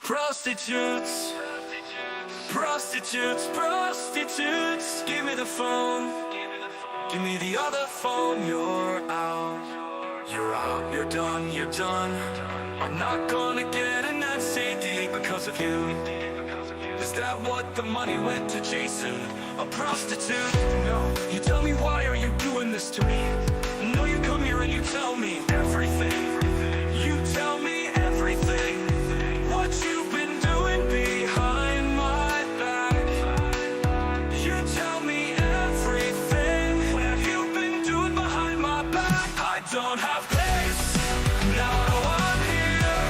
Prostitutes, prostitutes, prostitutes. Give me the phone, give me the other phone. You're out, you're out, you're done, you're done. I'm not gonna get an NCD because of you. Is that what the money went to chasing? A prostitute? No. You tell me, why are you doing this to me? No, you come here and you tell me everything. You tell me everything. What you've been doing behind my back. You tell me everything. What you've been doing behind my back. I don't have place. Now I'm here.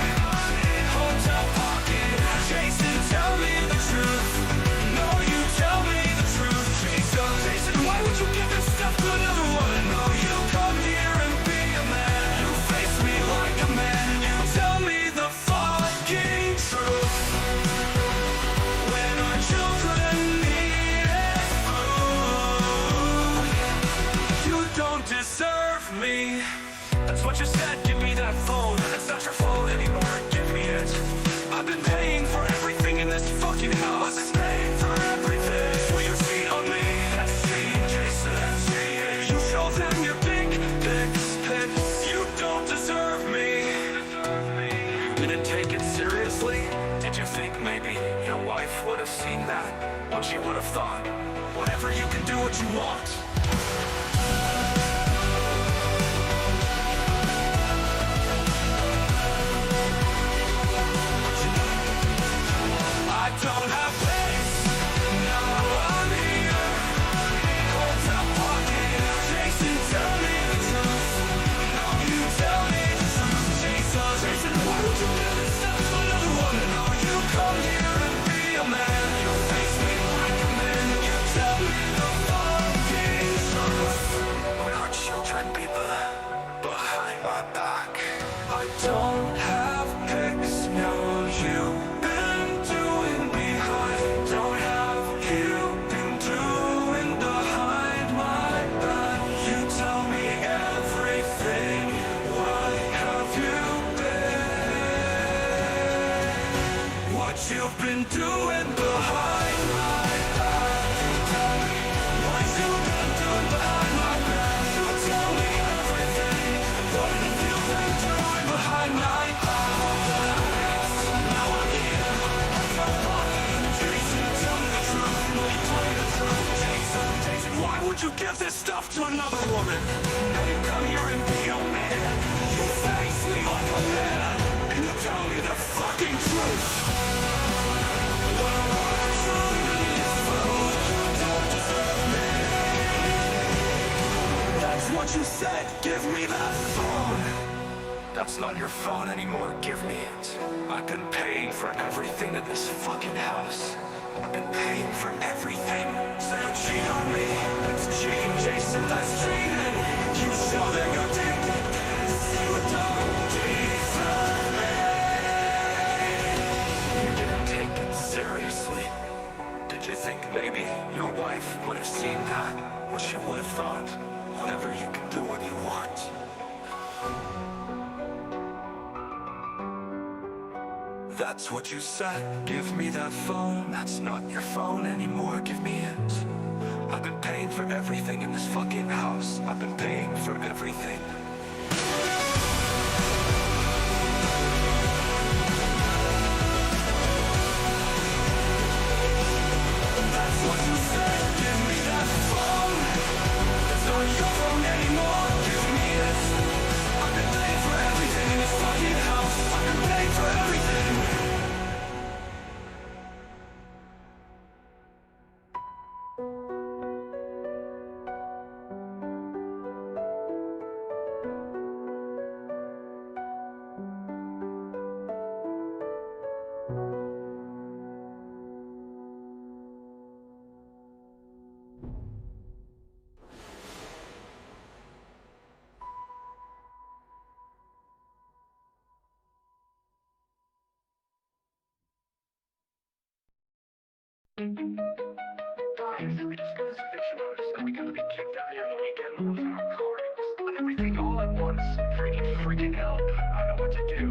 Hotel pocket. Jason, tell me the truth. No, you tell me the truth. Jason, why would you give this stuff to another woman? No, you come here and be a man. You face me like a man. You tell me the fucking truth. When our children need food, you don't deserve me. That's what you said, give me that phone. It's not your phone anymore, give me it. I've been paying for everything in this fucking house. I've been paying for everything. Swing your feet on me. That's cheating, Jason, that's cheating. You show them your big pics. You don't deserve me. Didn't take it seriously? Did you think maybe your wife would have seen that? What she would have thought? Whatever, you can do what you want. I don't have place. Now I'm here. Hotel pocket. Jason, tell me the truth. No, you tell me the truth. Jason, why would you do this stuff to another woman? No, you come here and be a man. You face me like a man. You tell me the fucking truth. When our children be behind my back. I don't have pics. No, you've been doing behind. Don't have you been doing behind my back. You tell me everything. What have you been? What you've been doing behind my back. You tell me what you've been doing behind my back. You tell me everything. What have you been doing behind my back? Now I'm here. Jason, tell me the truth. No, you tell me the truth. Jason, why would you give this stuff to another woman? Now you come here and be a man. You face me like a man. And you tell me the fucking truth. That's what you said, give me that phone. That's not your phone anymore, give me it. I've been paying for everything in this fucking house. I've been paying for everything. So you cheat on me, that's cheating, Jason, that's cheating. You show them your dick, you don't deserve me. You didn't take it seriously. Did you think maybe your wife would have seen that? What she would have thought? Whatever, you can do what you want. That's what you said, give me that phone. That's not your phone anymore, give me it. I've been paying for everything in this fucking house. I've been paying for everything. That's what you said, give me that phone. It's not your phone anymore, give me it. I've been paying for everything in this fucking house. I've been paying for everything. Guys, we discussed fiction artists and we gotta be kicked out here the weekend with our recordings and everything all at once. Freaking hell. I don't know what to do.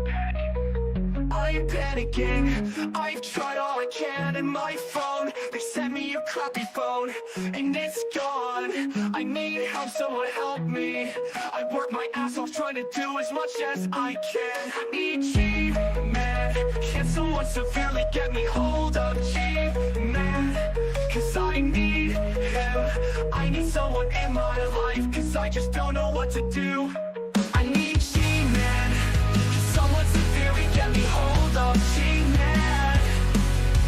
Panic. I I am panicking. I've tried all I can, and my phone, they sent me a crappy phone, and it's gone. I need help, someone help me. I work my ass off trying to do as much as I can. I need G-Man. Can someone severely get me hold of G-Man? Cause I need him. I need someone in my life, cause I just don't know what to do. I need G-Man. Someone severely get me hold of G-Man.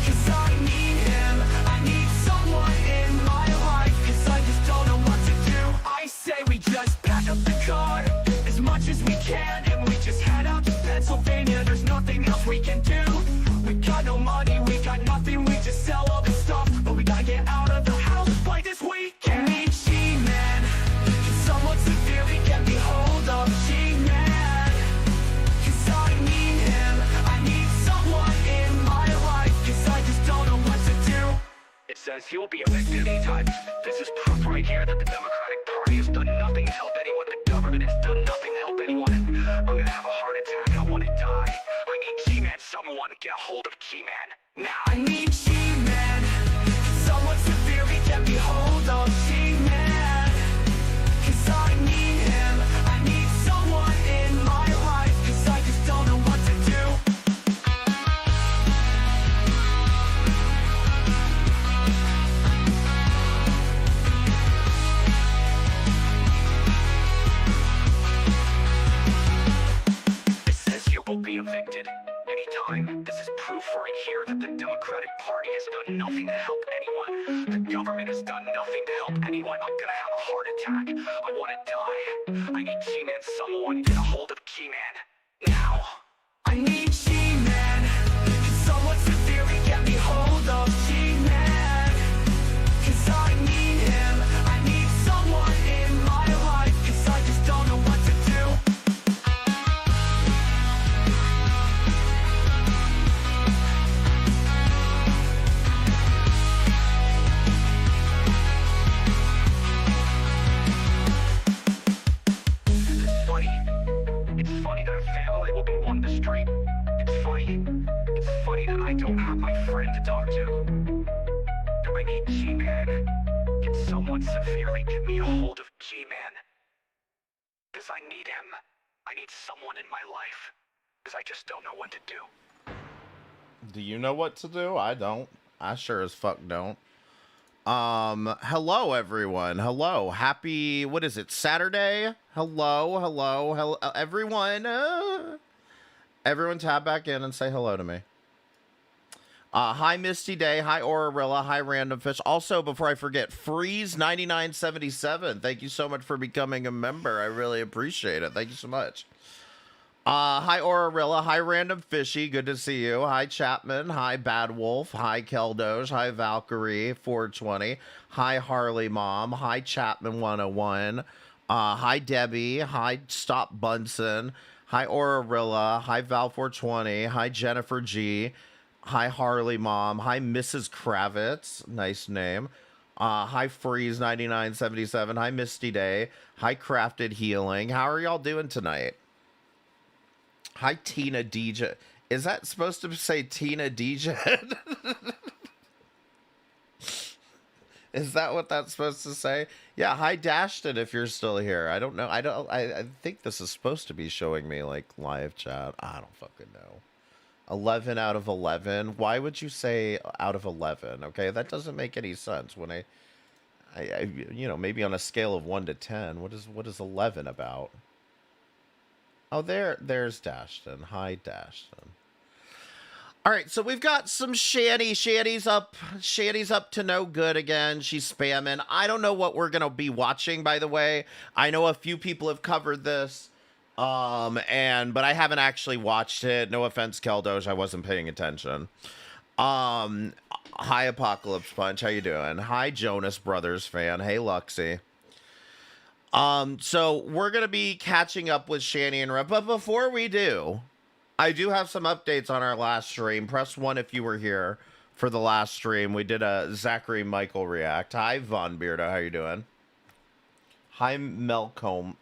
Cause I need him. I need someone in my life, cause I just don't know what to do. I say we just pack up the car as much as we can, and we just head out to Pennsylvania. There's nothing else we can do. We got no money, we got nothing, we just sell all the stuff. But we gotta get out of the house by this weekend. I need G-Man. Can someone severely get me hold of G-Man? Cause I need him. I need someone in my life, cause I just don't know what to do. It says he will be elected anytime. This is proof right here that the Democratic Party has done nothing to help anyone. The government has done nothing to help anyone. I'm gonna have a heart attack. I wanna die. I need G-Man. Someone get a hold of G-Man now. I need G-Man. Someone severely get me hold of G-Man. Cause I need him. I need someone in my life, cause I just don't know what to do. It says you will be evicted anytime. This is proof right here that the Democratic Party has done nothing to help anyone. The government has done nothing to help anyone. I'm gonna have a heart attack. I wanna die. I need G-Man. Someone get a hold of G-Man now. I need G-Man. Can someone severely get me hold of G-Man? Cause I need him. I need someone in my life, cause I just don't know what to do. It's funny. It's funny that a family will be on the street. It's funny. It's funny that I don't have my friend to talk to. I need G-Man. Can someone severely get me a hold of G-Man? Cause I need him. I need someone in my life. Cause I just don't know what to do. Do you know what to do? I don't. I sure as fuck don't. Hello everyone. Hello. Happy, what is it, Saturday? Hello, everyone. Everyone tab back in and say hello to me. Hi Misty Day, hi Aurorilla, hi Random Fish. Also, before I forget, Freeze9977. Thank you so much for becoming a member. I really appreciate it. Thank you so much. Hi Aurorilla, hi Random Fishy, good to see you. Hi Chapman, hi Bad Wolf, hi Keldoge, hi Valkyrie 420, hi Harley Mom, hi Chapman 101, hi Debbie, hi Stop Bunsen, hi Aurorilla, hi Val 420, hi Jennifer G, hi Harley Mom, hi Mrs. Kravitz, nice name. Hi Freeze9977, hi Misty Day, hi Crafted Healing. How are y'all doing tonight? Hi, Tina DJ. Is that supposed to say Tina DJ? Is that what that's supposed to say? Yeah, hi, Dashton, if you're still here. I don't know. I think this is supposed to be showing me, like, live chat. I don't fucking know. 11 out of 11. Why would you say out of 11? Okay, that doesn't make any sense. When I you know, maybe on a scale of 1 to 10, what is 11 about? Oh, there's Dashton. Hi, Dashton. All right, so we've got some Shanny. Shanny's up to no good again. She's spamming. I don't know what we're gonna be watching, by the way. I know a few people have covered this, but I haven't actually watched it. No offense, Keldoge, I wasn't paying attention. Hi, Apocalypse Punch. How you doing? Hi, Jonas Brothers fan. Hey, Luxie. So we're gonna be catching up with Shanny and Rep, but before we do, I do have some updates on our last stream. Press 1 if you were here for the last stream. We did a Zachary Michael react. Hi, Von Beardo. How you doing? Hi, Melcomile.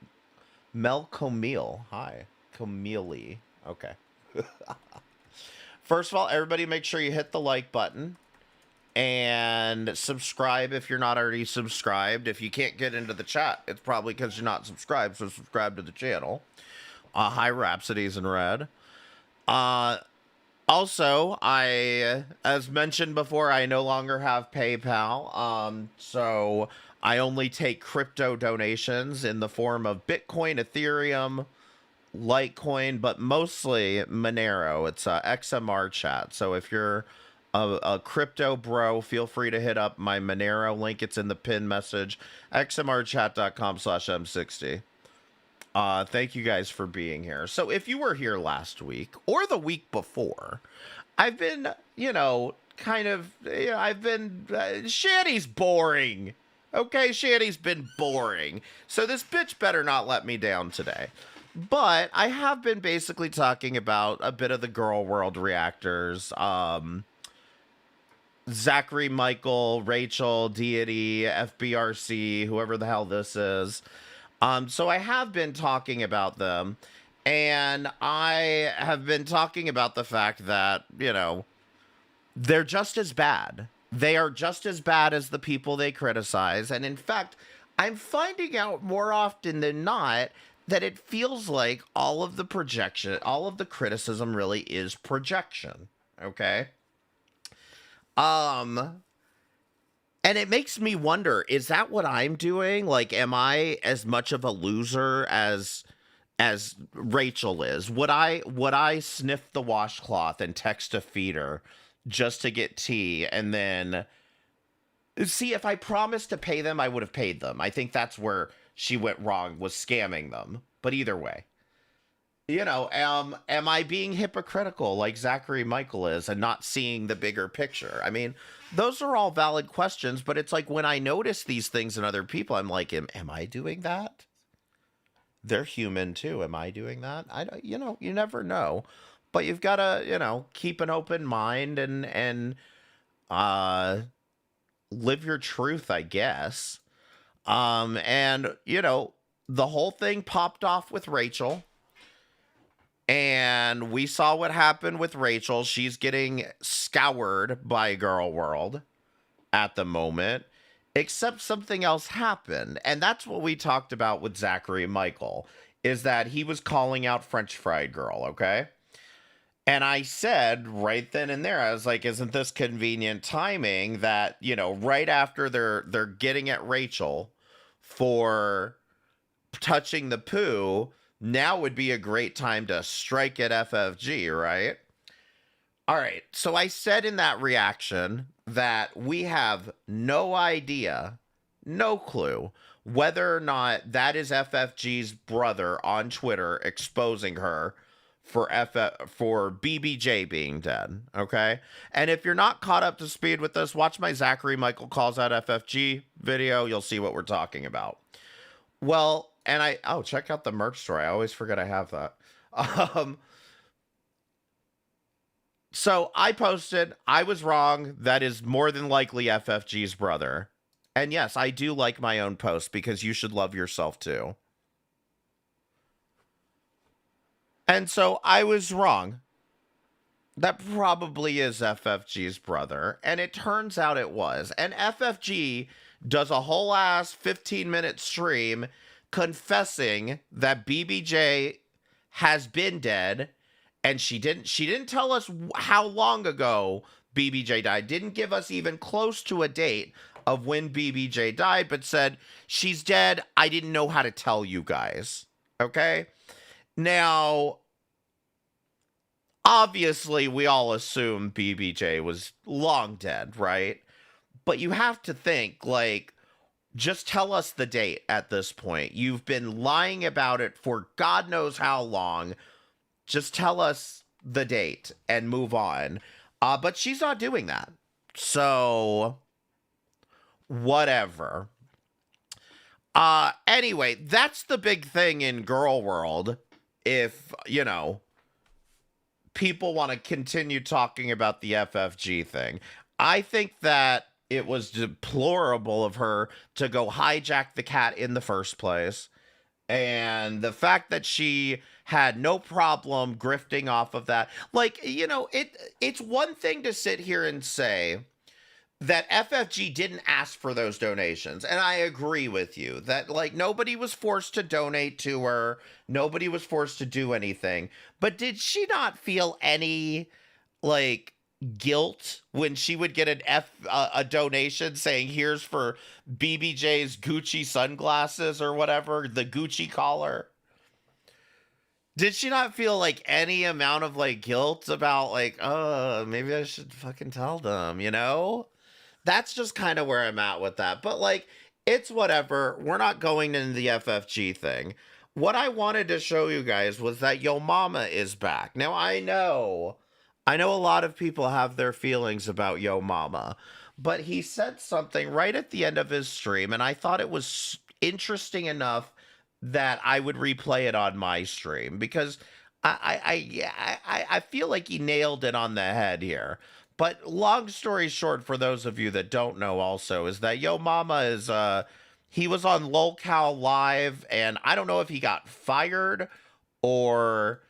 Hi, Camille. Okay. First of all, everybody make sure you hit the like button and subscribe if you're not already subscribed. If you can't get into the chat, it's probably because you're not subscribed, so subscribe to the channel. Hi, Rhapsodies in Red. Also, as mentioned before, I no longer have PayPal, so I only take crypto donations in the form of Bitcoin, Ethereum, Litecoin, but mostly Monero. It's XMR chat. So if you're a crypto bro, feel free to hit up my Monero link. It's in the pin message, xmrchat.com/m60. Thank you guys for being here. So if you were here last week or the week before, I've been, Shanny's boring. Okay, Shanny's been boring. So this bitch better not let me down today. But I have been basically talking about a bit of the girl world reactors. Zachary, Michael, Rachel, Deity, FBRC, whoever the hell this is. So I have been talking about them, and I have been talking about the fact that, they're just as bad. They are just as bad as the people they criticize. And in fact, I'm finding out more often than not that it feels like all of the criticism really is projection. Okay? And it makes me wonder, is that what I'm doing? Like, am I as much of a loser as Rachel is? Would I sniff the washcloth and text a feeder just to get tea, and then see, if I promised to pay them, I would have paid them. I think that's where she went wrong, was scamming them. But either way, am I being hypocritical like Zachary Michael is and not seeing the bigger picture? I mean, those are all valid questions, but it's like when I notice these things in other people, I'm like, am I doing that? They're human too. Am I doing that? You never know. But you've got to, keep an open mind and live your truth, I guess. And, the whole thing popped off with Rachel. And we saw what happened with Rachel. She's getting scoured by Girl World at the moment. Except something else happened. And that's what we talked about with Zachary Michael, is that he was calling out French Fried Girl, okay? And I said right then and there, I was like, isn't this convenient timing that, right after they're getting at Rachel for touching the poo, now would be a great time to strike at FFG, right? All right, so I said in that reaction that we have no idea, no clue, whether or not that is FFG's brother on Twitter exposing her for BBJ being dead, okay? And if you're not caught up to speed with this, watch my Zachary Michael calls out FFG video. You'll see what we're talking about. Well, and check out the merch store. I always forget I have that. So I posted, I was wrong. That is more than likely FFG's brother. And yes, I do like my own post because you should love yourself too. And so I was wrong. That probably is FFG's brother. And it turns out it was. And FFG does a whole ass 15-minute stream confessing that BBJ has been dead, and she didn't tell us how long ago BBJ died. Didn't give us even close to a date of when BBJ died, but said she's dead. I didn't know how to tell you guys. Okay? Now, obviously, we all assume BBJ was long dead, right? But you have to think, like, just tell us the date at this point. You've been lying about it for God knows how long. Just tell us the date and move on. But she's not doing that. So, whatever. Anyway, that's the big thing in Girl World. If, people want to continue talking about the FFG thing. I think that it was deplorable of her to go hijack the cat in the first place And the fact that she had no problem grifting off of that, like, you know, it's one thing to sit here and say that FFG didn't ask for those donations. And I agree with you that, like, nobody was forced to donate to her. Nobody was forced to do anything. But did she not feel any, like, guilt when she would get a donation saying, here's for BBJ's Gucci sunglasses or whatever, the Gucci collar? Did she not feel like any amount of, like, guilt about, like, oh, maybe I should fucking tell them, you know? That's just kind of where I'm at with that. But, like, it's whatever. We're not going into the FFG thing. What I wanted to show you guys was that Yo Mama is back. Now, I know a lot of people have their feelings about Yo Mama, but he said something right at the end of his stream, and I thought it was interesting enough that I would replay it on my stream because I feel like he nailed it on the head here. But long story short, for those of you that don't know, also is that Yo Mama is he was on LolCal Live, and I don't know if he got fired or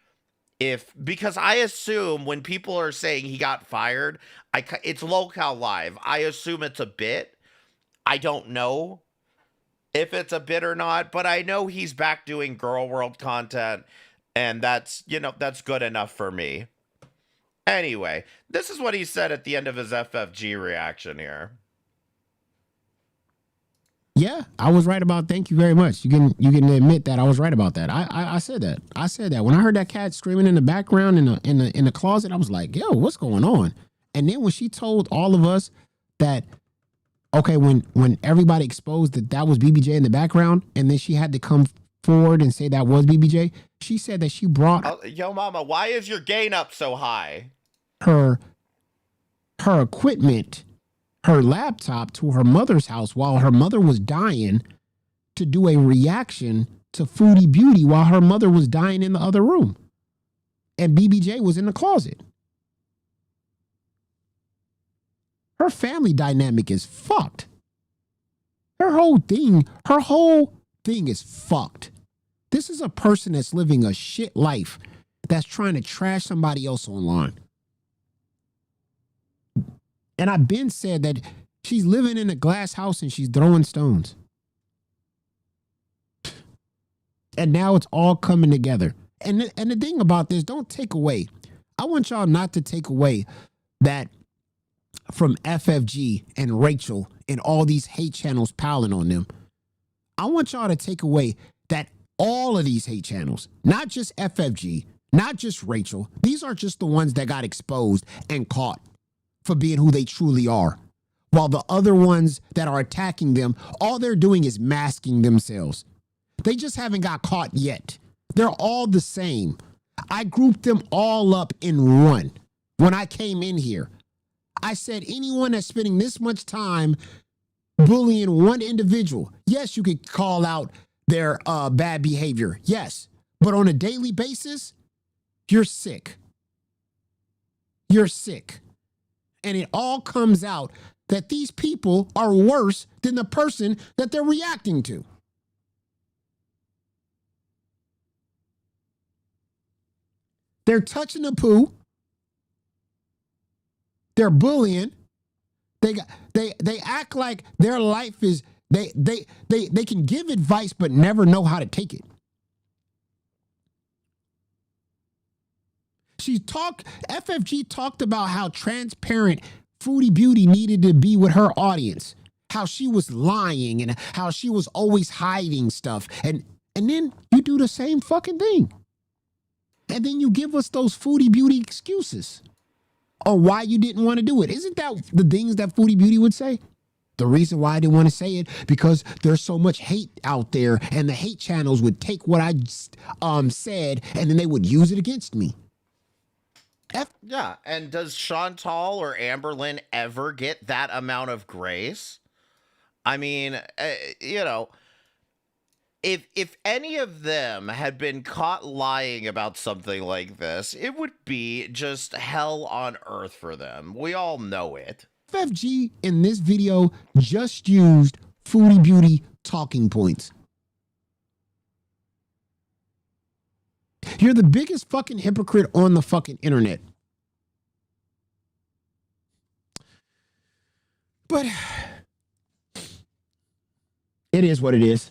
if, because I assume when people are saying he got fired, it's LolCal Live. I assume it's a bit. I don't know if it's a bit or not, but I know he's back doing Girl World content, and that's, you know, that's good enough for me. Anyway, this is what he said at the end of his FFG reaction here. Yeah, I was right about. Thank you very much. You can admit that I was right about that. I said that. I said that when I heard that cat screaming in the background in the closet. I was like, yo, what's going on? And then when she told all of us that, okay, when everybody exposed that was BBJ in the background, and then she had to come forward and say that was BBJ, she said that she brought Yo Mama, why is your gain up so high? Her equipment, her laptop, to her mother's house while her mother was dying to do a reaction to Foodie Beauty while her mother was dying in the other room. And BBJ was in the closet. Her family dynamic is fucked. Her whole thing is fucked. This is a person that's living a shit life that's trying to trash somebody else online. And I've been said that she's living in a glass house and she's throwing stones. And now it's all coming together. And the thing about this, don't take away. I want y'all not to take away that from FFG and Rachel and all these hate channels piling on them. I want y'all to take away that all of these hate channels, not just FFG, not just Rachel, these are just the ones that got exposed and caught for being who they truly are. While the other ones that are attacking them, all they're doing is masking themselves. They just haven't got caught yet. They're all the same. I grouped them all up in one. When I came in here, I said anyone that's spending this much time bullying one individual, yes, you could call out their bad behavior, yes. But on a daily basis, you're sick. You're sick. And it all comes out that these people are worse than the person that they're reacting to. They're touching the poo. They're bullying. They act like their life is they can give advice but never know how to take it. FFG talked about how transparent Foodie Beauty needed to be with her audience, how she was lying and how she was always hiding stuff. And then you do the same fucking thing. And then you give us those Foodie Beauty excuses on why you didn't want to do it. Isn't that the things that Foodie Beauty would say? The reason why I didn't want to say it, because there's so much hate out there, and the hate channels would take what I said and then they would use it against me. Yeah, and does Chantal or Amberlynn ever get that amount of grace? I mean, you know, if any of them had been caught lying about something like this, it would be just hell on earth for them. We all know it. FFG in this video just used Foodie Beauty talking points. You're the biggest fucking hypocrite on the fucking internet. But it is what it is.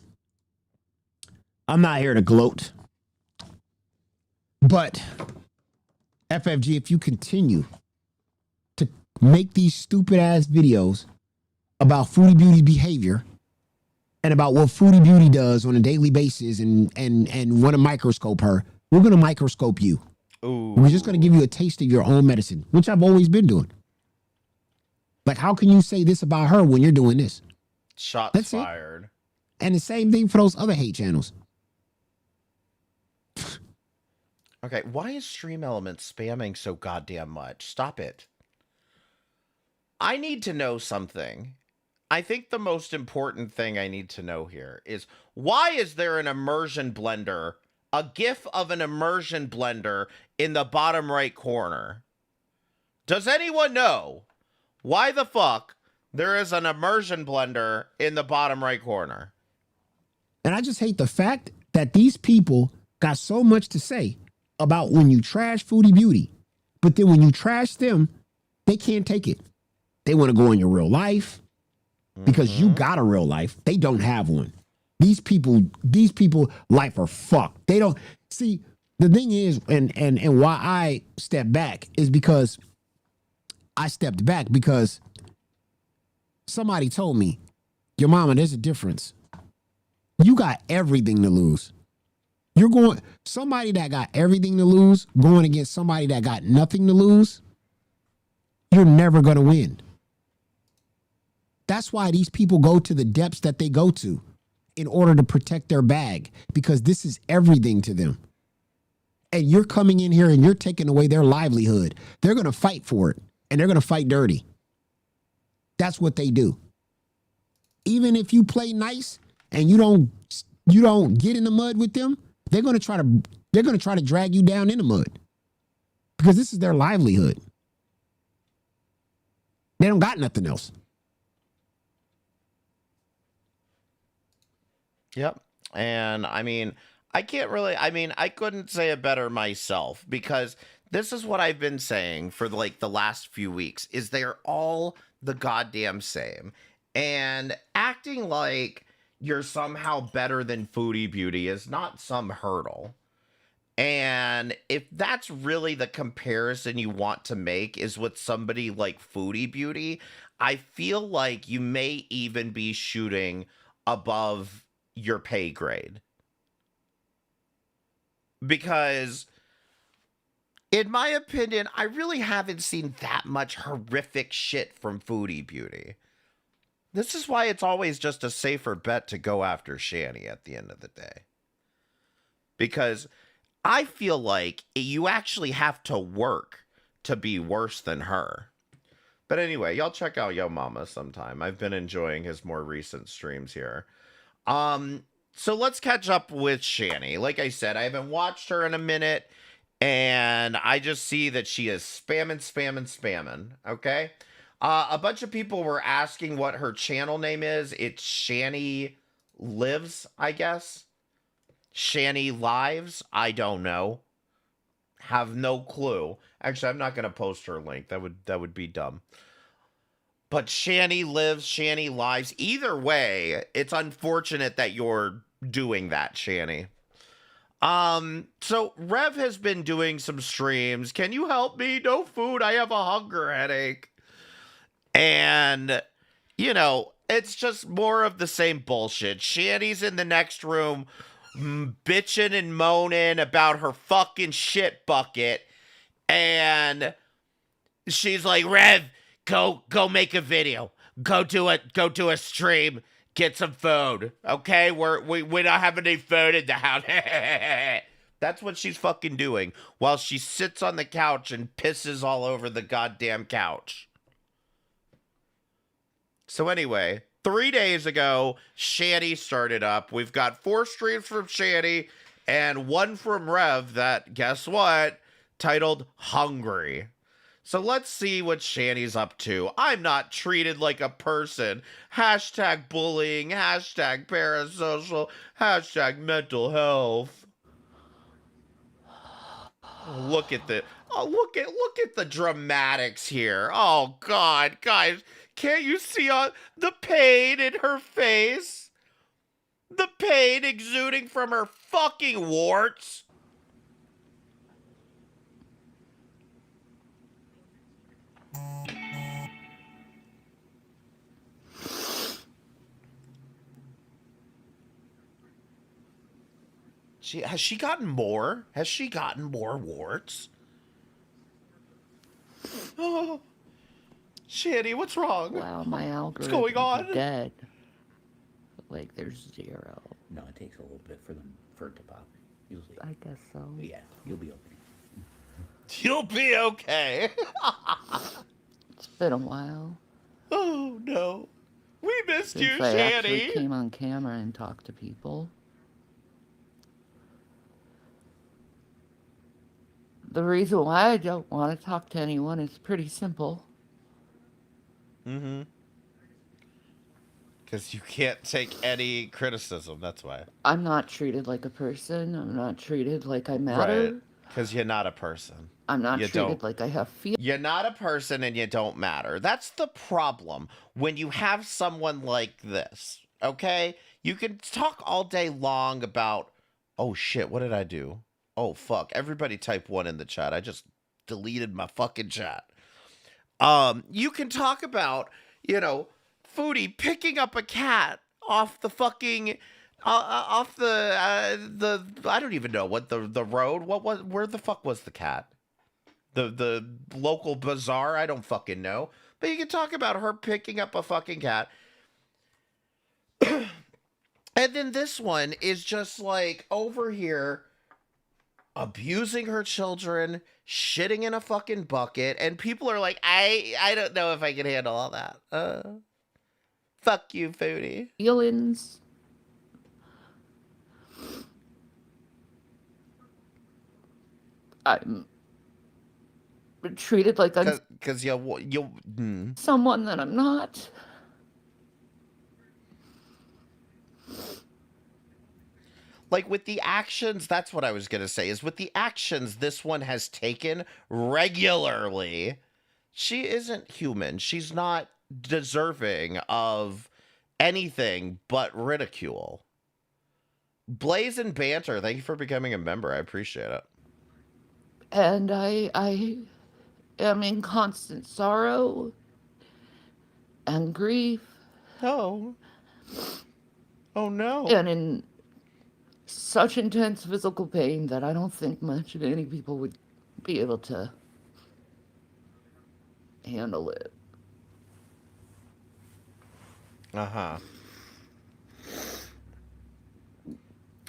I'm not here to gloat. But FFG, if you continue to make these stupid ass videos about Foodie Beauty behavior and about what Foodie Beauty does on a daily basis and want to microscope her, we're going to microscope you. Ooh. We're just going to give you a taste of your own medicine, which I've always been doing. Like, how can you say this about her when you're doing this? Shots That's fired. It. And the same thing for those other hate channels. Okay, why is Stream Elements spamming so goddamn much? Stop it. I need to know something. I think the most important thing I need to know here is, why is there an immersion blender, a GIF of an immersion blender in the bottom right corner? Does anyone know why the fuck there is an immersion blender in the bottom right corner? And I just hate the fact that these people got so much to say about when you trash Foodie Beauty, but then when you trash them, they can't take it. They want to go in your real life because you got a real life. They don't have one. These people life are fucked. They don't see. The thing is, and why I stepped back is because I stepped back because somebody told me, your mama, there's a difference. You got everything to lose. You're going, somebody that got everything to lose, going against somebody that got nothing to lose, you're never going to win. That's why these people go to the depths that they go to in order to protect their bag, because this is everything to them. And you're coming in here and you're taking away their livelihood. They're going to fight for it, and they're going to fight dirty. That's what they do. Even if you play nice and you don't get in the mud with them, they're going to try to drag you down in the mud, because this is their livelihood. They don't got nothing else. Yep. And I mean, I couldn't say it better myself, because this is what I've been saying for like the last few weeks, is they're all the goddamn same. And acting like you're somehow better than Foodie Beauty is not some hurdle. And if that's really the comparison you want to make, is with somebody like Foodie Beauty, I feel like you may even be shooting above your pay grade. Because in my opinion, I really haven't seen that much horrific shit from Foodie Beauty. This is why it's always just a safer bet to go after Shanny at the end of the day. Because I feel like you actually have to work to be worse than her. But anyway, y'all check out Yo Mama sometime. I've been enjoying his more recent streams here. So let's catch up with Shanny. Like I said, I haven't watched her in a minute, and I just see that she is spamming, okay? A bunch of people were asking what her channel name is. It's Shanny Lives, I guess. Shanny Lives? I don't know. Have no clue. Actually, I'm not going to post her link. That would be dumb. But Shanny Lives, Shanny Lives. Either way, it's unfortunate that you're doing that, Shanny. So Rev has been doing some streams. Can you help me? No food. I have a hunger headache. And, you know, it's just more of the same bullshit. Shanny's in the next room bitching and moaning about her fucking shit bucket. And she's like, Rev, go make a video. Go do a stream. Get some food. Okay? We don't have any food in the house. That's what she's fucking doing while she sits on the couch and pisses all over the goddamn couch. So anyway, 3 days ago, Shanny started up. We've got 4 streams from Shanny and 1 from Rev that, guess what, titled Hungry. So let's see what Shanny's up to. I'm not treated like a person. Hashtag bullying, hashtag parasocial, hashtag mental health. Look at the dramatics here. Oh God, guys, can't you see the pain in her face? The pain exuding from her fucking warts. Has she gotten more? Has she gotten more warts? Oh, Shanny, what's wrong? Wow, my What's algorithm going on? is dead. Like there's 0. No, it takes a little bit for it to pop. Usually. I guess so. Yeah, you'll be okay. You'll be okay. It's been a while Oh no. We missed you, since I actually Shanny. came on camera and talked to people. The reason why I don't want to talk to anyone is pretty simple. Mm-hmm. Because you can't take any criticism, that's why. I'm not treated like a person. I'm not treated like I matter. Right. Because you're not a person. I'm not You treated don't. like I have feelings. You're not a person and you don't matter. That's the problem when you have someone like this, okay? You can talk all day long about, oh shit, what did I do? Oh fuck, everybody type 1 in the chat. I just deleted my fucking chat. You can talk about, Foodie picking up a cat off the fucking off the I don't even know what the road. Where the fuck was the cat? The local bazaar, I don't fucking know. But you can talk about her picking up a fucking cat. And then this one is just like over here abusing her children, shitting in a fucking bucket, and people are like, I don't know if I can handle all that. Fuck you, Foodie. Feelings. I'm treated like I'm Because you'll someone that I'm not. like with the actions, that's what I was gonna say, is with the actions this one has taken regularly, she isn't human. She's not deserving of anything but ridicule. Blaze and Banter, thank you for becoming a member. I appreciate it. And I am in constant sorrow and grief Oh. Oh no. and in such intense physical pain that I don't think much of any people would be able to handle it. Uh-huh.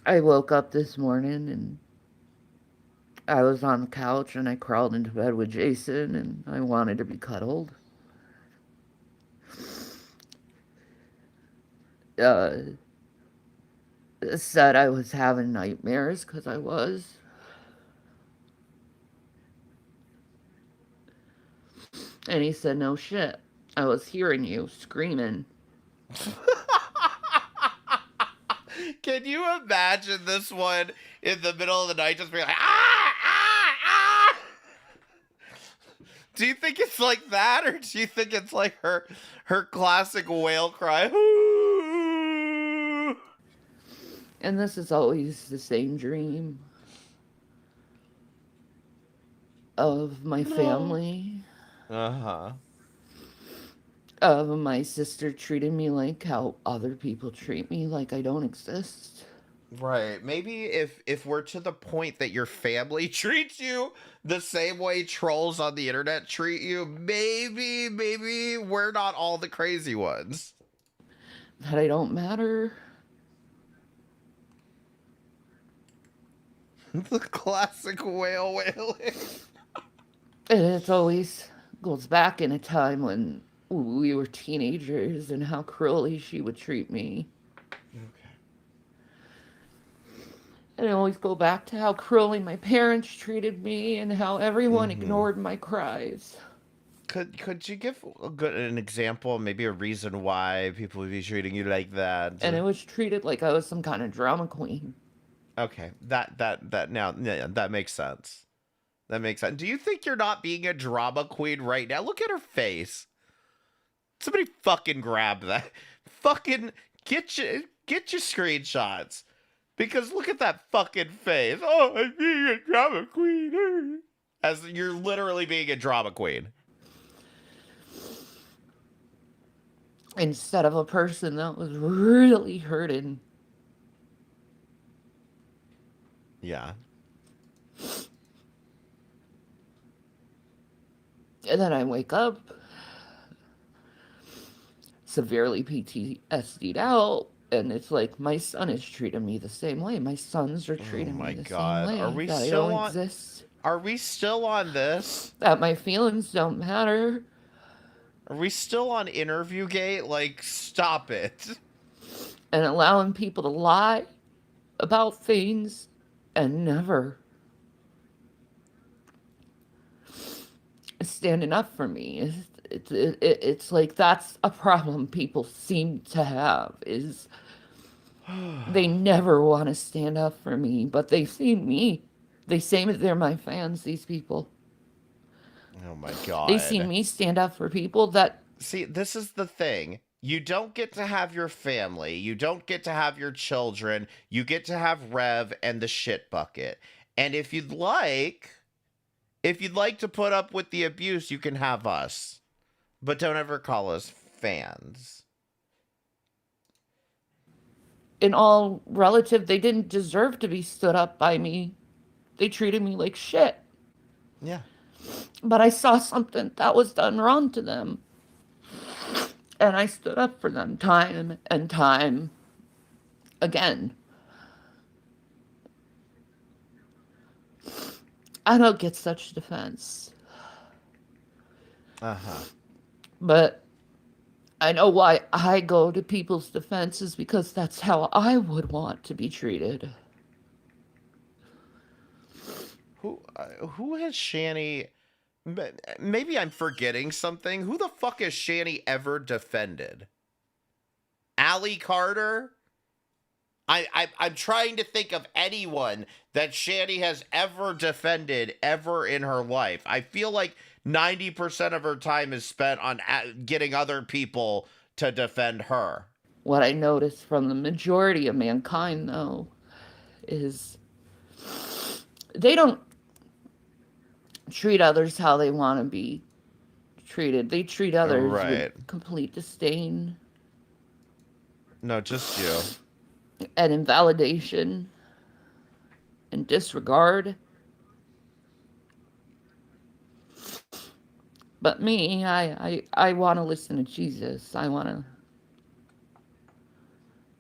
I woke up this morning and I was on the couch and I crawled into bed with Jason and I wanted to be cuddled. Said I was having nightmares because I was. And he said, no shit. I was hearing you screaming. Can you imagine this one in the middle of the night just being like, ah, ah, ah? Do you think it's like that, or do you think it's like her classic whale cry? And this is always the same dream of my family, Uh-huh. of my sister treating me like how other people treat me, like I don't exist. Right. Maybe if we're to the point that your family treats you the same way trolls on the internet treat you, maybe we're not all the crazy ones. That I don't matter. The classic wailing. And it always goes back in a time when we were teenagers and how cruelly she would treat me. Okay. And I always go back to how cruelly my parents treated me and how everyone ignored my cries. Could you give an example, maybe a reason why people would be treating you like that? And I was treated like I was some kind of drama queen. Okay, that now, yeah, that makes sense. That makes sense. Do you think you're not being a drama queen right now? Look at her face. Somebody fucking grab that. Fucking get your screenshots. Because look at that fucking face. Oh, I'm being a drama queen. As you're literally being a drama queen. Instead of a person that was really hurting. Yeah. And then I wake up severely PTSD'd out, and it's like my son is treating me the same way. My sons are treating my me the God. same way. Are we that still I don't on- exist. Are we still on this? That my feelings don't matter. Are we still on interview gate? Like, stop it. And allowing people to lie about things and never standing up for me. It's like that's a problem people seem to have, is they never want to stand up for me, but they see me. They say they're my fans, these people. Oh my God. They see me stand up for people that... See, this is the thing. You don't get to have your family. You don't get to have your children. You get to have Rev and the shit bucket. And if you'd like to put up with the abuse, you can have us. But don't ever call us fans. In all relative, they didn't deserve to be stood up by me. They treated me like shit. Yeah. But I saw something that was done wrong to them. And I stood up for them time and time again. I don't get such defense. Uh-huh. But I know why I go to people's defenses, because that's how I would want to be treated. Who has Shanny... Maybe I'm forgetting something. Who the fuck has Shanny ever defended? Allie Carter? I'm trying to think of anyone that Shanny has ever defended ever in her life. I feel like 90% of her time is spent on getting other people to defend her. What I notice from the majority of mankind, though, is they don't treat others how they want to be treated. They treat others with complete disdain. No, just you. And invalidation and disregard. But me, I want to listen to Jesus. I want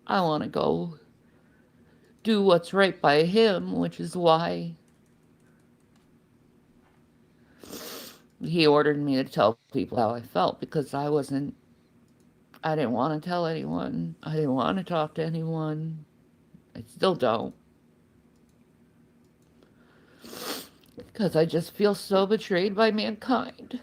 to go do what's right by him, which is why he ordered me to tell people how I felt, because I didn't want to tell anyone. I didn't want to talk to anyone. I still don't. Because I just feel so betrayed by mankind.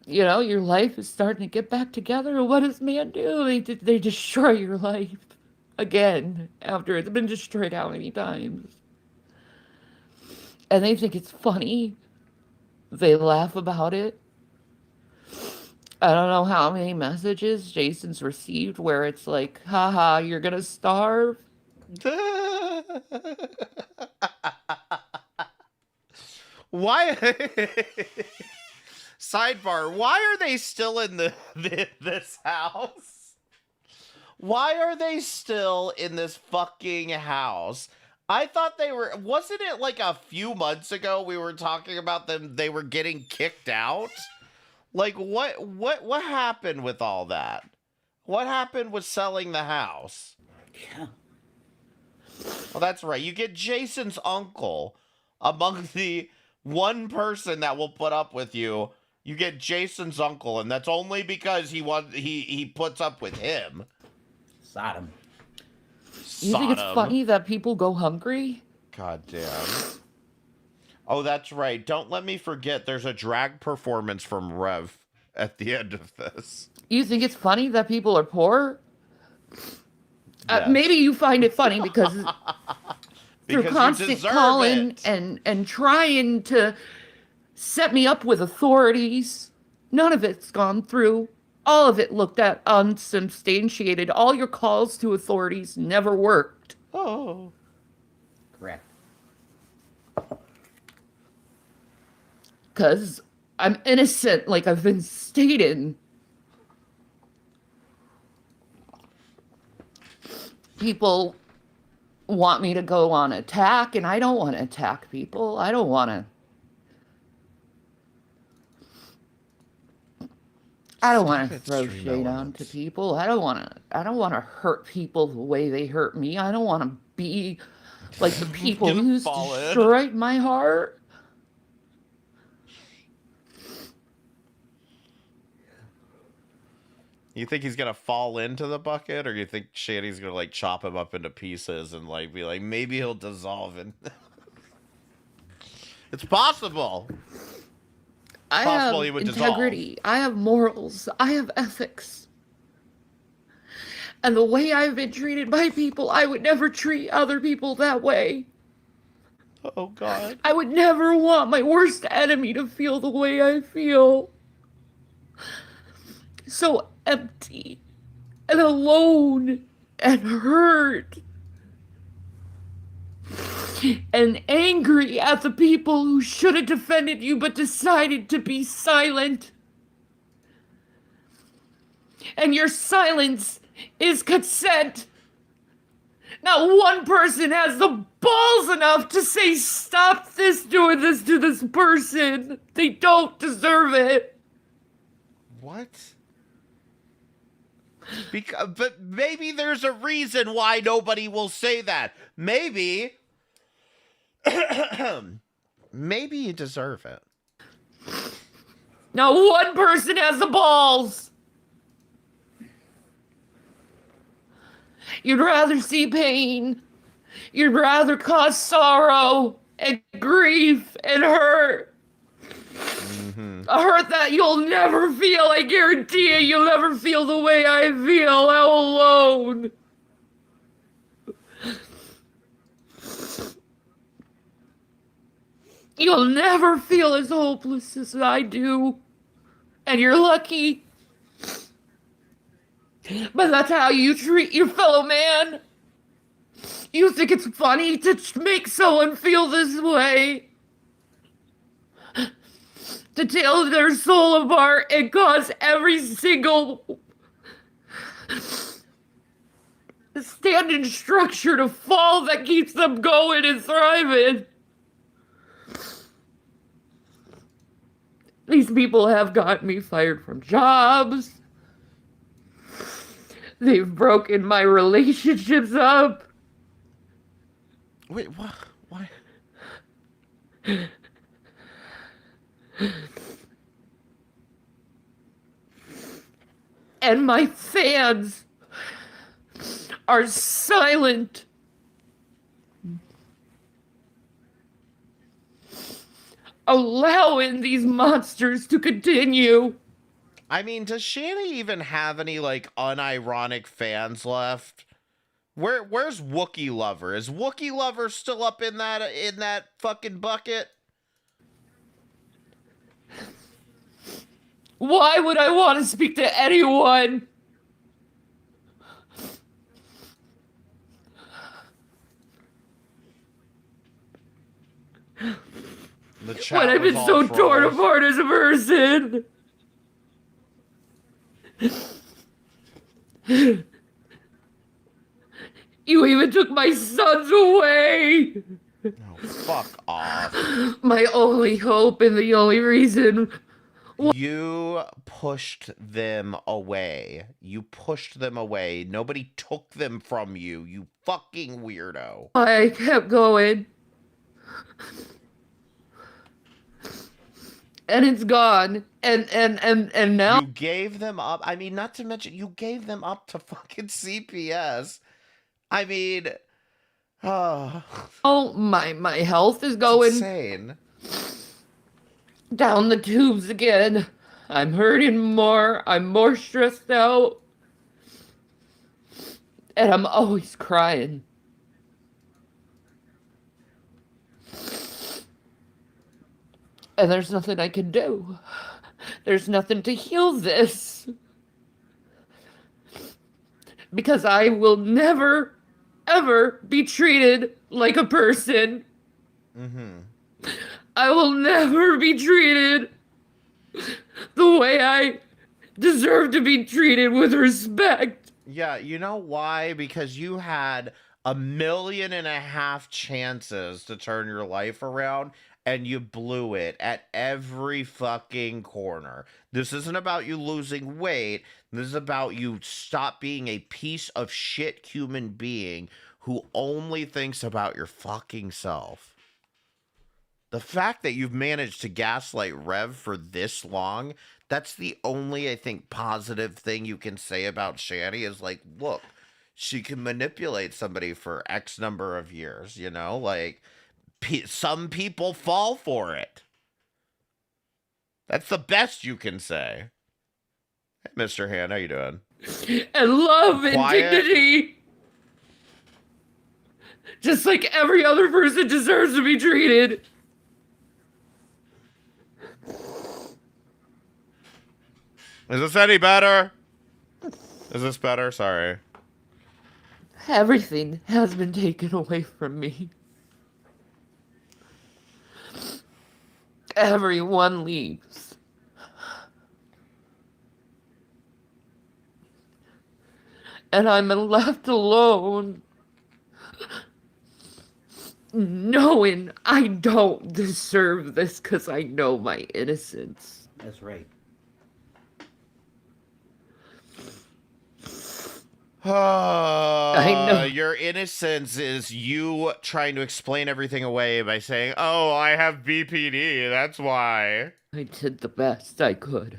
You know, your life is starting to get back together. What does man do? They destroy your life again after it's been destroyed how many times? And they think it's funny. They laugh about it. I don't know how many messages Jason's received where it's like, haha, you're gonna starve. Why? Sidebar, why are they still in this house? Why are they still in this fucking house? I thought they were... Wasn't it like a few months ago we were talking about them, they were getting kicked out? Like, what happened with all that? What happened with selling the house? Yeah. Well, that's right. You get Jason's uncle among the one person that will put up with you. You get Jason's uncle, and that's only because he puts up with him. Sodom. You think it's funny that people go hungry? God damn. Oh, that's right. Don't let me forget there's a drag performance from Rev at the end of this. You think it's funny that people are poor? Yes. Maybe you find it funny because through Because you constant deserve calling it. and trying to set me up with authorities. None of it's gone through. All of it looked at unsubstantiated. All your calls to authorities never worked. Oh. Correct. Because I'm innocent, like I've been stating. People want me to go on attack, and I don't want to attack people. I don't want to. I don't want Stop to it, throw stream shade elements. onto people. I don't want to. I don't want to hurt people the way they hurt me. I don't want to be like the people Gonna who used fall to in. destroy my heart. You think he's gonna fall into the bucket, or you think Shanny's gonna like chop him up into pieces and like be like, maybe he'll dissolve in? It's possible. I Possible have he would integrity. I have morals. I have ethics. And the way I've been treated by people, I would never treat other people that way. Oh God. I would never want my worst enemy to feel the way I feel. So empty and alone and hurt and angry at the people who should have defended you but decided to be silent. And your silence is consent. Not one person has the balls enough to say, stop this doing this to this person. They don't deserve it. What? But maybe there's a reason why nobody will say that. Maybe. Maybe you deserve it. Not one person has the balls. You'd rather see pain. You'd rather cause sorrow and grief and hurt. A hurt that you'll never feel. I guarantee you, you'll never feel the way I feel. How alone. You'll never feel as hopeless as I do. And you're lucky. But that's how you treat your fellow man. You think it's funny to make someone feel this way? To tear their soul apart and cause every single standing structure to fall that keeps them going and thriving. These people have gotten me fired from jobs. They've broken my relationships up. Wait, what? Why? And my fans are silent. Allowing these monsters to continue. I mean, does Shanny even have any like unironic fans left? Where's Wookiee Lover? Is Wookiee Lover still up in that fucking bucket? Why would I want to speak to anyone? The chat When I've was been all so torn trolls. apart as a person. You even took my sons away. Oh, fuck off. My only hope and the only reason You pushed them away. You pushed them away. Nobody took them from you. You fucking weirdo. I kept going. And it's gone. And now You gave them up. I mean, not to mention, you gave them up to fucking CPS. I mean, oh, my health is going insane. down the tubes again. I'm hurting more. I'm more stressed out. And I'm always crying. And there's nothing I can do. There's nothing to heal this. Because I will never, ever be treated like a person. I will never be treated the way I deserve to be treated with respect. Yeah, you know why? Because you had 1.5 million chances to turn your life around and you blew it at every fucking corner. This isn't about you losing weight. This is about you stop being a piece of shit human being who only thinks about your fucking self. The fact that you've managed to gaslight Rev for this long, that's the only, I think, positive thing you can say about Shanny is like, look, she can manipulate somebody for X number of years, you know? Like, some people fall for it. That's the best you can say. Hey, Mr. Hand, how you doing? And love and Quiet. dignity. Just like every other person deserves to be treated. Is this any better? Is this better? Sorry. Everything has been taken away from me. Everyone leaves. And I'm left alone, knowing I don't deserve this because I know my innocence. That's right. I know. Your innocence is you trying to explain everything away by saying, oh, I have BPD, that's why. I did the best I could.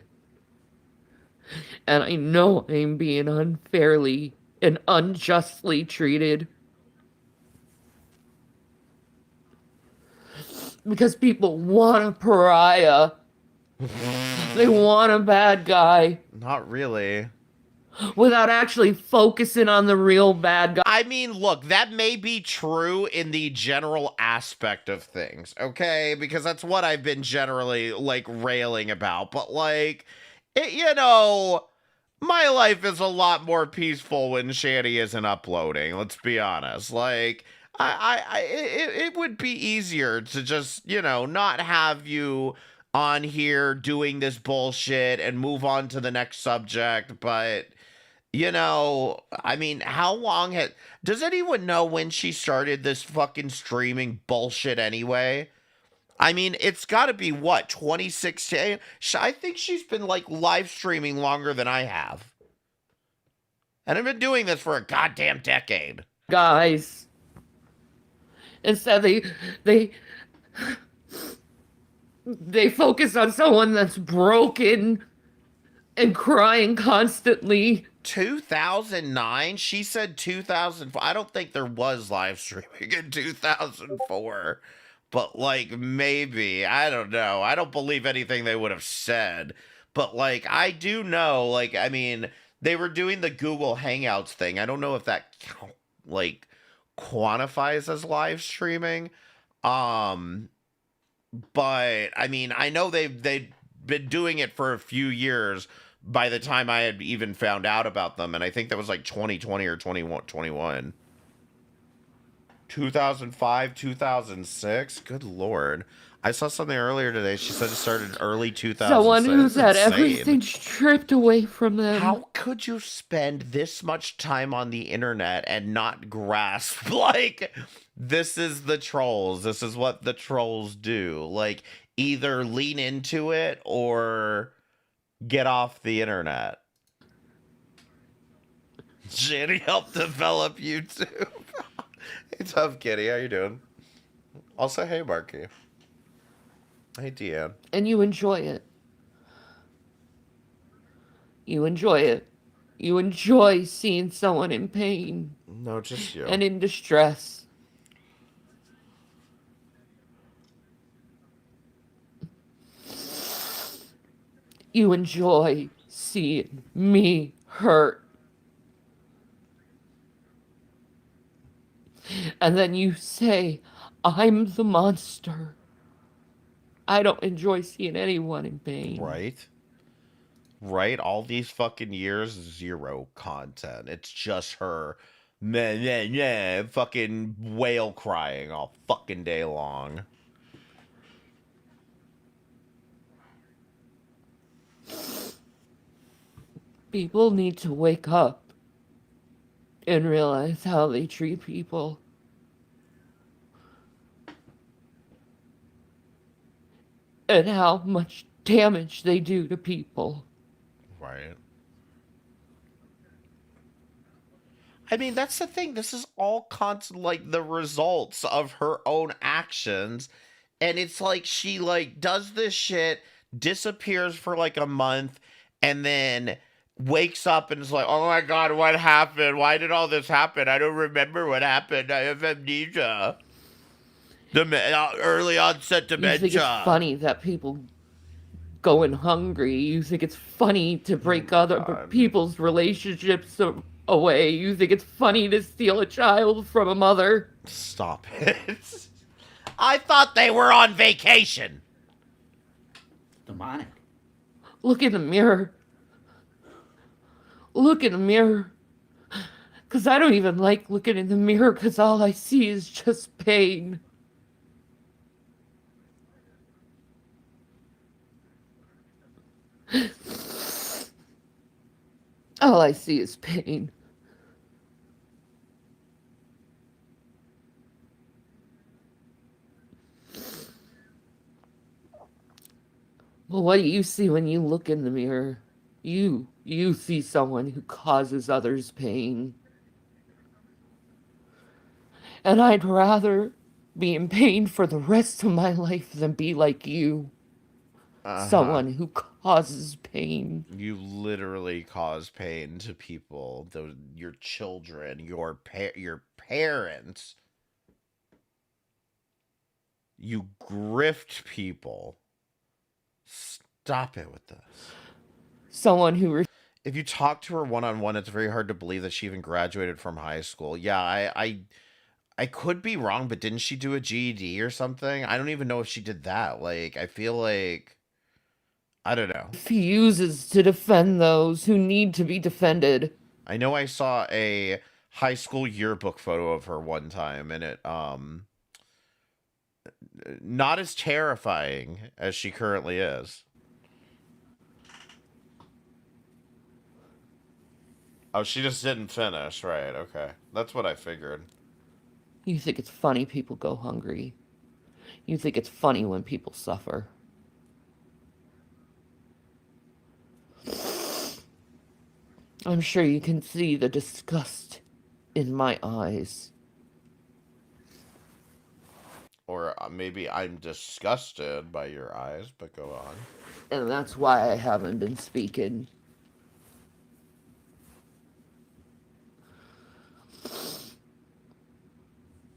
And I know I'm being unfairly and unjustly treated. Because people want a pariah. They want a bad guy Not really. without actually focusing on the real bad guy. I mean, look, that may be true in the general aspect of things, okay? Because that's what I've been generally, like, railing about. But, like, you know, my life is a lot more peaceful when Shanny isn't uploading, let's be honest. Like, it would be easier to just, you know, not have you on here doing this bullshit and move on to the next subject, but you know, I mean, how long does anyone know when she started this fucking streaming bullshit anyway? I mean, it's got to be what, 2016? I think she's been like live streaming longer than I have. And I've been doing this for a goddamn decade. Guys. Instead, they focus on someone that's broken and crying constantly. 2009? She said 2004. I don't think there was live streaming in 2004. But, like, maybe. I don't know. I don't believe anything they would have said. But, like, I do know, like, I mean, they were doing the Google Hangouts thing. I don't know if that, like, quantifies as live streaming. But, I mean, I know they've been doing it for a few years by the time I had even found out about them, and I think that was like 2020 or 2021. 2005, 2006? Good lord. I saw something earlier today. She said it started early 2006. Someone who's had Insane. everything stripped away from them. How could you spend this much time on the internet and not grasp, like, this is the trolls. This is what the trolls do. Like, either lean into it or get off the internet. Shanny helped develop YouTube. Hey, Tough Kitty, how you doing? Also, hey, Marky. Hey, Deanne. And you enjoy it. You enjoy it. You enjoy seeing someone in pain No, just you. and in distress. You enjoy seeing me hurt. And then you say, I'm the monster. I don't enjoy seeing anyone in pain. Right? Right? All these fucking years, zero content. It's just her meh, meh, meh, fucking whale crying all fucking day long. People need to wake up and realize how they treat people. And how much damage they do to people. Right? I mean, that's the thing. This is all like the results of her own actions. And it's like she like does this shit, disappears for like a month, and then wakes up and is like, "Oh my god, what happened? Why did all this happen? I don't remember what happened. I have amnesia. Early onset You think it's dementia." funny that people going hungry. You think it's funny to break other God. people's relationships away. You think it's funny to steal a child from a mother. Stop it. I thought they were on vacation. Demonic. Look in the mirror. Look in the mirror. Because I don't even like looking in the mirror because all I see is just pain. All I see is pain. Well, what do you see when you look in the mirror? You see someone who causes others pain. And I'd rather be in pain for the rest of my life than be like you. Someone who causes pain. You literally cause pain to people, your children, your parents. You grift people. Stop it with this. Someone who If you talk to her one-on-one, it's very hard to believe that she even graduated from high school. Yeah, I could be wrong, but didn't she do a GED or something? I don't even know if she did that. Like, I feel like, I don't know. refuses to defend those who need to be defended. I know I saw a high school yearbook photo of her one time, and it, not as terrifying as she currently is. Oh, she just didn't finish. Right, okay. That's what I figured. You think it's funny people go hungry. You think it's funny when people suffer. I'm sure you can see the disgust in my eyes. Or maybe I'm disgusted by your eyes, but go on. And that's why I haven't been speaking.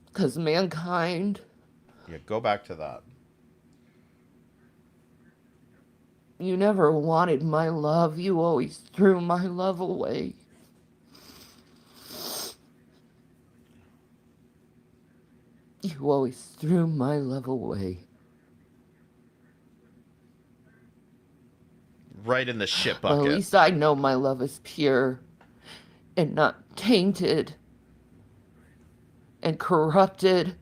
Because mankind, Yeah, go back to that. you never wanted my love. You always threw my love away. You always threw my love away. Right in the shit Well, bucket. at least I know my love is pure and not tainted and corrupted.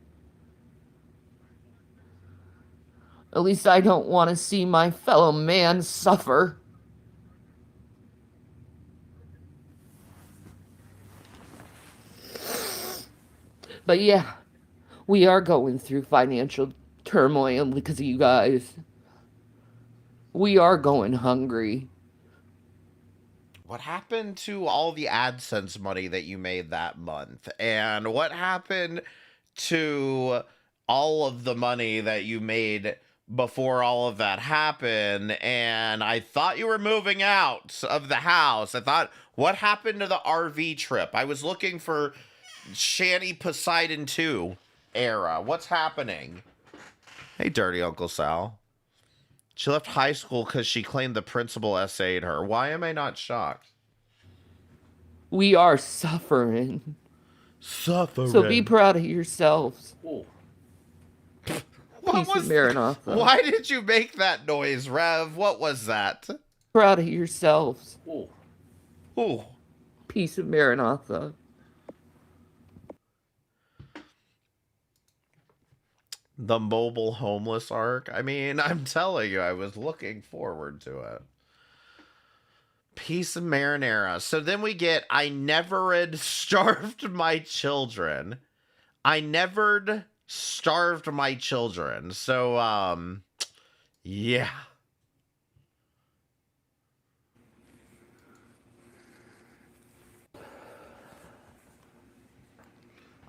At least I don't want to see my fellow man suffer. But yeah, we are going through financial turmoil because of you guys. We are going hungry. What happened to all the AdSense money that you made that month? And what happened to all of the money that you made before all of that happened? And I thought you were moving out of the house. I thought, what happened to the RV trip? I was looking for Shanny Poseidon 2 era. What's happening? Hey, dirty Uncle Sal. She left high school because she claimed the principal essayed her. Why am I not shocked? We are suffering. Suffering. So be proud of yourselves. Oh, What Piece of was? Maranatha. Why did you make that noise, Rev? What was that? Proud of yourselves. Whoa. Ooh. Piece of Maranatha. The mobile homeless arc. I mean, I'm telling you, I was looking forward to it. Piece of marinara. So then we get I never starved my children. I never starved my children. So yeah.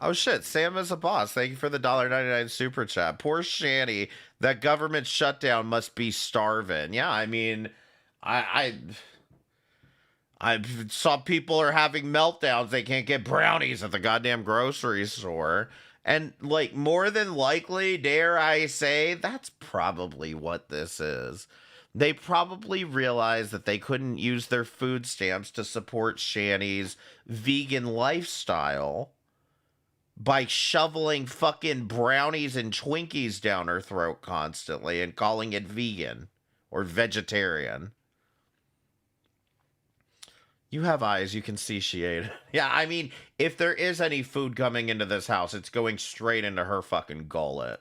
Oh shit, Sam is a boss. Thank you for the $1.99 super chat. Poor Shanny. That government shutdown must be starving. Yeah, I mean, I saw people are having meltdowns. They can't get brownies at the goddamn grocery store. And, like, more than likely, dare I say, that's probably what this is. They probably realized that they couldn't use their food stamps to support Shanny's vegan lifestyle by shoveling fucking brownies and Twinkies down her throat constantly and calling it vegan or vegetarian. You have eyes, you can see she ate. Yeah, I mean, if there is any food coming into this house, it's going straight into her fucking gullet.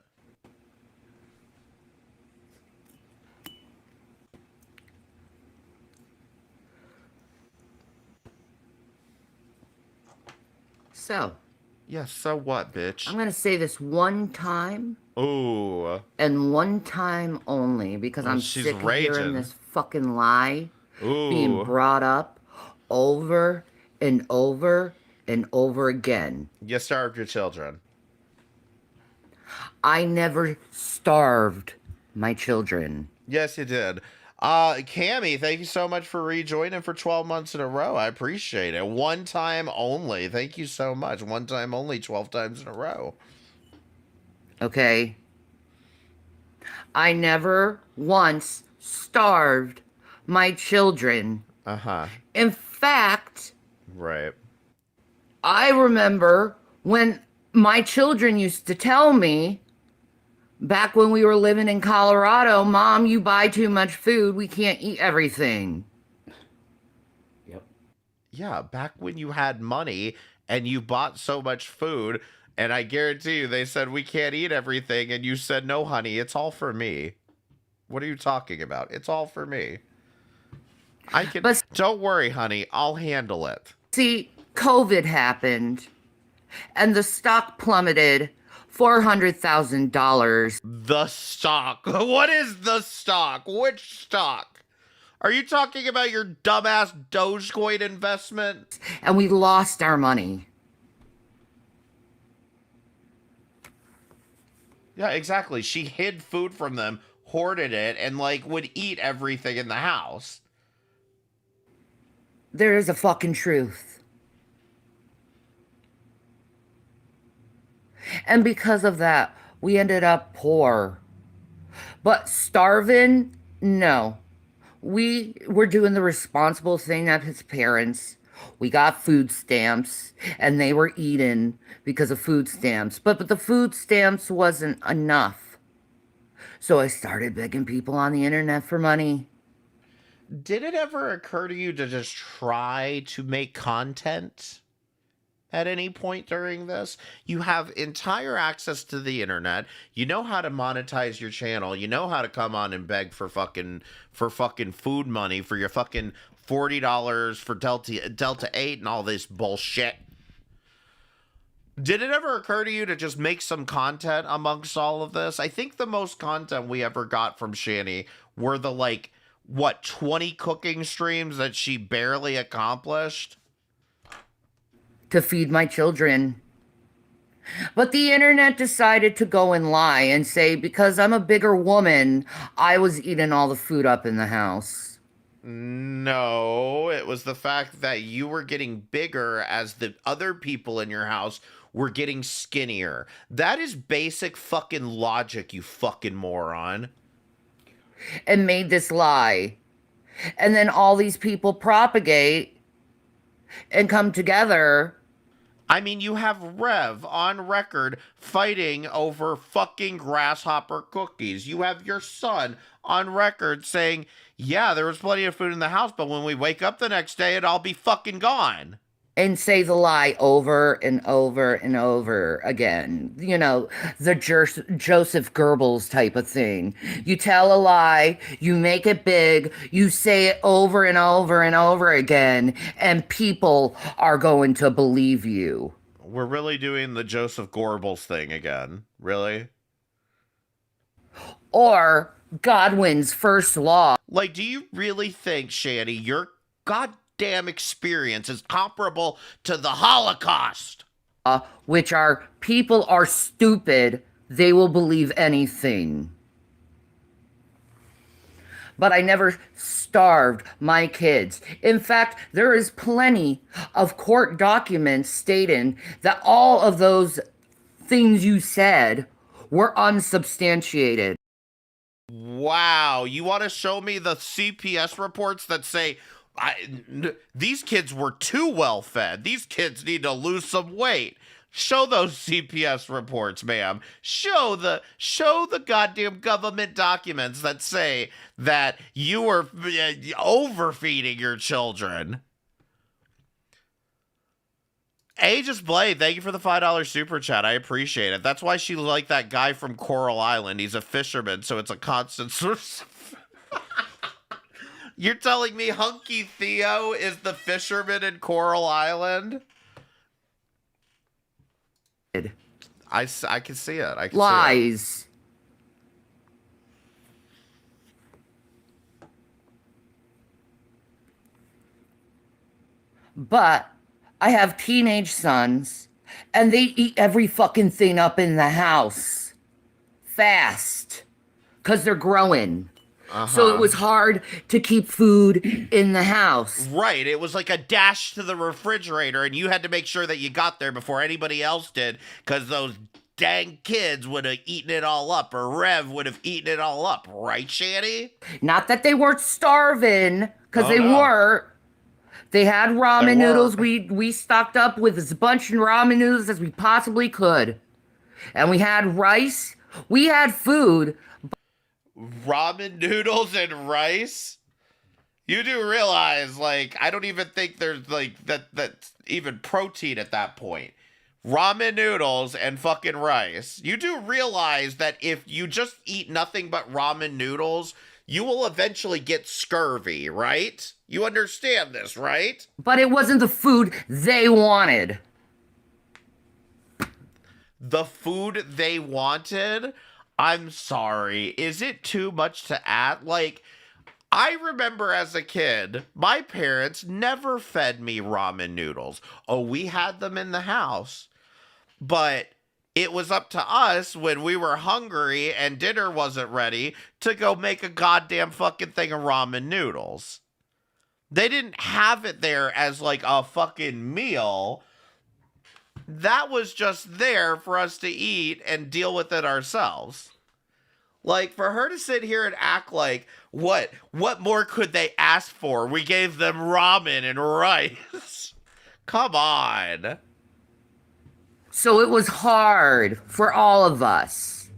So, Yeah, so what, bitch? I'm going to say this one time Ooh. and one time only because Oh, I'm she's sick of hearing raging. this fucking lie being Ooh. brought up over and over and over again. You starved your children. I never starved my children. Yes, you did. Cammy, thank you so much for rejoining for 12 months in a row. I appreciate it. One time only. Thank you so much. One time only, 12 times in a row. Okay? I never once starved my children. Uh-huh. In fact, Right. I remember when my children used to tell me, back when we were living in Colorado, Mom, you buy too much food. We can't eat everything. Yep. Yeah, back when you had money and you bought so much food, and I guarantee you they said we can't eat everything, and you said, no, honey, it's all for me. What are you talking about? It's all for me. I can. But Don't worry, honey. I'll handle it. see, COVID happened and the stock plummeted $400,000. The stock. What is the stock? Which stock? Are you talking about your dumbass Dogecoin investment? And we lost our money. Yeah, exactly. She hid food from them, hoarded it, and like would eat everything in the house. There is a fucking truth. And because of that, we ended up poor. But starving, no. We were doing the responsible thing as parents. We got food stamps and they were eating because of food stamps. But the food stamps wasn't enough. So I started begging people on the internet for money. Did it ever occur to you to just try to make content at any point during this? You have entire access to the internet. You know how to monetize your channel. You know how to come on and beg for fucking food money for your fucking $40 for Delta 8 and all this bullshit. Did it ever occur to you to just make some content amongst all of this? I think the most content we ever got from Shanny were the 20 cooking streams that she barely accomplished To feed my children. But the internet decided to go and lie and say, because I'm a bigger woman, I was eating all the food up in the house. No, it was the fact that you were getting bigger as the other people in your house were getting skinnier. That is basic fucking logic, you fucking moron. And made this lie. And then all these people propagate and come together. I mean, you have Rev on record fighting over fucking grasshopper cookies. You have your son on record saying, yeah, there was plenty of food in the house, but when we wake up the next day, it'll all be fucking gone. And say the lie over and over and over again. You know, the Joseph Goebbels type of thing. You tell a lie, you make it big, you say it over and over and over again, and people are going to believe you. We're really doing the Joseph Goebbels thing again. Really? Or Godwin's first law. Like, do you really think, Shanny, your goddamn experience is comparable to the Holocaust? Which are people are stupid, they will believe anything. But I never starved my kids. In fact, there is plenty of court documents stating that all of those things you said were unsubstantiated. Wow, you want to show me the CPS reports that say these kids were too well fed? These kids need to lose some weight. Show those CPS reports, ma'am. Show the goddamn government documents that say that you were overfeeding your children. Aegis Blade, thank you for the $5 super chat. I appreciate it. That's why she liked that guy from Coral Island. He's a fisherman, so it's a constant source. You're telling me Hunky Theo is the fisherman in Coral Island? I can see it. I can Lies. See it. But I have teenage sons, and they eat every fucking thing up in the house fast because they're growing. So it was hard to keep food in the house. Right. It was like a dash to the refrigerator, and you had to make sure that you got there before anybody else did, because those dang kids would have eaten it all up, or Rev would have eaten it all up. Right, Shanny? Not that they weren't starving, because they were. They had ramen noodles. We stocked up with as bunch of ramen noodles as we possibly could. And we had rice. We had food. Ramen noodles and rice? You do realize, like, I don't even think there's, like, that's even protein at that point. Ramen noodles and fucking rice. You do realize that if you just eat nothing but ramen noodles, you will eventually get scurvy, right? You understand this, right? But it wasn't the food they wanted. The food they wanted? I'm sorry. Is it too much to add? Like, I remember as a kid, my parents never fed me ramen noodles. Oh, we had them in the house. But it was up to us when we were hungry and dinner wasn't ready to go make a goddamn fucking thing of ramen noodles. They didn't have it there as like a fucking meal. That was just there for us to eat and deal with it ourselves. Like, for her to sit here and act like, what more could they ask for? We gave them ramen and rice. Come on. So it was hard for all of us.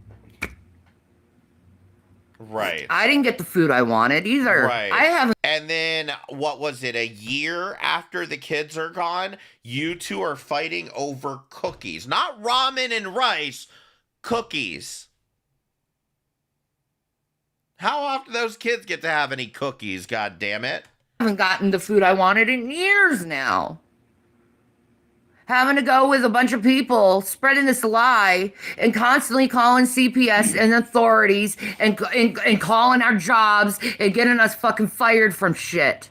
Right. I didn't get the food I wanted either. Right. I haven't. And then, what was it, a year after the kids are gone, you two are fighting over cookies. Not ramen and rice, cookies. How often do those kids get to have any cookies, god damn it? I haven't gotten the food I wanted in years now. Having to go with a bunch of people spreading this lie and constantly calling CPS and authorities and calling our jobs and getting us fucking fired from shit.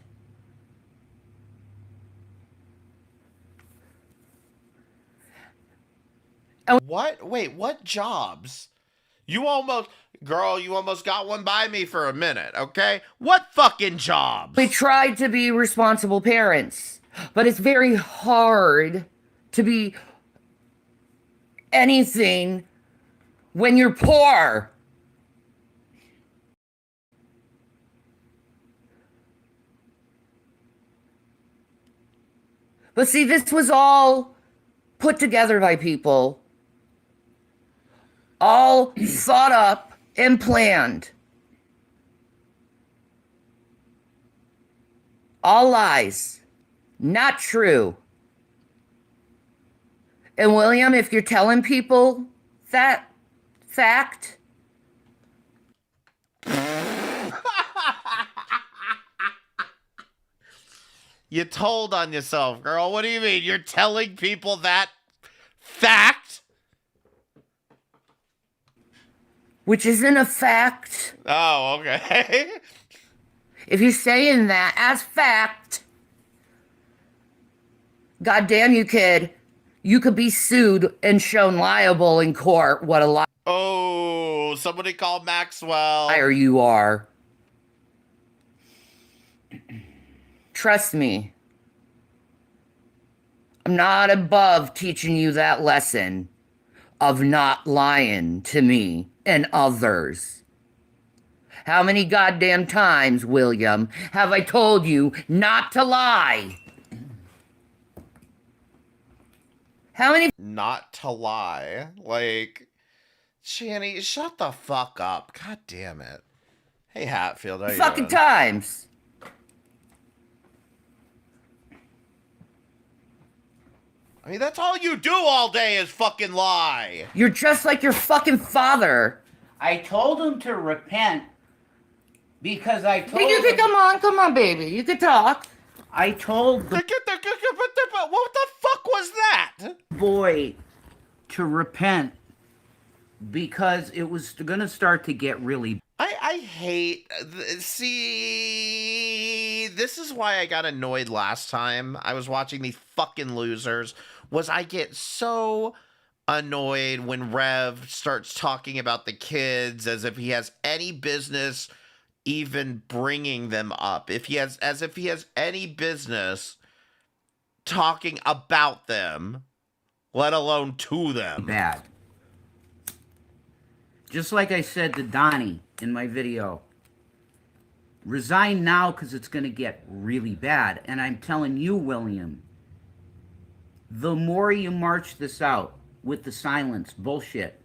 What? Wait, what jobs? You almost got one by me for a minute, okay? What fucking jobs? We tried to be responsible parents, but it's very hard to be anything when you're poor. But see, this was all put together by people, all thought up and planned. All lies, not true. And William, if you're telling people that fact, You told on yourself, girl. What do you mean? You're telling people that fact? which isn't a fact, Oh, okay. if you're saying that as fact, goddamn you kid, you could be sued and shown liable in court. What a Oh, somebody called Maxwell. liar you are. Trust me. I'm not above teaching you that lesson of not lying to me and others. How many goddamn times, William, have I told you not to lie? How many Not to lie. Like, Shanny, shut the fuck up. God damn it. Hey, Hatfield, how you fucking doing? times? I mean, that's all you do all day is fucking lie. You're just like your fucking father. I told him to repent because I told You can him. come on, baby. You can talk. I told the What the fuck was that? boy to repent because it was going to start to get really. I hate. See, this is why I got annoyed last time I was watching these fucking losers. Was I get so annoyed when Rev starts talking about the kids as if he has any business even bringing them up. As if he has any business talking about them, let alone to them. Bad. Just like I said to Donnie in my video, resign now because it's going to get really bad. And I'm telling you, William, the more you march this out with the silence bullshit,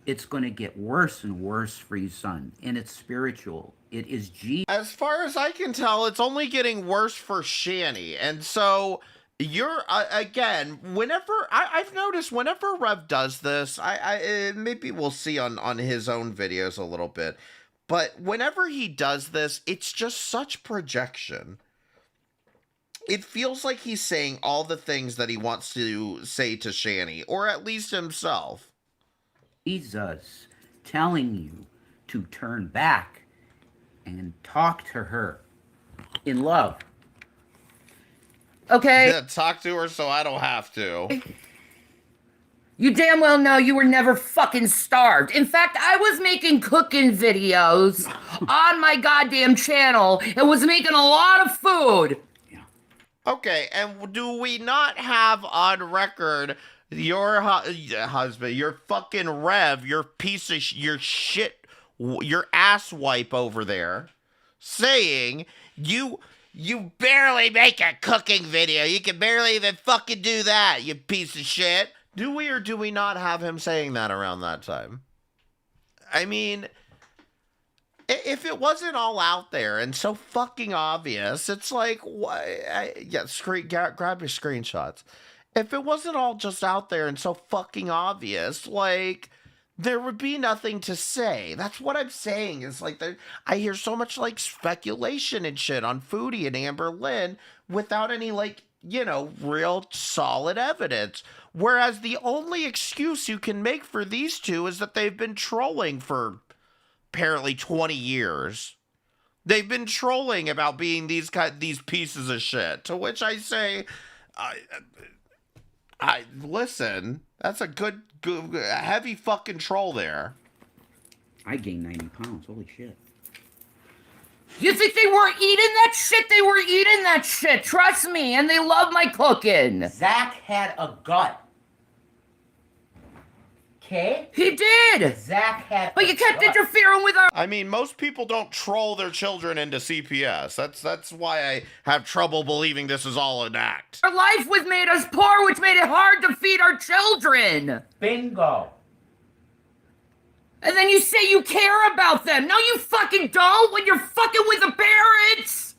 it's going to get worse and worse for you, son. And it's spiritual. It is G. As far as I can tell, it's only getting worse for Shanny. And so you're again, whenever I've noticed whenever Rev does this, maybe we'll see on his own videos a little bit. But whenever he does this, it's just such projection. It feels like he's saying all the things that he wants to say to Shanny, or at least himself. Jesus telling you to turn back and talk to her in love. Okay? Yeah, talk to her so I don't have to. You damn well know you were never fucking starved. In fact, I was making cooking videos on my goddamn channel and was making a lot of food. Okay, and do we not have on record your husband, your fucking Rev, your piece of your shit, your ass wipe over there, saying you barely make a cooking video. You can barely even fucking do that, you piece of shit. Do we or do we not have him saying that around that time? I mean, if it wasn't all out there and so fucking obvious, it's like, grab your screenshots. If it wasn't all just out there and so fucking obvious, like, there would be nothing to say. That's what I'm saying. Is like, I hear so much like speculation and shit on Foodie and Amber Lynn without any like, real solid evidence. Whereas the only excuse you can make for these two is that they've been trolling for apparently 20 years. They've been trolling about being these pieces of shit. To which I say, I listen. That's a good heavy fucking troll there. I gained 90 pounds. Holy shit. You think they were eating that shit? They were eating that shit. Trust me. And they love my cooking. Zach had a gut. Okay? He did! Zach had. But you kept interfering with our I mean, most people don't troll their children into CPS. That's why I have trouble believing this is all an act. life was made us poor, which made it hard to feed our children. Bingo. And then you say you care about them. No, you fucking don't when you're fucking with the parents.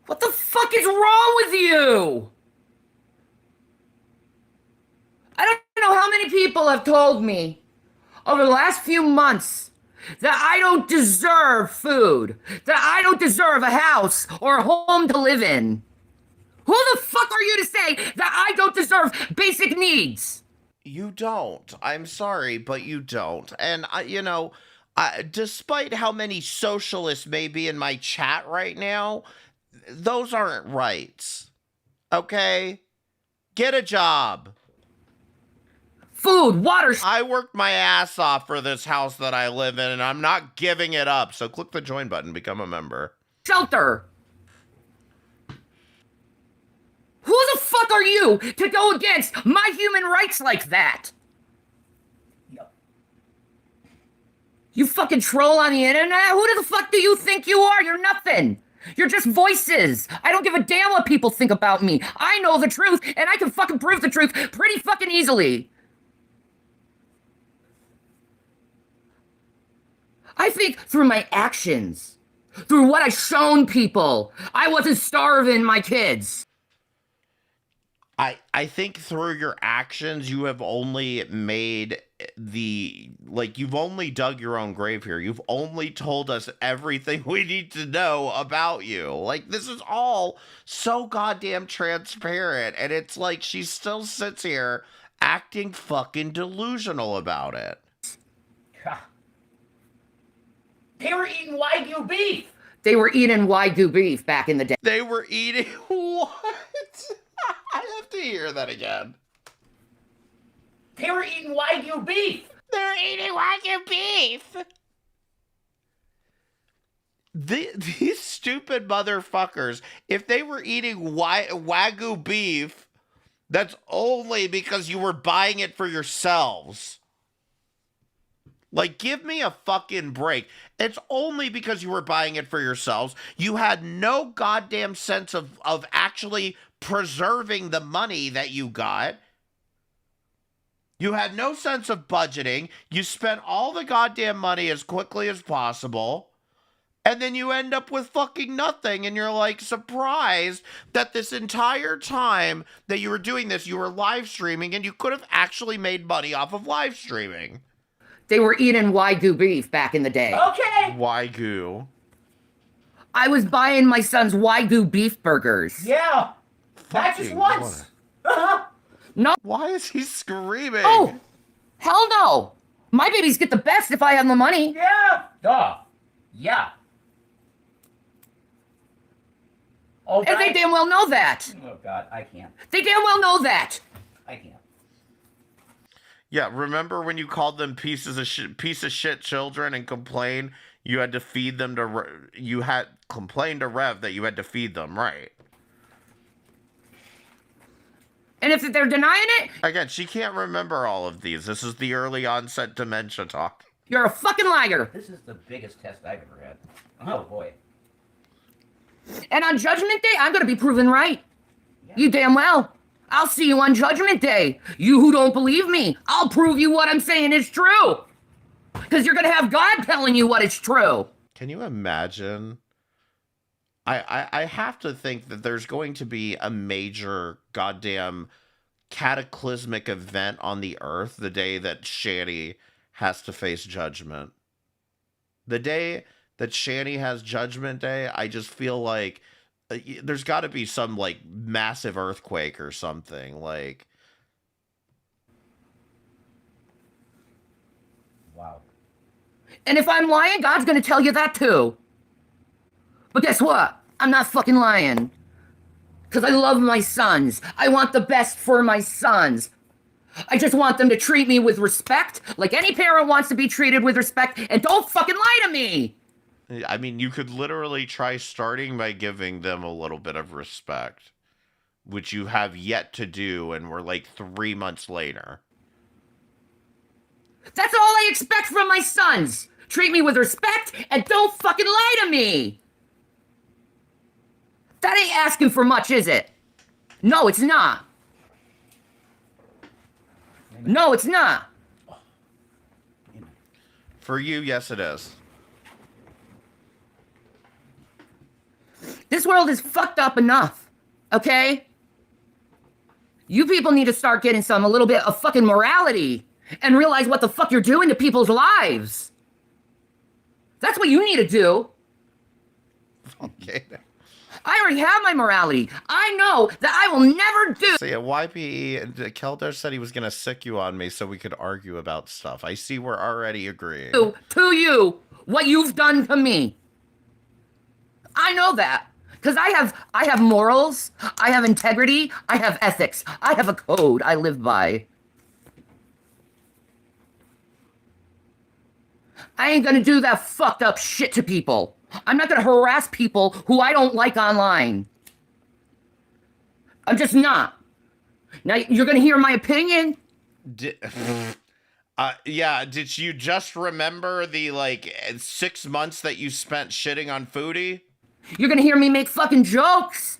What the fuck is wrong with you? I don't know how many people have told me over the last few months that I don't deserve food, that I don't deserve a house or a home to live in. Who the fuck are you to say that I don't deserve basic needs? You don't. I'm sorry, but you don't. And despite how many socialists may be in my chat right now, those aren't rights. Okay? Get a job. Food, water, I worked my ass off for this house that I live in, and I'm not giving it up. So click the join button, become a member. shelter. Who the fuck are you to go against my human rights like that? Yep. You fucking troll on the internet? Who the fuck do you think you are? You're nothing. You're just voices. I don't give a damn what people think about me. I know the truth, and I can fucking prove the truth pretty fucking easily. I think through my actions, through what I've shown people, I wasn't starving my kids. I think through your actions, you have only made you've only dug your own grave here. You've only told us everything we need to know about you. Like, this is all so goddamn transparent. And it's like she still sits here acting fucking delusional about it. They were eating Wagyu beef. They were eating Wagyu beef back in the day. They were eating what? I have to hear that again. They were eating Wagyu beef. They're eating Wagyu beef. These stupid motherfuckers, if they were eating Wagyu beef, that's only because you were buying it for yourselves. Like, give me a fucking break. It's only because you were buying it for yourselves. You had no goddamn sense of actually preserving the money that you got. You had no sense of budgeting. You spent all the goddamn money as quickly as possible. And then you end up with fucking nothing. And you're like surprised that this entire time that you were doing this, you were live streaming and you could have actually made money off of live streaming. They were eating Wagyu beef back in the day. Okay. Wagyu. I was buying my son's Wagyu beef burgers. Yeah. Not just Fucking once. No. Why is he screaming? Oh, hell no. My babies get the best if I have the money. Yeah. Duh. Yeah. Oh, And they damn well know that. Oh, God. I can't. They damn well know that. I can't. Yeah, remember when you called them piece of shit children and complained you had to feed them you had complained to Rev that you had to feed them, right? And if they're denying it, Again, she can't remember all of these. This is the early onset dementia talk. you're a fucking liar. This is the biggest test I've ever had. Oh, boy. And on Judgment Day, I'm going to be proven right. You damn well. I'll see you on Judgment Day. You who don't believe me, I'll prove you what I'm saying is true. Because you're going to have God telling you what is true. Can you imagine? I have to think that there's going to be a major goddamn cataclysmic event on the earth the day that Shanny has to face judgment. The day that Shanny has Judgment Day, I just feel like there's got to be some like massive earthquake or something. Like, Wow. And if I'm lying, God's going to tell you that too. But guess what? I'm not fucking lying. Because I love my sons. I want the best for my sons. I just want them to treat me with respect, like any parent wants to be treated with respect, and don't fucking lie to me. I mean, you could literally try starting by giving them a little bit of respect. which you have yet to do, and we're like 3 months later. That's all I expect from my sons. Treat me with respect and don't fucking lie to me. That ain't asking for much, is it? No, it's not. No, it's not. For you, yes, it is. This world is fucked up enough, okay? You people need to start getting a little bit of fucking morality and realize what the fuck you're doing to people's lives. That's what you need to do. Okay. I already have my morality. I know that I will never do. So yeah, YPE, Keldar said he was going to sick you on me so we could argue about stuff. I see we're already agreeing. To you what you've done to me. I know that. Because I have morals, I have integrity, I have ethics, I have a code I live by. I ain't gonna do that fucked up shit to people. I'm not gonna harass people who I don't like online. I'm just not. Now you're gonna hear my opinion. Yeah, did you just remember the 6 months that you spent shitting on Foodie? You're gonna hear me make fucking jokes.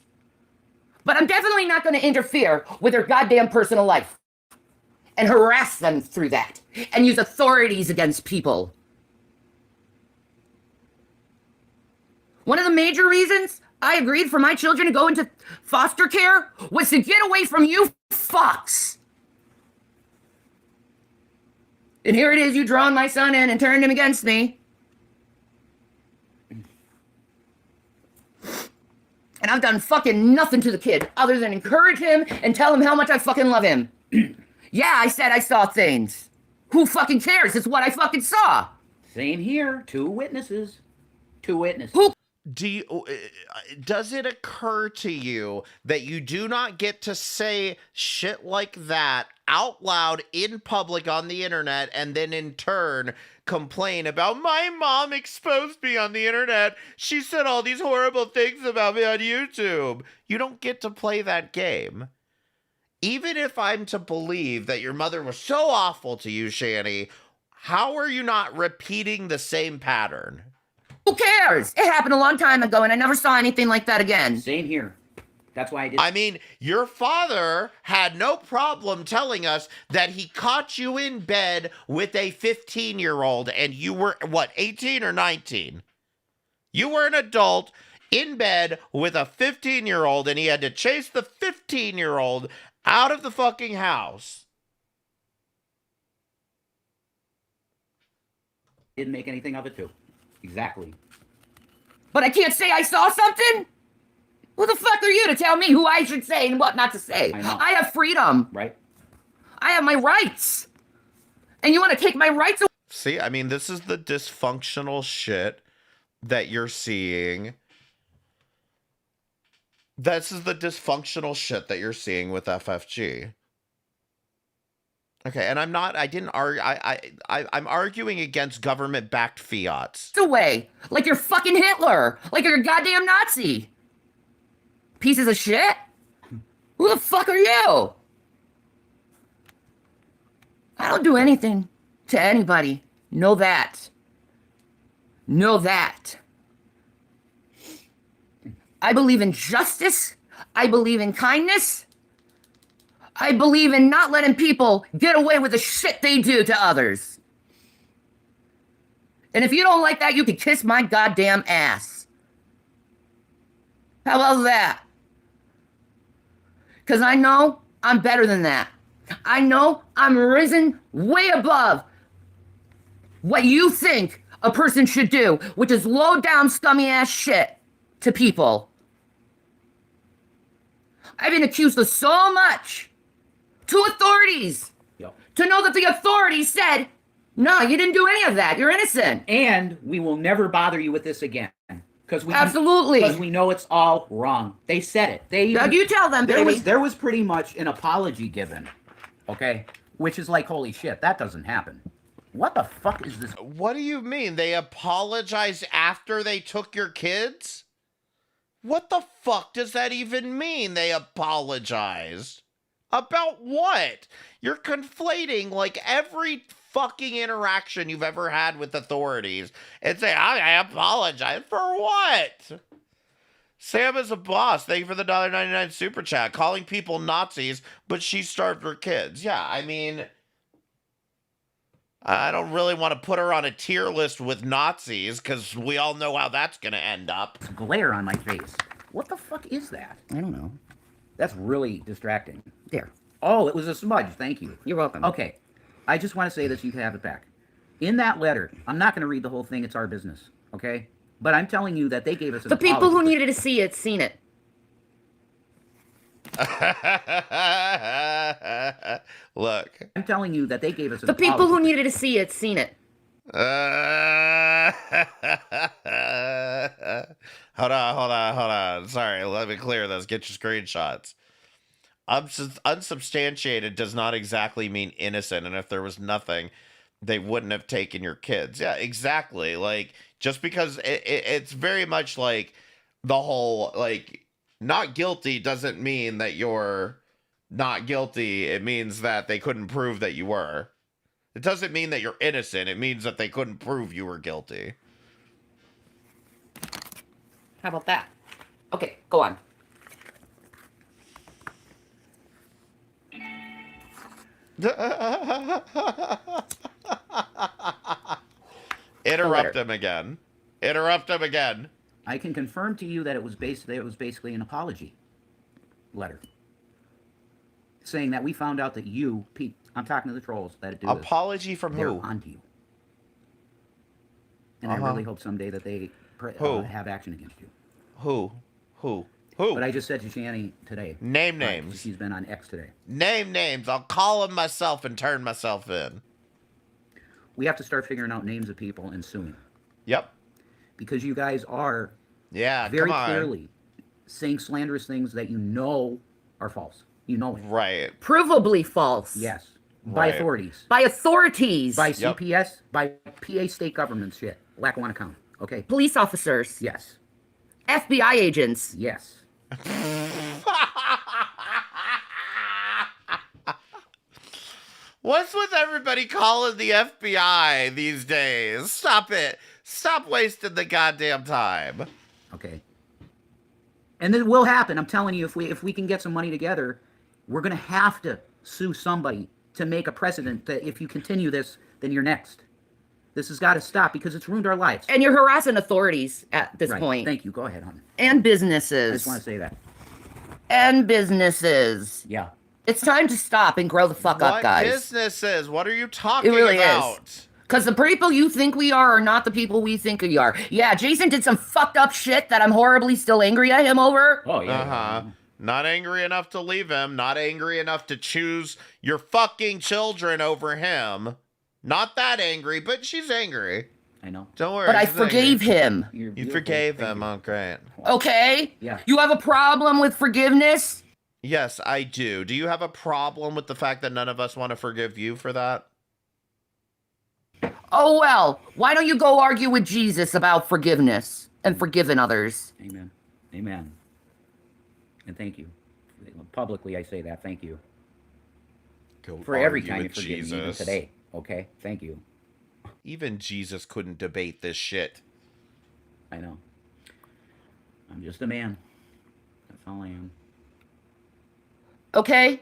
But I'm definitely not gonna interfere with their goddamn personal life and harass them through that and use authorities against people. One of the major reasons I agreed for my children to go into foster care was to get away from you fucks. And here it is, you drawn my son in and turned him against me. And I've done fucking nothing to the kid other than encourage him and tell him how much I fucking love him. Yeah, I said I saw things. Who fucking cares? It's what I fucking saw. Same here. 2 witnesses. 2 witnesses. Who? Does it occur to you that you do not get to say shit like that out loud in public on the internet and then in turn complain about my mom exposed me on the internet? She said all these horrible things about me on YouTube. You don't get to play that game. Even if I'm to believe that your mother was so awful to you, Shanny, how are you not repeating the same pattern? Who cares? It happened a long time ago, and I never saw anything like that again. Same here. That's why I did. I mean, your father had no problem telling us that he caught you in bed with a 15-year-old, and you were, 18 or 19? You were an adult in bed with a 15-year-old, and he had to chase the 15-year-old out of the fucking house. Didn't make anything of it, too. Exactly. But I can't say I saw something? Who the fuck are you to tell me who I should say and what not to say? I have freedom. Right. I have my rights. And you want to take my rights away? See, I mean, this is the dysfunctional shit that you're seeing. This is the dysfunctional shit that you're seeing with FFG. Okay, and I didn't argue, I'm arguing against government-backed fiats. Away. Like you're fucking Hitler. Like you're a goddamn Nazi. Pieces of shit. Who the fuck are you? I don't do anything to anybody. Know that. Know that. I believe in justice. I believe in kindness. I believe in not letting people get away with the shit they do to others. And if you don't like that, you can kiss my goddamn ass. How about that? Because I know I'm better than that. I know I'm risen way above what you think a person should do, which is low down, scummy ass shit to people. I've been accused of so much to authorities. Yep. To know that the authorities said, no, you didn't do any of that. You're innocent. And we will never bother you with this again. Absolutely. Because we know it's all wrong. They said it. Doug, you tell them, baby. There was pretty much an apology given. Okay? Which is like, holy shit, that doesn't happen. What the fuck is this? What do you mean? They apologized after they took your kids? What the fuck does that even mean? They apologized. About what? You're conflating like every fucking interaction you've ever had with authorities and say, I apologize for what? Sam is a boss. Thank you for the $1.99 super chat. Calling people Nazis, but she starved her kids. Yeah, I mean, I don't really want to put her on a tier list with Nazis because we all know how that's going to end up. Glare on my face. What the fuck is that? I don't know. That's really distracting. There. Oh, it was a smudge. Thank you. You're welcome. Okay. I just want to say this. You can have it back. In that letter, I'm not going to read the whole thing. It's our business. Okay? But I'm telling you that they gave us an The people who apology. needed to see it, seen it. Look. I'm telling you that they gave us an The people who apology. needed to see it, seen it. Hold on. Sorry, let me clear this. Get your screenshots. Unsubstantiated does not exactly mean innocent, and if there was nothing, they wouldn't have taken your kids. Yeah, exactly. Like, just because it's very much like the whole, like, not guilty doesn't mean that you're not guilty. It means that they couldn't prove that you were. It doesn't mean that you're innocent. It means that they couldn't prove you were guilty. How about that? Okay, go on. Interrupt him again. Interrupt him again. I can confirm to you that it was basically an apology letter. Saying that we found out that you, Pete, I'm talking to the trolls that do this. Apology from They're who? onto you. And I really hope someday that they have action against you. Who? But I just said to Shanny today. Name names. She's been on X today. Name names. I'll call them myself and turn myself in. We have to start figuring out names of people and suing. Yep. Because you guys are come very on. clearly saying slanderous things that you know are false. You know it. Right. Provably false. Yes. By Right. authorities. By authorities. By Yep. CPS. By PA state government shit. Lackawanna County. Okay? Police officers. Yes. FBI agents. Yes. What's with everybody calling the FBI these days? Stop it. Stop wasting the goddamn time. Okay. And it will happen. I'm telling you, if we can get some money together, we're going to have to sue somebody to make a precedent that if you continue this, then you're next. This has got to stop because it's ruined our lives. And you're harassing authorities at this Right. point. Thank you. Go ahead, hon. And I businesses. just want to say that. And businesses. Yeah. It's time to stop and grow the fuck up, guys. Businesses? What are you talking It really about? is. Because the people you think we are not the people we think we are. Yeah, Jason did some fucked up shit that I'm horribly still angry at him over. Oh, yeah. Uh-huh. Not angry enough to leave him. Not angry enough to choose your fucking children over him. Not that angry, but she's angry. I know. Don't worry. But I she's forgave angry. him. You're You beautiful. forgave Thank him. you. Oh, great. Okay? Yeah. You have a problem with forgiveness? Yes, I do. Do you have a problem with the fact that none of us want to forgive you for that? Oh, well. Why don't you go argue with Jesus about forgiveness and forgiving others? Amen. Amen. And thank you. Publicly, I say that. Thank you. Go For every argue time you with forgive me, even Jesus. today. Okay? Thank you. Even Jesus couldn't debate this shit. I know. I'm just a man. That's all I am. Okay?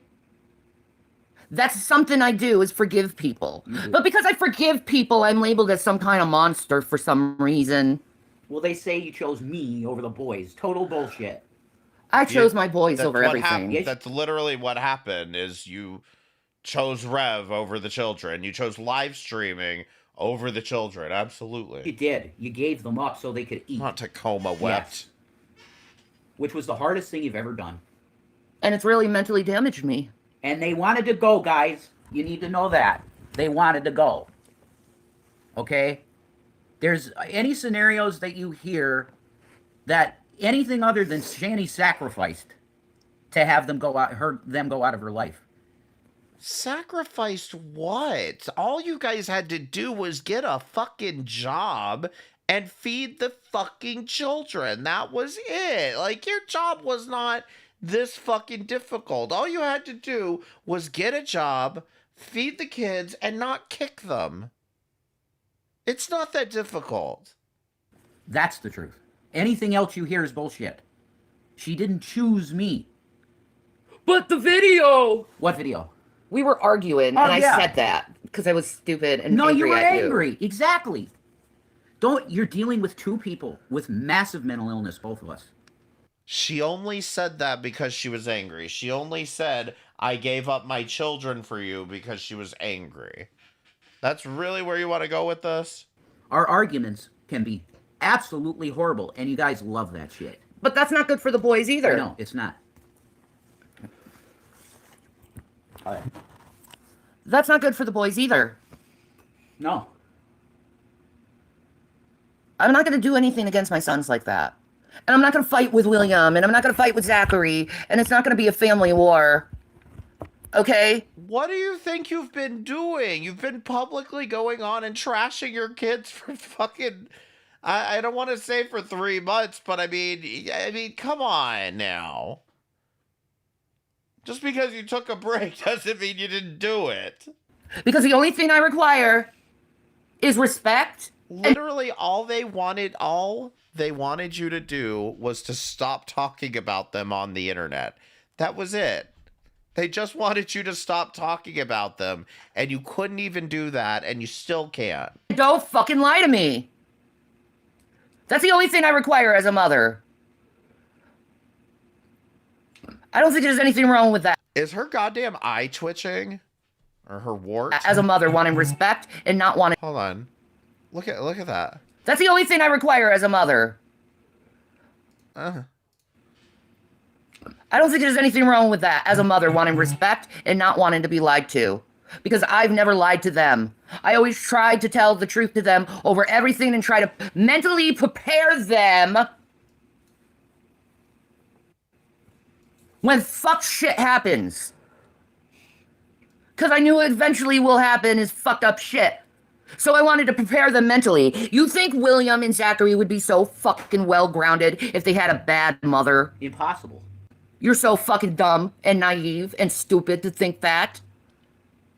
That's something I do is forgive people. But because I forgive people, I'm labeled as some kind of monster for some reason. Well, they say you chose me over the boys. Total bullshit. I chose my boys That's over what everything. happened. Yes. That's literally what happened. Is you chose Rev over the children. You chose live streaming over the children. You Absolutely. did. You gave them up so they could eat. Not Tacoma wept. Yes. Which was the hardest thing you've ever done. And it's really mentally damaged me. And they wanted to go, guys. You need to know that. They wanted to go. Okay? There's any scenarios that you hear that anything other than Shanny sacrificed to have them go out of her life. Sacrificed what? All you guys had to do was get a fucking job and feed the fucking children. That was it. Like, your job was not this fucking difficult. All you had to do was get a job, feed the kids, and not kick them. It's not that difficult. That's the truth. Anything else you hear is bullshit. She didn't choose me. But the video! What video? We were arguing, Oh, and I yeah. said that because I was stupid and No, angry you were at angry. Exactly. You're dealing with two people with massive mental illness, both of us. She only said that because she was angry. She only said, I gave up my children for you because she was angry. That's really where you want to go with this? Our arguments can be absolutely horrible, and you guys love that shit. But that's not good for the boys either. No, it's not. All right. That's not good for the boys either. No. I'm not going to do anything against my sons like that. And I'm not going to fight with William, and I'm not going to fight with Zachary, and it's not going to be a family war. Okay? What do you think you've been doing? You've been publicly going on and trashing your kids for fucking... I don't want to say for 3 months, but I mean, come on now. Just because you took a break doesn't mean you didn't do it. Because the only thing I require is respect. Literally all they wanted you to do was to stop talking about them on the internet. That was it. They just wanted you to stop talking about them, and you couldn't even do that, and you still can't. Don't fucking lie to me. That's the only thing I require as a mother. I don't think there's anything wrong with that. Is her goddamn eye twitching? Or her wart? As a mother, wanting respect and not wanting... Hold on. Look at that. That's the only thing I require as a mother. Uh. I don't think there's anything wrong with that as a mother, wanting respect and not wanting to be lied to. Because I've never lied to them. I always tried to tell the truth to them over everything and try to mentally prepare them when fuck shit happens. Because I knew it eventually will happen is fucked up shit. So I wanted to prepare them mentally. You think William and Zachary would be so fucking well-grounded if they had a bad mother? Impossible. You're so fucking dumb and naive and stupid to think that.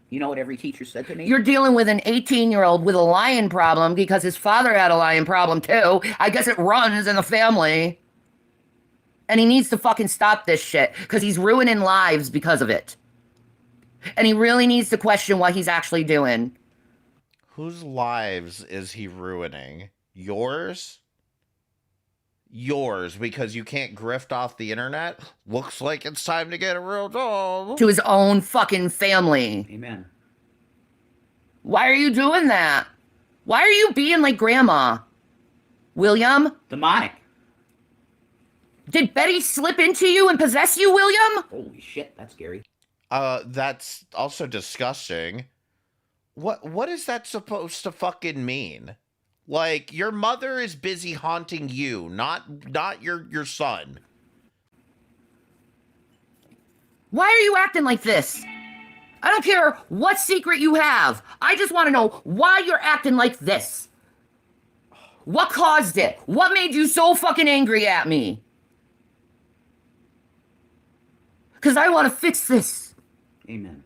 You know what every teacher said to me? You're dealing with an 18-year-old with a lying problem because his father had a lying problem too. I guess it runs in the family. And he needs to fucking stop this shit because he's ruining lives because of it. And he really needs to question what he's actually doing. Whose lives is he ruining? Yours? Yours, because you can't grift off the internet? Looks like it's time to get a real job. To his own fucking family. Amen. Why are you doing that? Why are you being like grandma? William? Demonic. Did Betty slip into you and possess you, William? Holy shit, that's scary. That's also disgusting. What is that supposed to fucking mean? Like, your mother is busy haunting you, not your son. Why are you acting like this? I don't care what secret you have. I just want to know why you're acting like this. What caused it? What made you so fucking angry at me? Because I want to fix this. Amen.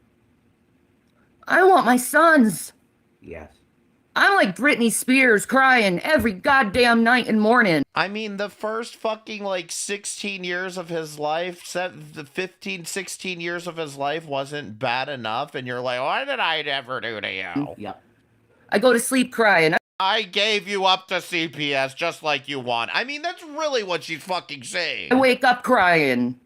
I want my sons. Yes. I'm like Britney Spears crying every goddamn night and morning. I mean, the first fucking, 16 years of his life, the 15, 16 years of his life wasn't bad enough, and you're like, what did I ever do to you? Yep. I go to sleep crying. I gave you up to CPS just like you want. I mean, that's really what she's fucking saying. I wake up crying.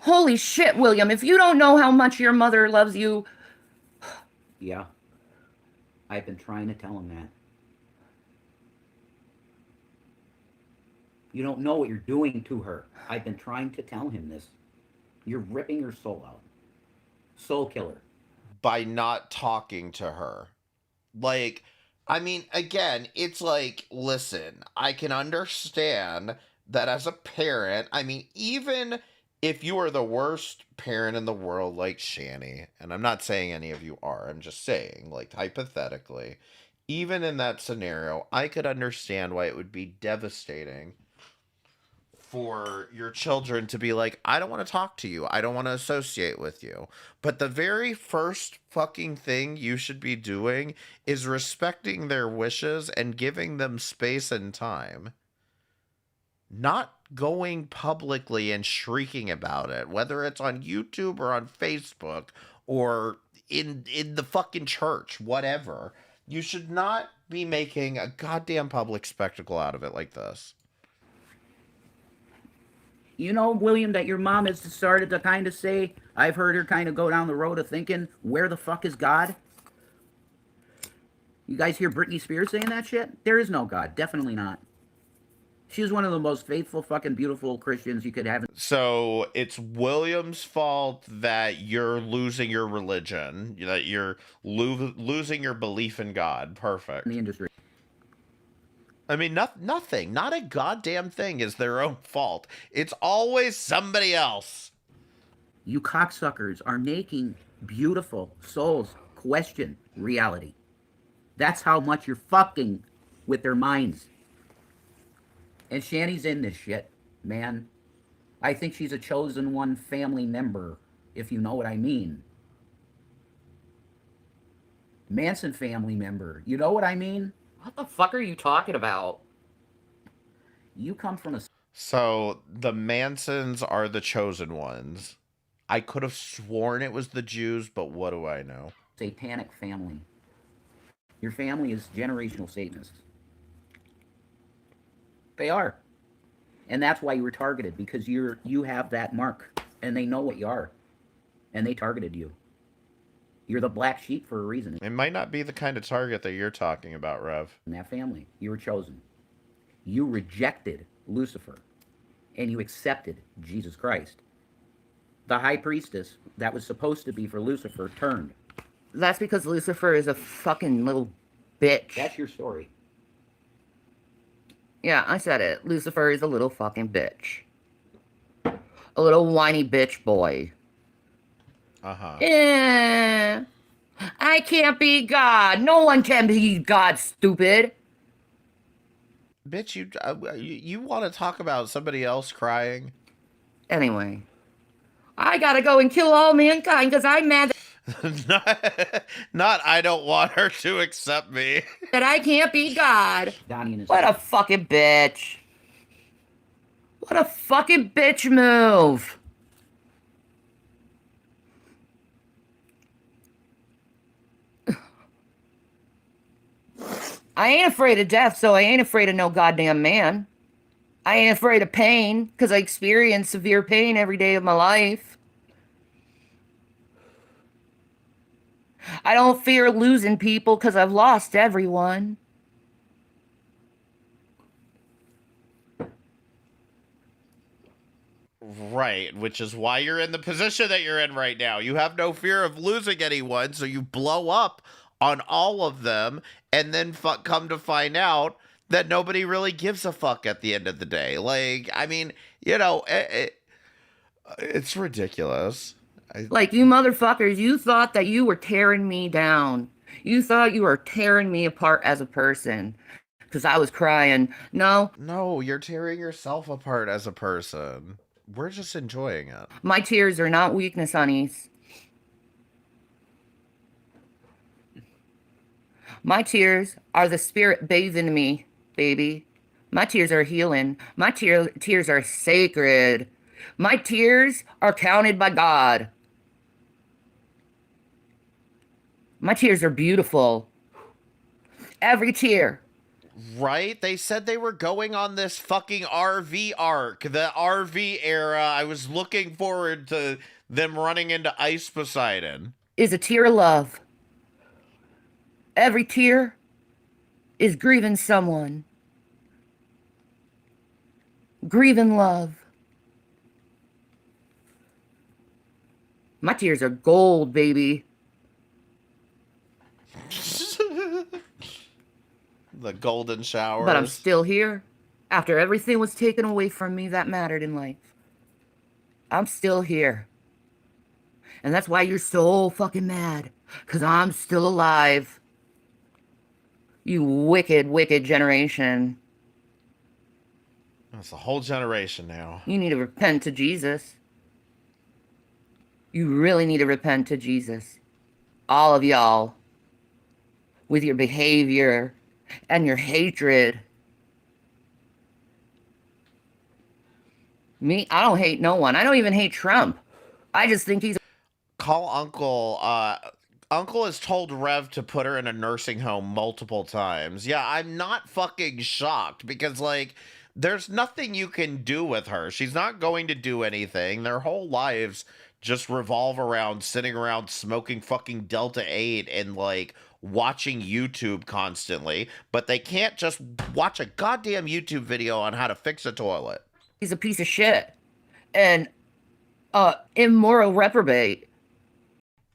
Holy shit, William, if you don't know how much your mother loves you... Yeah. I've been trying to tell him that. You don't know what you're doing to her. I've been trying to tell him this. You're ripping her soul out. Soul killer. By not talking to her. Like, I mean, again, it's like, listen, I can understand that as a parent, I mean, even if you are the worst parent in the world like Shanny, and I'm not saying any of you are, I'm just saying, like, hypothetically, even in that scenario, I could understand why it would be devastating for your children to be like, I don't want to talk to you. I don't want to associate with you. But the very first fucking thing you should be doing is respecting their wishes and giving them space and time. Not going publicly and shrieking about it, whether it's on YouTube or on Facebook or in the fucking church, whatever. You should not be making a goddamn public spectacle out of it like this. You know, William, that your mom has started to kind of say, I've heard her kind of go down the road of thinking, where the fuck is God? You guys hear Britney Spears saying that shit? There is no God. Definitely not. She was one of the most faithful, fucking beautiful Christians you could have. So it's William's fault that you're losing your religion, that you're losing your belief in God. Perfect. In the industry. I mean, nothing, not a goddamn thing is their own fault. It's always somebody else. You cocksuckers are making beautiful souls question reality. That's how much you're fucking with their minds. And Shanny's in this shit, man. I think she's a chosen one family member, if you know what I mean. Manson family member, you know what I mean? What the fuck are you talking about? You come from a So the Mansons are the chosen ones. I could have sworn it was the Jews, but what do I know? satanic family. Your family is generational Satanists. They are. And that's why you were targeted, because you have that mark, and they know what you are, and they targeted you. You're the black sheep for a reason. It might not be the kind of target that you're talking about, Rev. In that family, you were chosen. You rejected Lucifer, and you accepted Jesus Christ. The high priestess that was supposed to be for Lucifer turned. That's because Lucifer is a fucking little bitch. That's your story. Yeah, I said it. Lucifer is a little fucking bitch. A little whiny bitch boy. Uh-huh. Eh, I can't be God. No one can be God, stupid. Bitch, you want to talk about somebody else crying? Anyway, I gotta go and kill all mankind because I'm mad not I don't want her to accept me. that I can't be God. Donnie and his What a fucking bitch. What a fucking bitch move. I ain't afraid of death, so I ain't afraid of no goddamn man. I ain't afraid of pain, because I experience severe pain every day of my life. I don't fear losing people, because I've lost everyone. Right, which is why you're in the position that you're in right now. You have no fear of losing anyone, so you blow up on all of them, and then come to find out that nobody really gives a fuck at the end of the day. Like, I mean, you know, it's ridiculous. Like, you motherfuckers, you thought that you were tearing me down. You thought you were tearing me apart as a person. Because I was crying. No. No, you're tearing yourself apart as a person. We're just enjoying it. My tears are not weakness, honeys. My tears are the spirit bathing me, baby. My tears are healing. My tears are sacred. My tears are counted by God. My tears are beautiful. Every tear. Right? They said they were going on this fucking RV arc, the RV era. I was looking forward to them running into Ice Poseidon. Is a tear of love. Every tear is grieving someone. Grieving love. My tears are gold, baby. The golden showers. But I'm still here. After everything was taken away from me that mattered in life. I'm still here. And that's why you're so fucking mad. Because I'm still alive. You wicked, wicked generation. That's a whole generation now. You need to repent to Jesus. You really need to repent to Jesus. All of y'all. With your behavior and your hatred. Me, I don't hate no one. I don't even hate Trump. I just think he's Call Uncle. Uncle has told Rev to put her in a nursing home multiple times. Yeah, I'm not fucking shocked because, like, there's nothing you can do with her. She's not going to do anything. Their whole lives just revolve around sitting around smoking fucking Delta 8 and, like, watching YouTube constantly. But they can't just watch a goddamn YouTube video on how to fix a toilet. a piece of shit. And immoral reprobate.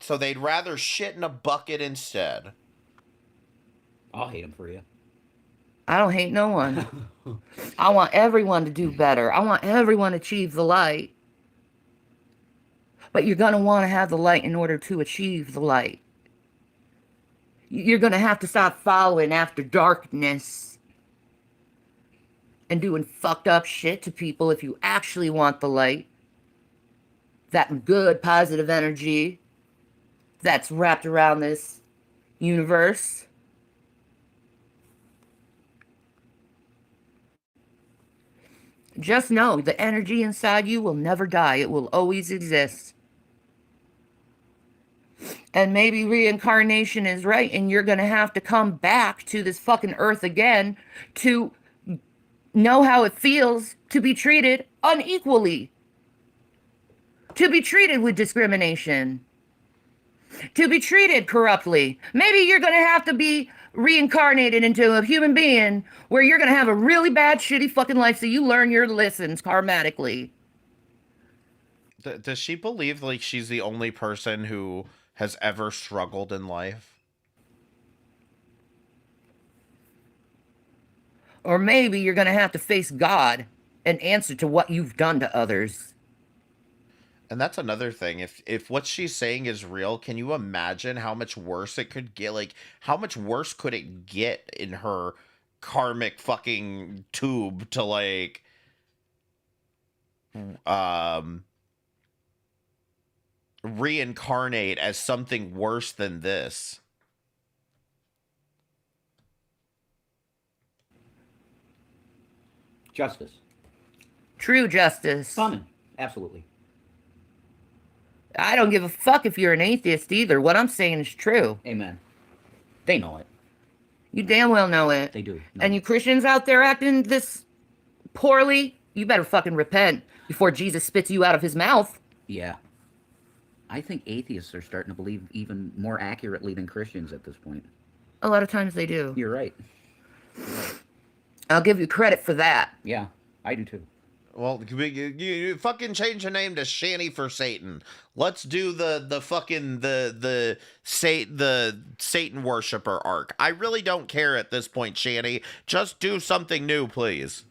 So they'd rather shit in a bucket instead. I'll hate him for you. I don't hate no one. I want everyone to do better. I want everyone to achieve the light. But you're going to want to have the light in order to achieve the light. You're going to have to stop following after darkness and doing fucked up shit to people if you actually want the light. That good, positive energy that's wrapped around this universe. Just know the energy inside you will never die. It will always exist. And maybe reincarnation is right, and you're going to have to come back to this fucking earth again to know how it feels to be treated unequally, to be treated with discrimination, to be treated corruptly. Maybe you're going to have to be reincarnated into a human being where you're going to have a really bad, shitty fucking life so you learn your lessons karmatically. Does she believe, like, she's the only person who has ever struggled in life? Or maybe you're going to have to face God and answer to what you've done to others. And that's another thing. If what she's saying is real, can you imagine how much worse it could get? Like, how much worse could it get in her karmic fucking tube to, like, reincarnate as something worse than this? Justice. True justice. Coming. Absolutely. I don't give a fuck if you're an atheist either. What I'm saying is true. Amen. They know it. You damn well know it. They do. And you Christians out there acting this poorly, you better fucking repent before Jesus spits you out of his mouth. Yeah. I think atheists are starting to believe even more accurately than Christians at this point. A lot of times they do. You're right. I'll give you credit for that. Yeah, I do too. Well, you fucking change the name to Shanny for Satan. Let's do the fucking the Satan worshiper arc. I really don't care at this point, Shanny. Just do something new, please.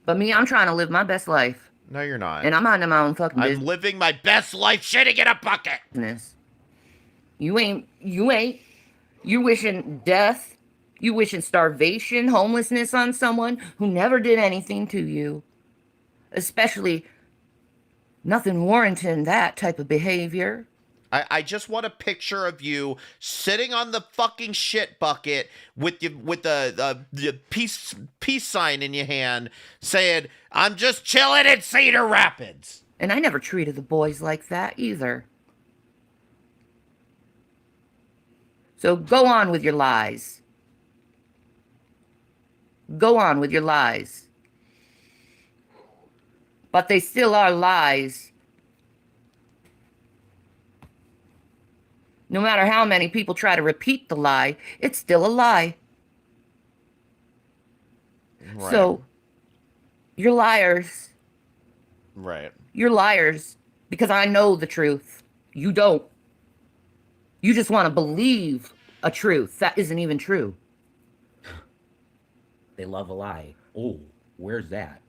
But me, I'm trying to live my best life. No, you're not. And I'm minding my own fucking I'm living my best life shitting in a bucket. business. You ain't. You wishing death. You wishing starvation, homelessness on someone who never did anything to you. Especially nothing warranting that type of behavior. I just want a picture of you sitting on the fucking shit bucket with the peace sign in your hand saying, "I'm just chilling in Cedar Rapids." And I never treated the boys like that either. So go on with your lies. Go on with your lies. But they still are lies. No matter how many people try to repeat the lie, it's still a lie. Right. So, you're liars. Right. You're liars because I know the truth. You don't. You just want to believe a truth that isn't even true. They love a lie. Oh, where's that?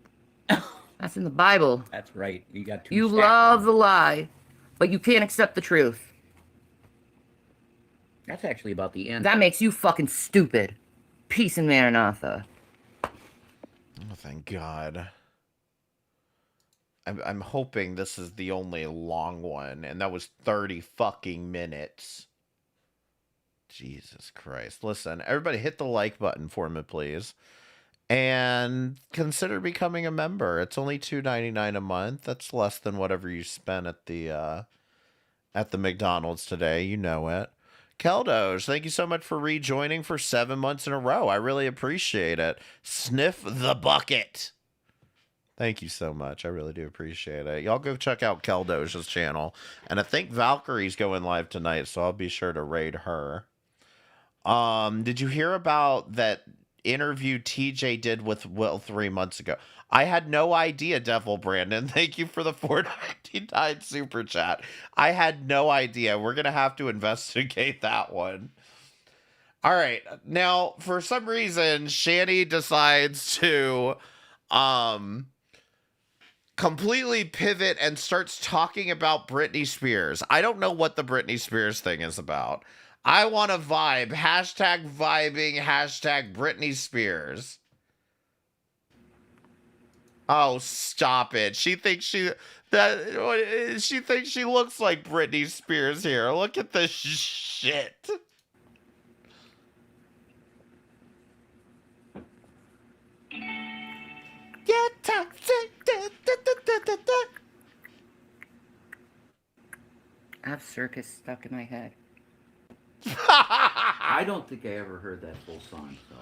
That's in the Bible. That's right. You got two. You stacked love ones. the lie, but you can't accept the truth. That's actually about the end. That makes you fucking stupid. Peace and Maranatha. Oh, thank God. I'm hoping this is the only long one, and that was 30 fucking minutes. Jesus Christ. Listen, everybody hit the like button for me, please. And consider becoming a member. It's only $2.99 a month. That's less than whatever you spent at the McDonald's today. You know it. Keldos, thank you so much for rejoining for 7 months in a row. I really appreciate it. Sniff the bucket. Thank you so much. I really do appreciate it. Y'all go check out Keldo's channel. And I think Valkyrie's going live tonight, so I'll be sure to raid her. Did you hear about that interview TJ did with Will 3 months ago? I had no idea, Devil Brandon. Thank you for the $4.99 super chat. I had no idea. We're going to have to investigate that one. All right. Now, for some reason, Shanny decides to completely pivot and starts talking about Britney Spears. I don't know what the Britney Spears thing is about. I want to vibe. Hashtag vibing. Hashtag Britney Spears. Oh, stop it. She thinks she thinks she looks like Britney Spears here. Look at this shit. Get toxic. I have circus stuck in my head. I don't think I ever heard that full song, so.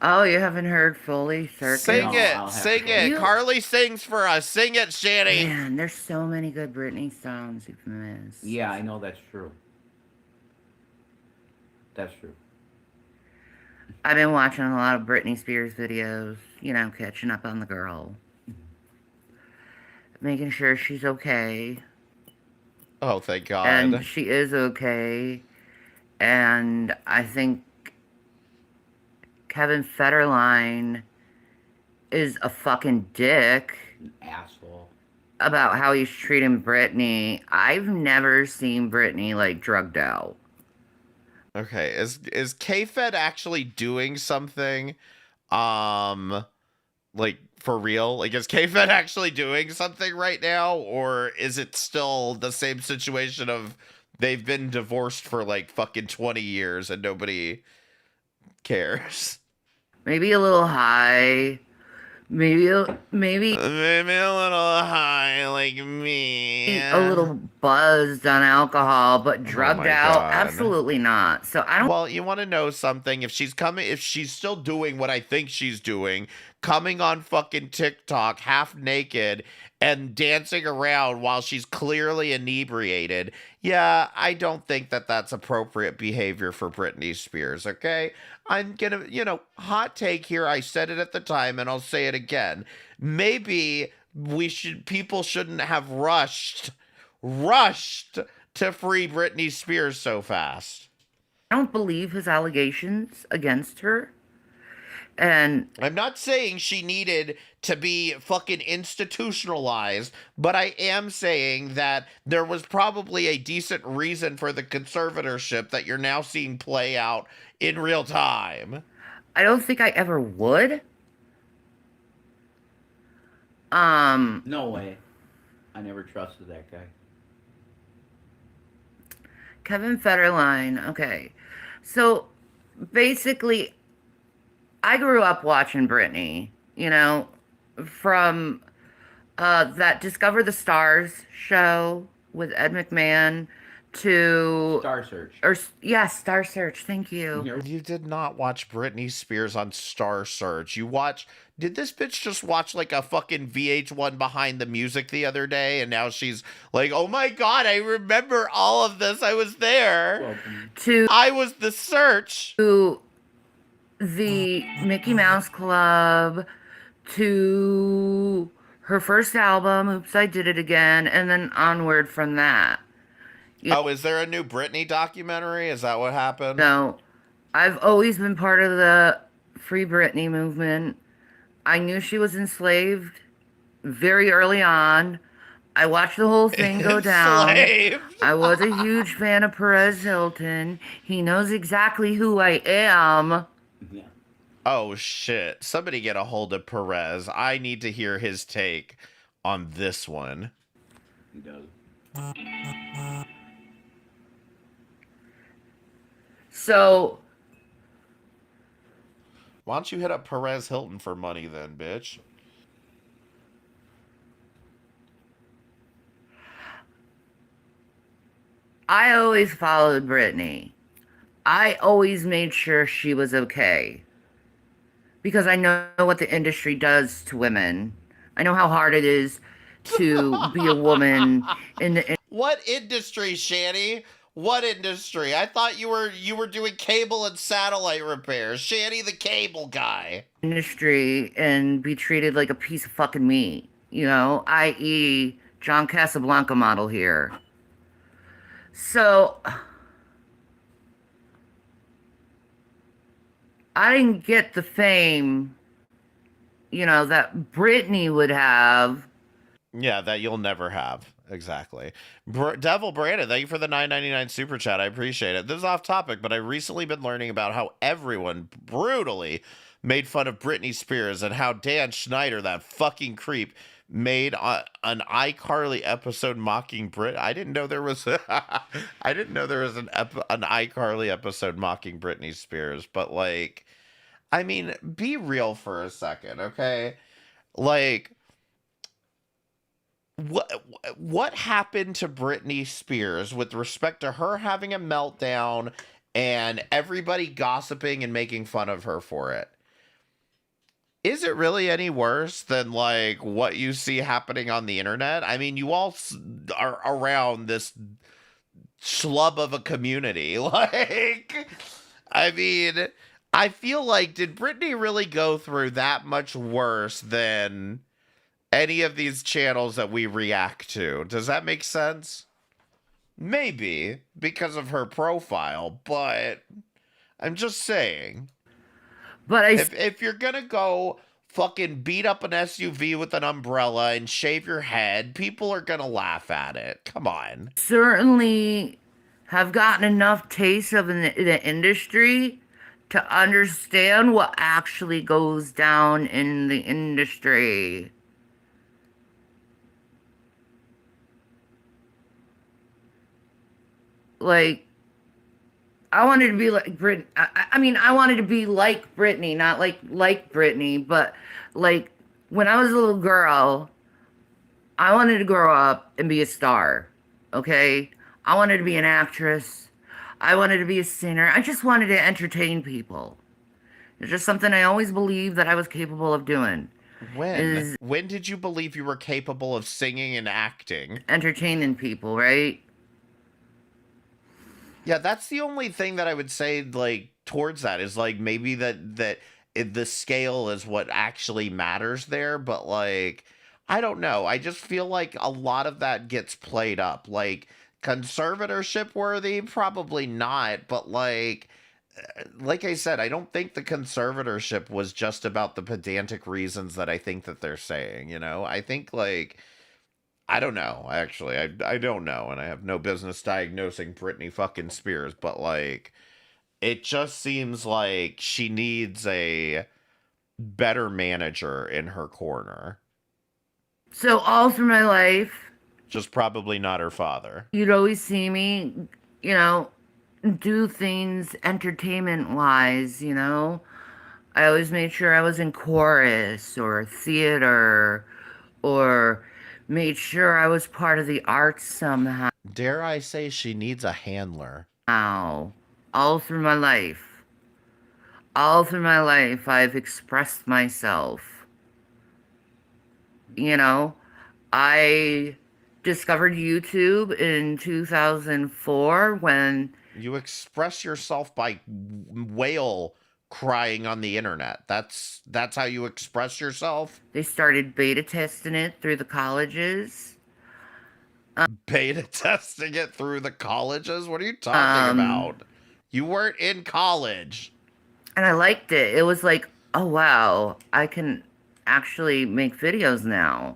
Oh, you haven't heard fully circus? Sing No, it. I'll have Sing to. it. You- Carly sings for us. Sing it, Shanny. Man, there's so many good Britney songs you've missed. Yeah, I know that's true. That's true. I've been watching a lot of Britney Spears videos, you know, catching up on the girl. Making sure she's okay. Oh, thank God. And she is okay. And I think Kevin Federline is a fucking dick An asshole. about how he's treating Britney. I've never seen Britney like drugged out. Okay, is K-Fed actually doing something? Like for real? Like is K-Fed actually doing something right now, or is it still the same situation of they've been divorced for like fucking 20 years and nobody cares? Maybe a little high. Maybe Maybe a little high, like me. a little buzzed on alcohol, but drugged my out? God. Absolutely not. So I don't. Well, you want to know something? If she's still doing what I think she's doing, coming on fucking TikTok half naked and dancing around while she's clearly inebriated, yeah, I don't think that that's appropriate behavior for Britney Spears, okay? I'm gonna, hot take here. I said it at the time and I'll say it again. Maybe people shouldn't have rushed to free Britney Spears so fast. I don't believe his allegations against her. And I'm not saying she needed to be fucking institutionalized, but I am saying that there was probably a decent reason for the conservatorship that you're now seeing play out in real time. I don't think I ever would. No way. I never trusted that guy. Kevin Federline. Okay. So basically, I grew up watching Britney, from that Discover the Stars show with Ed McMahon to Star Search. Star Search. Thank you. You did not watch Britney Spears on Star Search. Did this bitch just watch like a fucking VH1 Behind the Music the other day, and now she's like, oh my God, I remember all of this. I was there. I was the search. To the Mickey Mouse Club, to her first album, Oops, I Did It Again, and then onward from that. Oh, is there a new Britney documentary? Is that what happened? No, I've always been part of the Free Britney movement. I knew she was enslaved very early on. I watched the whole thing go down. Enslaved. I was a huge fan of Perez Hilton. He knows exactly who I am. Yeah. Oh shit. Somebody get a hold of Perez. I need to hear his take on this one. He does. So Why don't you hit up Perez Hilton for money then, bitch? I always followed Britney. I always made sure she was okay because I know what the industry does to women. I know how hard it is to be a woman in the What industry, Shanny? What industry? I thought you were doing cable and satellite repairs. Shanny the cable guy. industry and be treated like a piece of fucking meat, i.e., John Casablanca model here. So I didn't get the fame, that Britney would have. Yeah, that you'll never have. Exactly. Devil Brandon, thank you for the $9.99 super chat. I appreciate it. This is off topic, but I've recently been learning about how everyone brutally made fun of Britney Spears and how Dan Schneider, that fucking creep, made an iCarly episode mocking Brit. I didn't know there was I didn't know there was an iCarly episode mocking Britney Spears, but like, I mean, be real for a second, okay? Like, what happened to Britney Spears with respect to her having a meltdown and everybody gossiping and making fun of her for it? Is it really any worse than like what you see happening on the internet? I mean, you all are around this schlub of a community. Like, I mean, I feel like, did Britney really go through that much worse than any of these channels that we react to? Does that make sense? Maybe because of her profile, but I'm just saying. But If you're gonna go fucking beat up an SUV with an umbrella and shave your head, people are gonna laugh at it. Come on. certainly have gotten enough taste of the industry to understand what actually goes down in the industry. Like, I wanted to be like Brit. I mean, I wanted to be like Britney, not like Britney, but like when I was a little girl, I wanted to grow up and be a star. Okay, I wanted to be an actress. I wanted to be a singer. I just wanted to entertain people. It's just something I always believed that I was capable of doing. Is When did you believe you were capable of singing and acting? entertaining people, right? Yeah, that's the only thing that I would say like towards that is like maybe the scale is what actually matters there, but like I don't know. I just feel like a lot of that gets played up. Like conservatorship worthy, probably not, but like I said, I don't think the conservatorship was just about the pedantic reasons that I think that they're saying, you know? I think like I don't know, actually. I don't know, and I have no business diagnosing Britney fucking Spears, but like it just seems like she needs a better manager in her corner. So all through my life, Just probably not her father. you'd always see me, you know, do things entertainment wise. I always made sure I was in chorus or theater or made sure I was part of the arts somehow. Dare I say she needs a handler? All through my life. All through my life, I've expressed myself. You know, I discovered YouTube in 2004 when You express yourself by whale crying on the internet. That's how you express yourself? they started beta testing it through the colleges. Beta testing it through the colleges? What are you talking about? You weren't in college. And I liked it. It was like, oh wow, I can actually make videos now.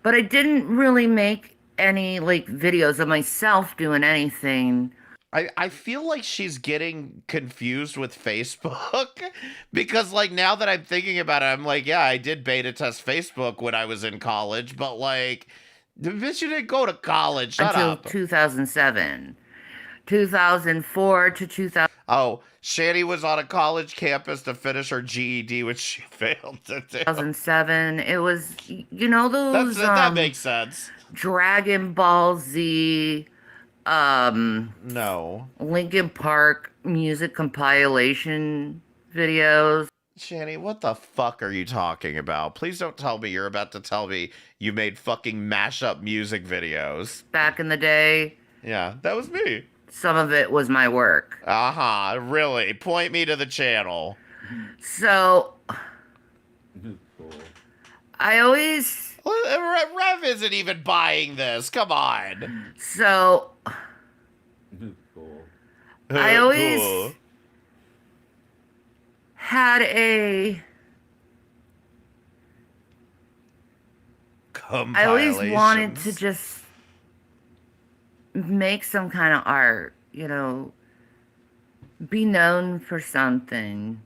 But I didn't really make any like videos of myself doing anything. I feel like she's getting confused with Facebook because like now that I'm thinking about it, I'm like, yeah, I did beta test Facebook when I was in college, but like the bitch you didn't go to college. Shut Until up. 2007. 2004 to 2000. Oh, Shanny was on a college campus to finish her GED, which she failed to do. 2007. It was, you know, those That makes sense. Dragon Ball Z, No. Linkin Park music compilation videos. Shanny, what the fuck are you talking about? Please don't tell me you're about to tell me you made fucking mashup music videos. Back in the day. Yeah, that was me. Some of it was my work. Uh-huh, really? Point me to the channel. So, I always... Rev isn't even buying this. Come on. So, I always Cool. had a... I always wanted to just make some kind of art, you know, be known for something.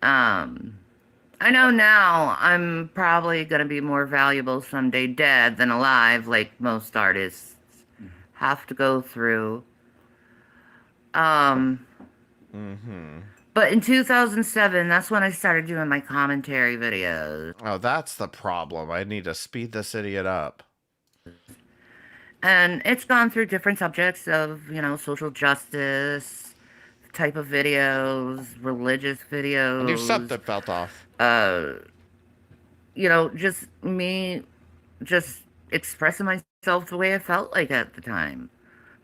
I know now I'm probably going to be more valuable someday dead than alive, like most artists have to go through. But in 2007, that's when I started doing my commentary videos. Oh, that's the problem. I need to speed this idiot up. And it's gone through different subjects of, you know, social justice type of videos, religious videos. And your something felt off. You know, just me just expressing myself the way I felt like at the time.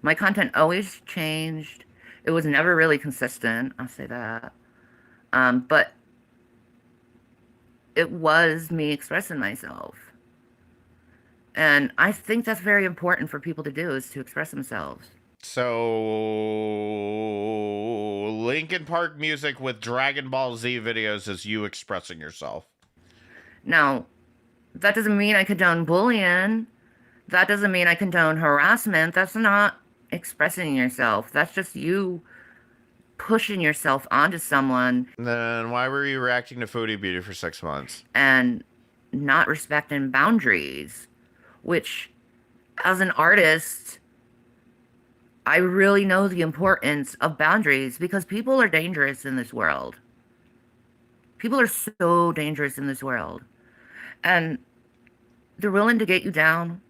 My content always changed. It was never really consistent, I'll say that. But it was me expressing myself. And I think that's very important for people to do, is to express themselves. So, Linkin Park music with Dragon Ball Z videos is you expressing yourself. Now, that doesn't mean I condone bullying. That doesn't mean I condone harassment. That's not expressing yourself. That's just you pushing yourself onto someone. Then why were you reacting to Foodie Beauty for 6 months? And not respecting boundaries, which, as an artist, I really know the importance of boundaries, because people are dangerous in this world. People are so dangerous in this world. And they're willing to get you down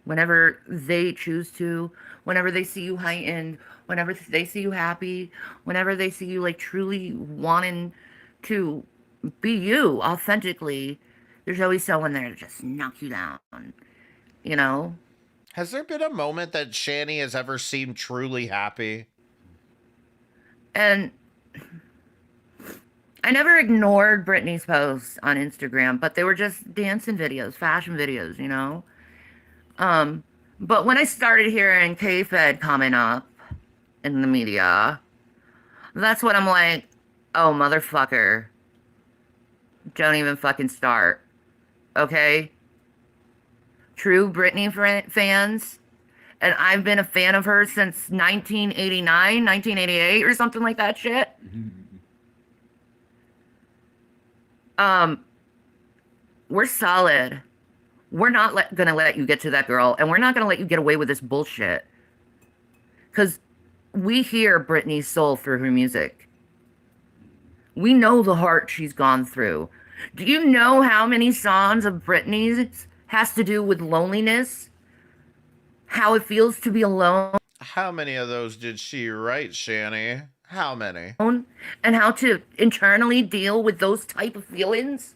whenever they choose to, whenever they see you heightened, whenever they see you happy, whenever they see you like truly wanting to be you authentically. There's always someone there to just knock you down, you know? Has there been a moment that Shanny has ever seemed truly happy? And I never ignored Britney's posts on Instagram, but they were just dancing videos, fashion videos, you know? But when I started hearing K-Fed coming up in the media, that's when I'm like, oh, motherfucker. Don't even fucking start. Okay? True Britney fans, and I've been a fan of her since 1989, 1988 or something like that shit. We're solid. We're not gonna let you get to that girl, and we're not gonna let you get away with this bullshit. Because we hear Britney's soul through her music. We know the heart she's gone through. Do you know how many songs of Britney's has to do with loneliness? How it feels to be alone? How many of those did she write, Shanny? How many? And how to internally deal with those type of feelings?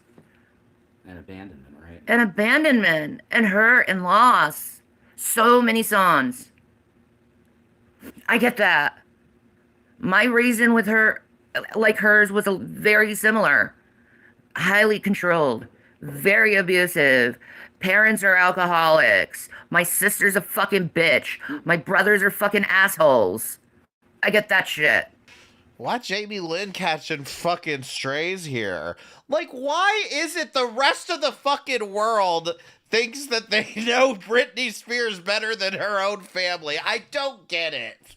And abandonment, right? And abandonment and hurt and loss. So many songs. I get that. My reason with her, like hers, was very similar. Highly controlled. Very abusive. Parents are alcoholics. My sister's a fucking bitch. My brothers are fucking assholes. I get that shit. Why Jamie Lynn catching fucking strays here? Like, why is it the rest of the fucking world thinks that they know Britney Spears better than her own family. I don't get it.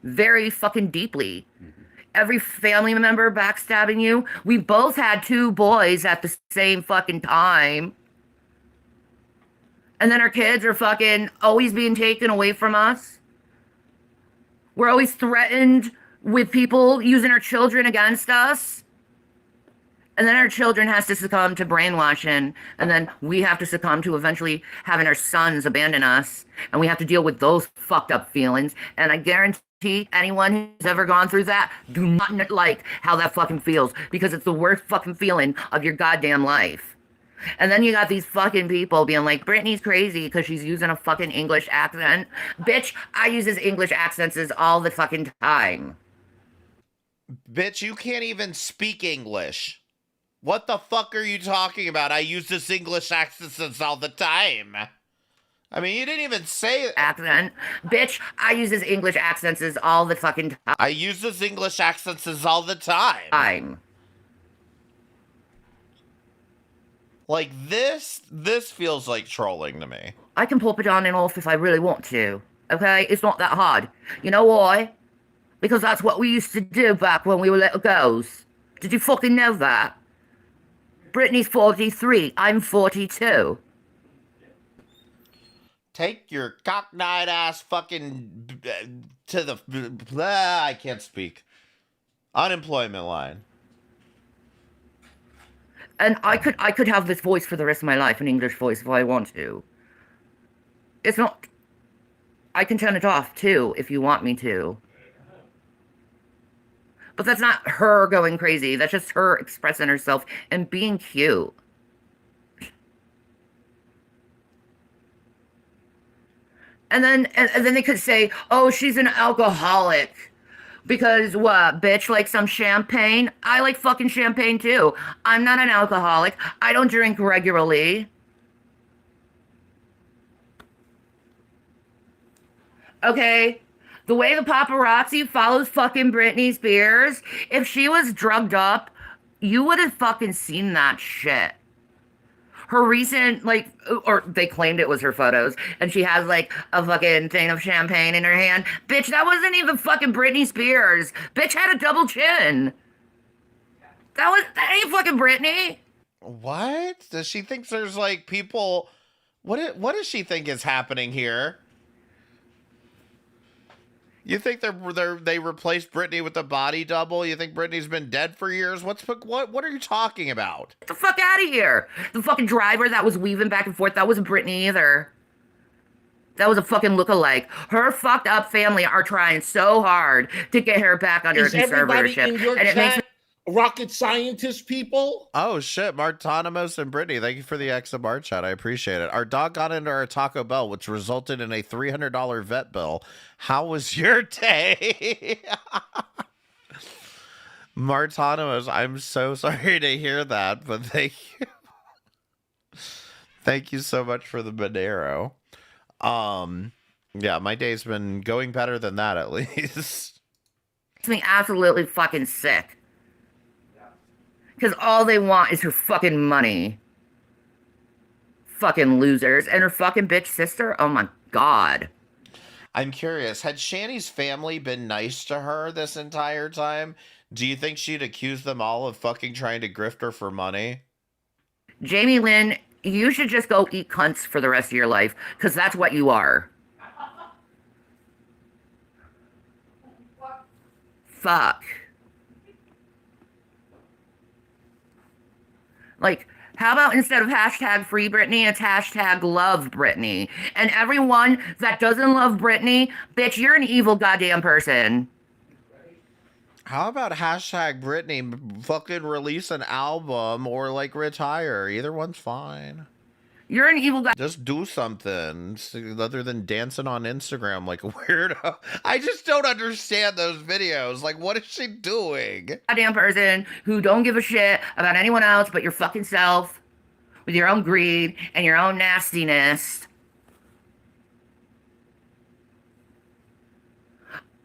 Very fucking deeply. Every family member backstabbing you. We both had 2 boys at the same fucking time. And then our kids are fucking always being taken away from us. We're always threatened with people using our children against us. And then our children has to succumb to brainwashing. And then we have to succumb to eventually having our sons abandon us. And we have to deal with those fucked up feelings. And I guarantee anyone who's ever gone through that do not like how that fucking feels. Because it's the worst fucking feeling of your goddamn life. And then you got these fucking people being like, Britney's crazy because she's using a fucking English accent. Bitch, I use English accents all the fucking time. Bitch, you can't even speak English. What the fuck are you talking about? I use this English accent all the time. I mean, you didn't even say accent. Bitch, I use English accents all the fucking time. I use this English accents all the time. Like, this feels like trolling to me. I can pop it on and off if I really want to. Okay? It's not that hard. You know why? Because that's what we used to do back when we were little girls. Did you fucking know that? Britney's 43. I'm 42. Take your cockeyed ass fucking to the I can't speak. Unemployment line. And I could have this voice for the rest of my life, an English voice, if I want to. It's not... I can turn it off, too, if you want me to. But that's not her going crazy. That's just her expressing herself and being cute. And then they could say, oh, she's an alcoholic. Because what, bitch, like some champagne? I like fucking champagne too. I'm not an alcoholic. I don't drink regularly. Okay? The way the paparazzi follows fucking Britney Spears, if she was drugged up, you would have fucking seen that shit. Her recent, like, or they claimed it was her photos, and she has, like, a fucking thing of champagne in her hand. Bitch, that wasn't even fucking Britney Spears. Bitch had a double chin. That ain't fucking Britney. What? Does she think there's, like, people... What does she think is happening here? You think they replaced Britney with a body double? You think Britney's been dead for years? What are you talking about? Get the fuck out of here. The fucking driver that was weaving back and forth, that wasn't Britney either. That was a fucking lookalike. Her fucked up family are trying so hard to get her back under conservatorship. In your and it makes me rocket scientist people? Oh shit, Martanimos and Brittany, thank you for the X of Bar chat. I appreciate it. Our dog got into our Taco Bell, which resulted in a $300 vet bill. How was your day? Martanimos, I'm so sorry to hear that, but thank you. Thank you so much for the Monero. Yeah, my day's been going better than that at least. makes me absolutely fucking sick. Because all they want is her fucking money. Fucking losers. And her fucking bitch sister? Oh my god. I'm curious, had Shanny's family been nice to her this entire time? Do you think she'd accuse them all of fucking trying to grift her for money? Jamie Lynn, you should just go eat cunts for the rest of your life. Because that's what you are. Fuck. Like, how about instead of hashtag free Britney, it's hashtag love Britney. And everyone that doesn't love Britney, bitch, you're an evil goddamn person. How about hashtag Britney fucking release an album or like retire? Either one's fine. You're an evil guy. Just do something other than dancing on Instagram like a weirdo. I just don't understand those videos. Like, what is she doing? Goddamn person who don't give a shit about anyone else but your fucking self with your own greed and your own nastiness.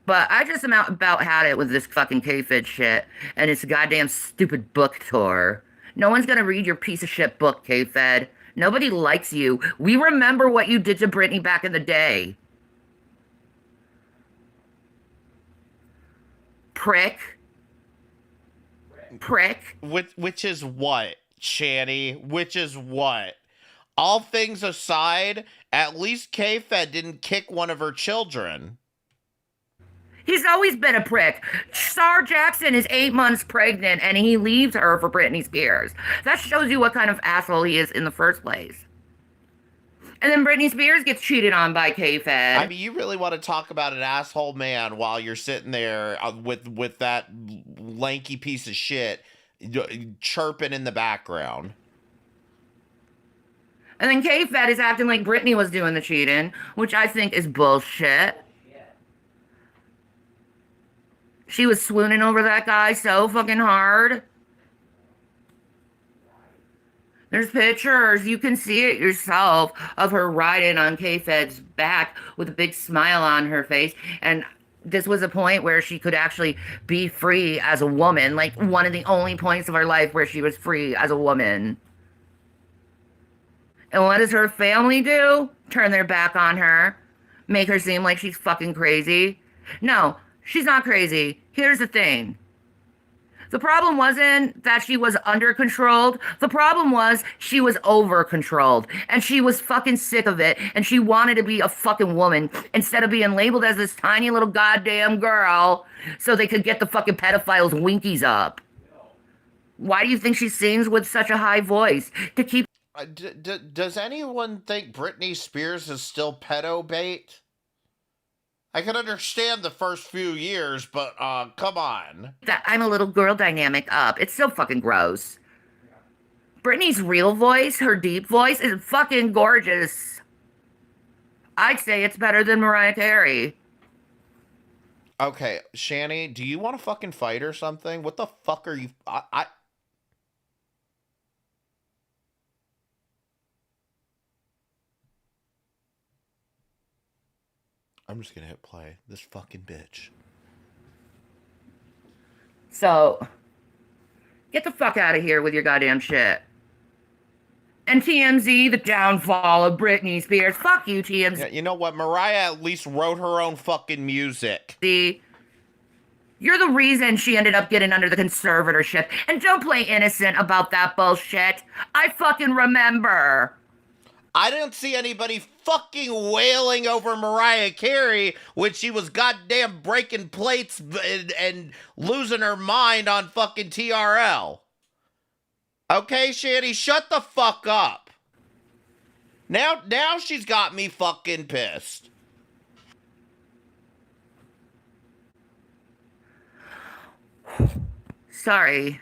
But I just about had it with this fucking K-Fed shit and this goddamn stupid book tour. No one's gonna read your piece of shit book, K-Fed. Nobody likes you. We remember what you did to Britney back in the day. Prick. Prick. Which is what, Shanny? Which is what? All things aside, at least K-Fed didn't kick one of her children. He's always been a prick. Star Jackson is 8 months pregnant and he leaves her for Britney Spears. That shows you what kind of asshole he is in the first place. And then Britney Spears gets cheated on by K-Fed. I mean, you really want to talk about an asshole man while you're sitting there with that lanky piece of shit chirping in the background. And then K-Fed is acting like Britney was doing the cheating, which I think is bullshit. She was swooning over that guy so fucking hard. There's pictures, you can see it yourself, of her riding on K-Fed's back with a big smile on her face. And this was a point where she could actually be free as a woman, like one of the only points of her life where she was free as a woman. And what does her family do? Turn their back on her, make her seem like she's fucking crazy. No, she's not crazy. Here's the thing. The problem wasn't that she was under controlled. The problem was she was over controlled. And she was fucking sick of it. And she wanted to be a fucking woman instead of being labeled as this tiny little goddamn girl so they could get the fucking pedophiles' winkies up. Why do you think she sings with such a high voice? To keep... Does anyone think Britney Spears is still pedo bait? I can understand the first few years, but come on. That I'm a little girl dynamic up. It's so fucking gross. Britney's real voice, her deep voice, is fucking gorgeous. I'd say it's better than Mariah Carey. Okay, Shanny, do you want to fucking fight or something? What the fuck are you... I'm just gonna hit play. This fucking bitch. So, get the fuck out of here with your goddamn shit. And TMZ, the downfall of Britney Spears. Fuck you, TMZ. Yeah, you know what? Mariah at least wrote her own fucking music. You're the reason she ended up getting under the conservatorship. And don't play innocent about that bullshit. I fucking remember. I didn't see anybody fucking wailing over Mariah Carey when she was goddamn breaking plates and losing her mind on fucking TRL. Okay, Shanny, shut the fuck up. Now she's got me fucking pissed. Sorry.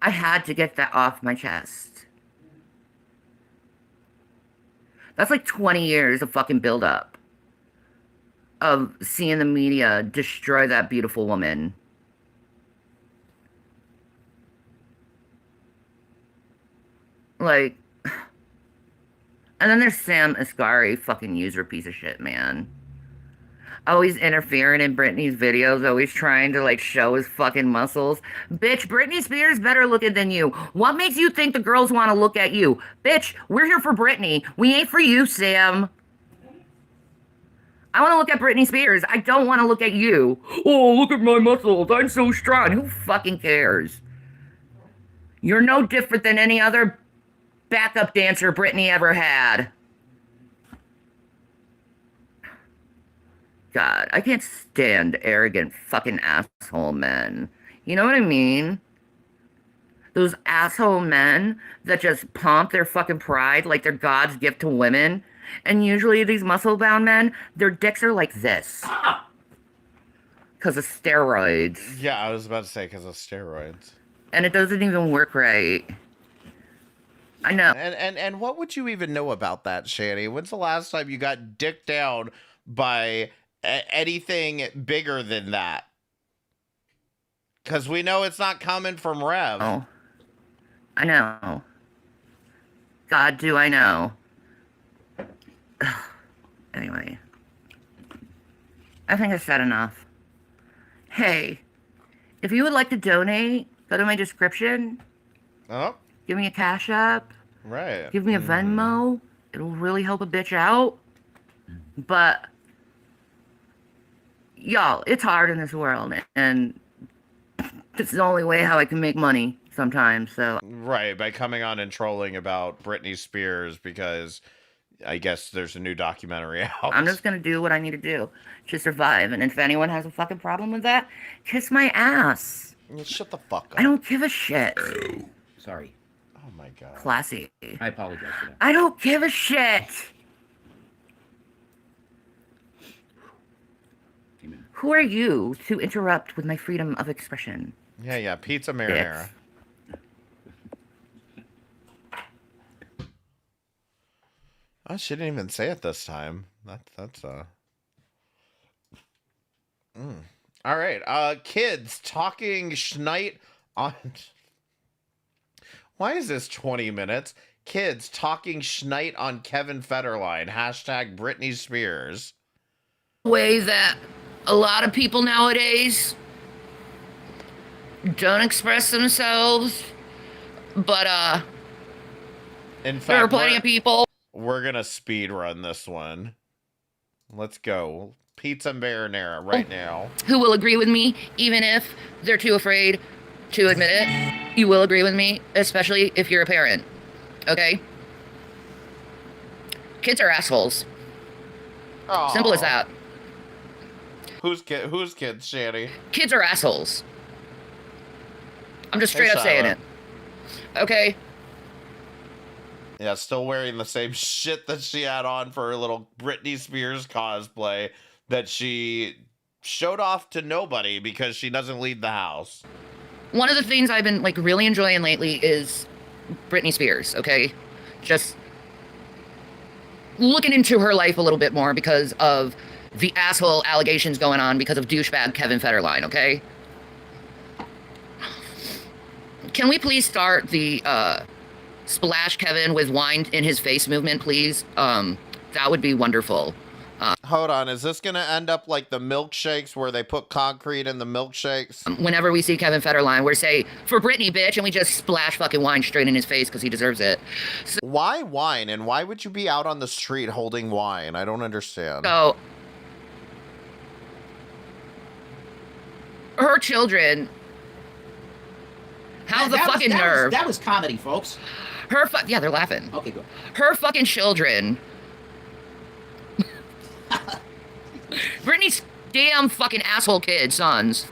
I had to get that off my chest. That's like 20 years of fucking buildup of seeing the media destroy that beautiful woman. Like, and then there's Sam Asghari, fucking user piece of shit, man. Always interfering in Britney's videos, always trying to like show his fucking muscles. Bitch, Britney Spears better looking than you. What makes you think the girls want to look at you? Bitch, we're here for Britney. We ain't for you, Sam. I want to look at Britney Spears. I don't want to look at you. Oh, look at my muscles. I'm so strong. Who fucking cares? You're no different than any other backup dancer Britney ever had. God, I can't stand arrogant fucking asshole men. You know what I mean? Those asshole men that just pump their fucking pride like they're God's gift to women. And usually these muscle-bound men, their dicks are like this. Because of steroids. Yeah, I was about to say because of steroids. And it doesn't even work right. I know. And what would you even know about that, Shanny? When's the last time you got dicked down by anything bigger than that? Because we know it's not coming from Rev. Oh, I know. God, do I know. Anyway. I think I said enough. Hey, if you would like to donate, go to my description. Oh. Give me a Cash App. Right. Give me a Venmo. It'll really help a bitch out. But y'all, it's hard in this world, and it's the only way how I can make money sometimes. So Right, by coming on and trolling about Britney Spears because I guess there's a new documentary out. I'm just gonna do what I need to do to survive. And if anyone has a fucking problem with that, kiss my ass. Shut the fuck up. I don't give a shit. Sorry. Oh my god. Classy. I apologize for that. I don't give a shit. Amen. Who are you to interrupt with my freedom of expression? Yeah, pizza marinara. Oh, she didn't even say it this time. That's All right. Kids talking schnight on. Why is this 20 minutes? Kids talking schnight on Kevin Federline. Hashtag Britney Spears. Way that a lot of people nowadays don't express themselves, but In fact, there are plenty of people. We're gonna speed run this one. Let's go. Pizza marinara right now. Who will agree with me, even if they're too afraid to admit it. You will agree with me, especially if you're a parent. Okay? Kids are assholes. Aw. Simple as that. Who's kids, Shanny? Kids are assholes. I'm just Hey, straight up saying Shiloh. it. Okay? Yeah, still wearing the same shit that she had on for her little Britney Spears cosplay that she showed off to nobody because she doesn't leave the house. One of the things I've been like really enjoying lately is Britney Spears, okay? Just looking into her life a little bit more because of the asshole allegations going on because of douchebag Kevin Federline, okay? Can we please start the splash Kevin with wine in his face movement, please? That would be wonderful. Hold on, is this gonna end up like the milkshakes where they put concrete in the milkshakes? Whenever we see Kevin Federline, we say, for Britney, bitch, and we just splash fucking wine straight in his face because he deserves it. Why wine? And why would you be out on the street holding wine? I don't understand. So, her children have the fucking nerve. That was comedy, folks. Yeah, they're laughing. Okay, good. Her fucking children. Britney's damn fucking asshole kid sons.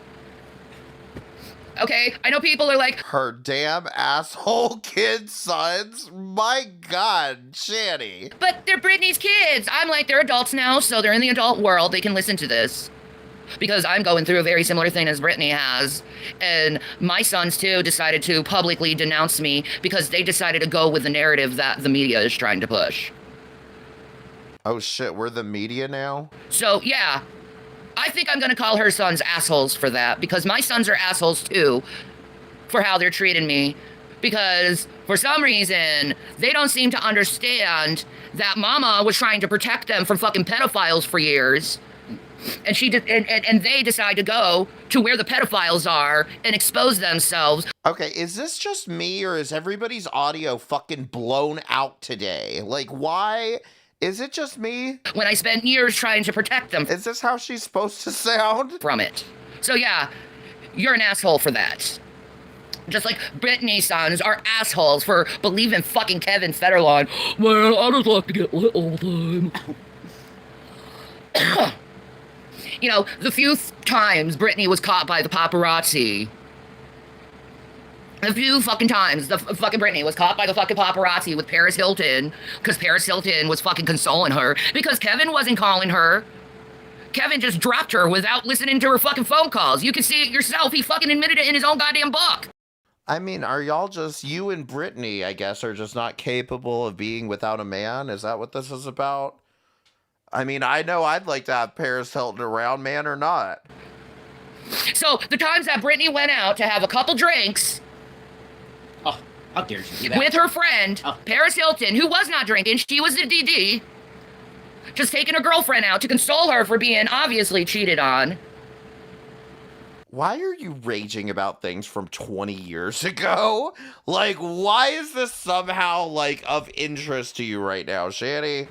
Okay, I know people are like, Her damn asshole kid sons? My god, Shanny. but they're Britney's kids. I'm like, they're adults now, so they're in the adult world. They can listen to this. Because I'm going through a very similar thing as Britney has. And my sons, too, decided to publicly denounce me because they decided to go with the narrative that the media is trying to push. Oh shit, we're the media now? So, yeah, I think I'm going to call her sons assholes for that because my sons are assholes, too, for how they're treating me. Because for some reason, they don't seem to understand that mama was trying to protect them from fucking pedophiles for years. And she did, and they decide to go to where the pedophiles are and expose themselves. Okay, is this just me or is everybody's audio fucking blown out today? Like, why? Is it just me? When I spent years trying to protect them Is this how she's supposed to sound? from it. So yeah, you're an asshole for that. Just like Britney's sons are assholes for believing fucking Kevin Federline. Man, I just like to get lit all the time. You know, the few times Britney was caught by the paparazzi. A few fucking times the fucking Britney was caught by the fucking paparazzi with Paris Hilton because Paris Hilton was fucking consoling her because Kevin wasn't calling her. Kevin just dropped her without listening to her fucking phone calls. You can see it yourself. He fucking admitted it in his own goddamn book. I mean, are y'all just, you and Brittany, I guess, are just not capable of being without a man? Is that what this is about? I mean, I know I'd like to have Paris Hilton around, man or not. So the times that Britney went out to have a couple drinks Oh, how dare she do that? with her friend, Oh. Paris Hilton, who was not drinking, she was a DD, just taking her girlfriend out to console her for being obviously cheated on. Why are you raging about things from 20 years ago? Like, why is this somehow, like, of interest to you right now, Shanny?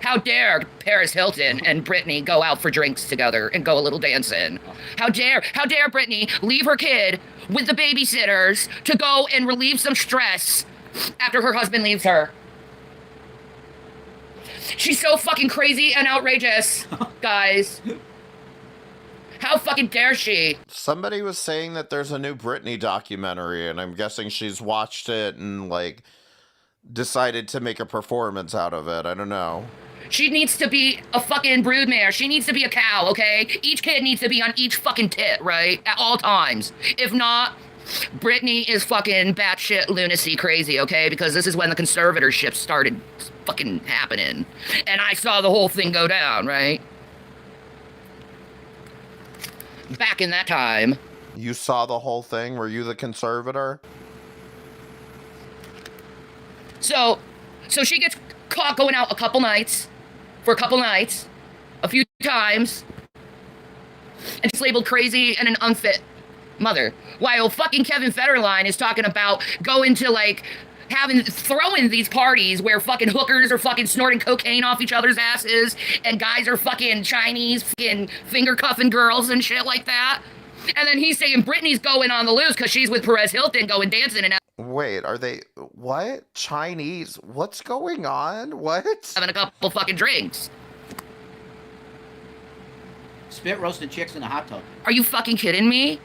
How dare Paris Hilton and Brittany go out for drinks together and go a little dancing? How dare Brittany leave her kid with the babysitters to go and relieve some stress after her husband leaves her? She's so fucking crazy and outrageous, guys. How fucking dare she? Somebody was saying that there's a new Britney documentary, and I'm guessing she's watched it and, like, decided to make a performance out of it. I don't know. She needs to be a fucking broodmare. She needs to be a cow, okay? Each kid needs to be on each fucking tit, right? At all times. If not, Britney is fucking batshit lunacy crazy, okay? Because this is when the conservatorship started fucking happening. And I saw the whole thing go down, right? Back in that time. You saw the whole thing? Were you the conservator? So she gets caught going out a few times, and she's labeled crazy and an unfit mother. While fucking Kevin Federline is talking about going to, like, throwing these parties where fucking hookers are fucking snorting cocaine off each other's asses, and guys are fucking Chinese fucking finger cuffing girls and shit like that. And then he's saying Britney's going on the loose because she's with Perez Hilton going dancing and Wait, are they... What? Chinese? What's going on? What? having a couple fucking drinks. Spit roasted chicks in a hot tub. Are you fucking kidding me?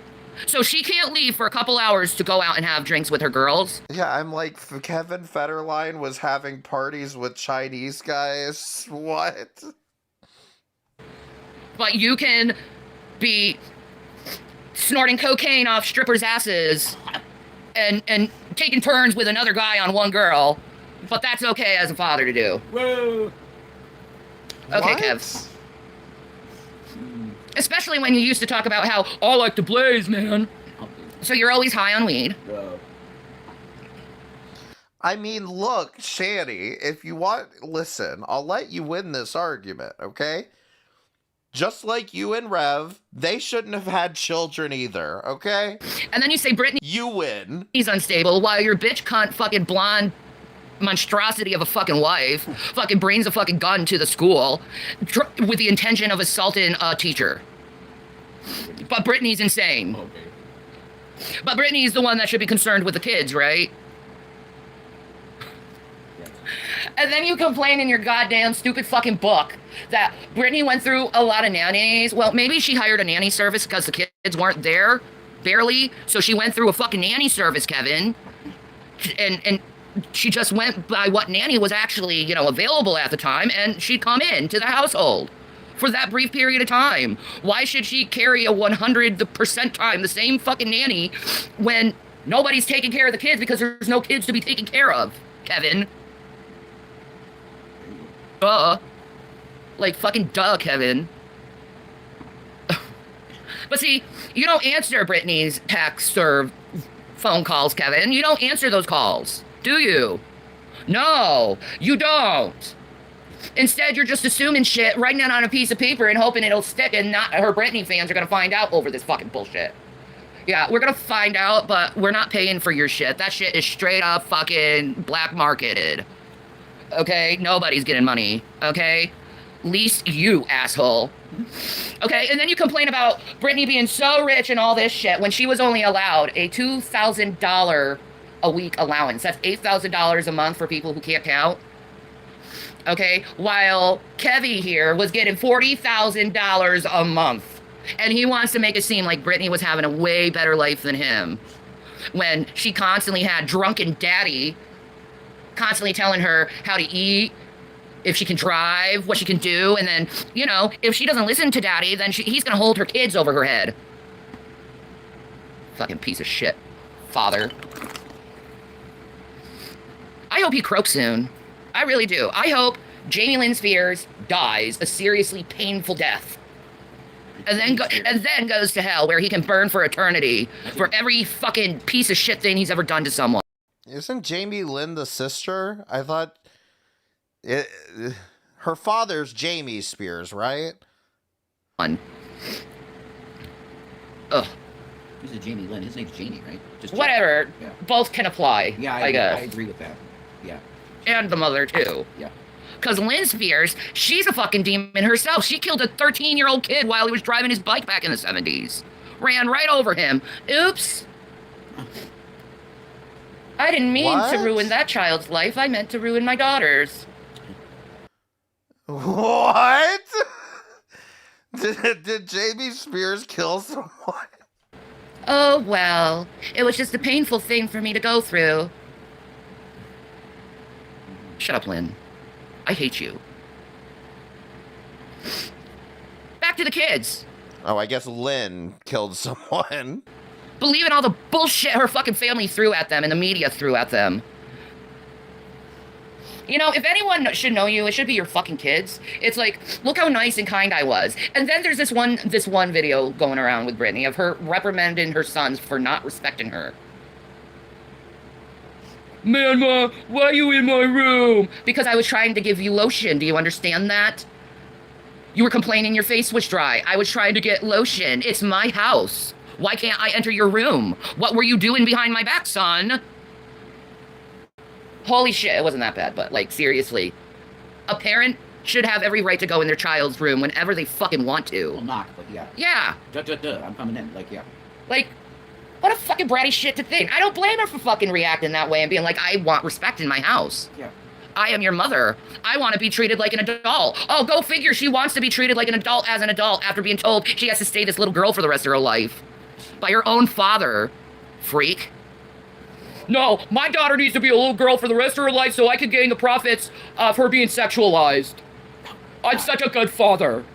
So she can't leave for a couple hours to go out and have drinks with her girls? Yeah, I'm like, Kevin Federline was having parties with Chinese guys? What? But you can be snorting cocaine off strippers' asses and taking turns with another guy on one girl, but that's okay as a father to do. Whoa. Okay, What? Kev. Especially when you used to talk about how, I like to blaze, man. So you're always high on weed. Whoa. I mean, look, Shanny, if you want... Listen, I'll let you win this argument, okay? Just like you and Rev, they shouldn't have had children either, okay? And then you say Britney's You win. unstable while your bitch cunt fucking blonde monstrosity of a fucking wife fucking brings a fucking gun to the school with the intention of assaulting a teacher. But Britney's insane. Okay. But Britney's the one that should be concerned with the kids, right? And then you complain in your goddamn stupid fucking book that Britney went through a lot of nannies. Well, maybe she hired a nanny service because the kids weren't there, barely. So she went through a fucking nanny service, Kevin. And she just went by what nanny was actually, available at the time, and she'd come in to the household for that brief period of time. Why should she carry a 100% time the same fucking nanny when nobody's taking care of the kids because there's no kids to be taken care of, Kevin? Duh. Like, fucking duh, Kevin. But see, you don't answer Britney's texts or phone calls, Kevin. You don't answer those calls, do you? No, you don't. Instead, you're just assuming shit, writing it on a piece of paper and hoping it'll stick, and not her Britney fans are gonna find out over this fucking bullshit. Yeah, we're gonna find out, but we're not paying for your shit. That shit is straight up fucking black marketed. Okay? Nobody's getting money. Okay? Least you, asshole. Okay? And then you complain about Britney being so rich and all this shit when she was only allowed a $2,000 a week allowance. That's $8,000 a month for people who can't count. Okay? While Kevy here was getting $40,000 a month. And he wants to make it seem like Britney was having a way better life than him. When she constantly had drunken daddy constantly telling her how to eat, if she can drive, what she can do, and then, if she doesn't listen to daddy, then he's gonna hold her kids over her head. Fucking piece of shit. Father. I hope he croaks soon. I really do. I hope Jamie Lynn Spears dies a seriously painful death. And then goes to hell where he can burn for eternity for every fucking piece of shit thing he's ever done to someone. Isn't Jamie Lynn the sister? I thought... her father's Jamie Spears, right? Ugh. This is Jamie Lynn. His name's Jamie, right? Just Whatever. Yeah. Both can apply. Yeah, I guess. I agree with that. Yeah. And the mother too. Yeah. Because Lynn Spears, she's a fucking demon herself. She killed a 13-year-old kid while he was driving his bike back in the 70s. Ran right over him. Oops. I didn't mean to What? ruin that child's life. I meant to ruin my daughter's. What? Did Jamie Spears kill someone? Oh, well. It was just a painful thing for me to go through. Shut up, Lynn. I hate you. Back to the kids. Oh, I guess Lynn killed someone. Believe in all the bullshit her fucking family threw at them and the media threw at them. You know, if anyone should know you, it should be your fucking kids. It's like, look how nice and kind I was. And then there's this one video going around with Brittany of her reprimanding her sons for not respecting her. Man, Ma, why are you in my room? Because I was trying to give you lotion. Do you understand that? You were complaining your face was dry. I was trying to get lotion. It's my house. Why can't I enter your room? What were you doing behind my back, son? Holy shit, it wasn't that bad, but, like, seriously. A parent should have every right to go in their child's room whenever they fucking want to. Well, knock, but yeah. Yeah. I'm coming in. Like, yeah. Like, what a fucking bratty shit to think. I don't blame her for fucking reacting that way and being like, I want respect in my house. Yeah. I am your mother. I want to be treated like an adult. Oh, go figure. She wants to be treated like an adult as an adult after being told she has to stay this little girl for the rest of her life. By her own father. Freak. No, my daughter needs to be a little girl for the rest of her life so I can gain the profits of her being sexualized. I'm such a good father.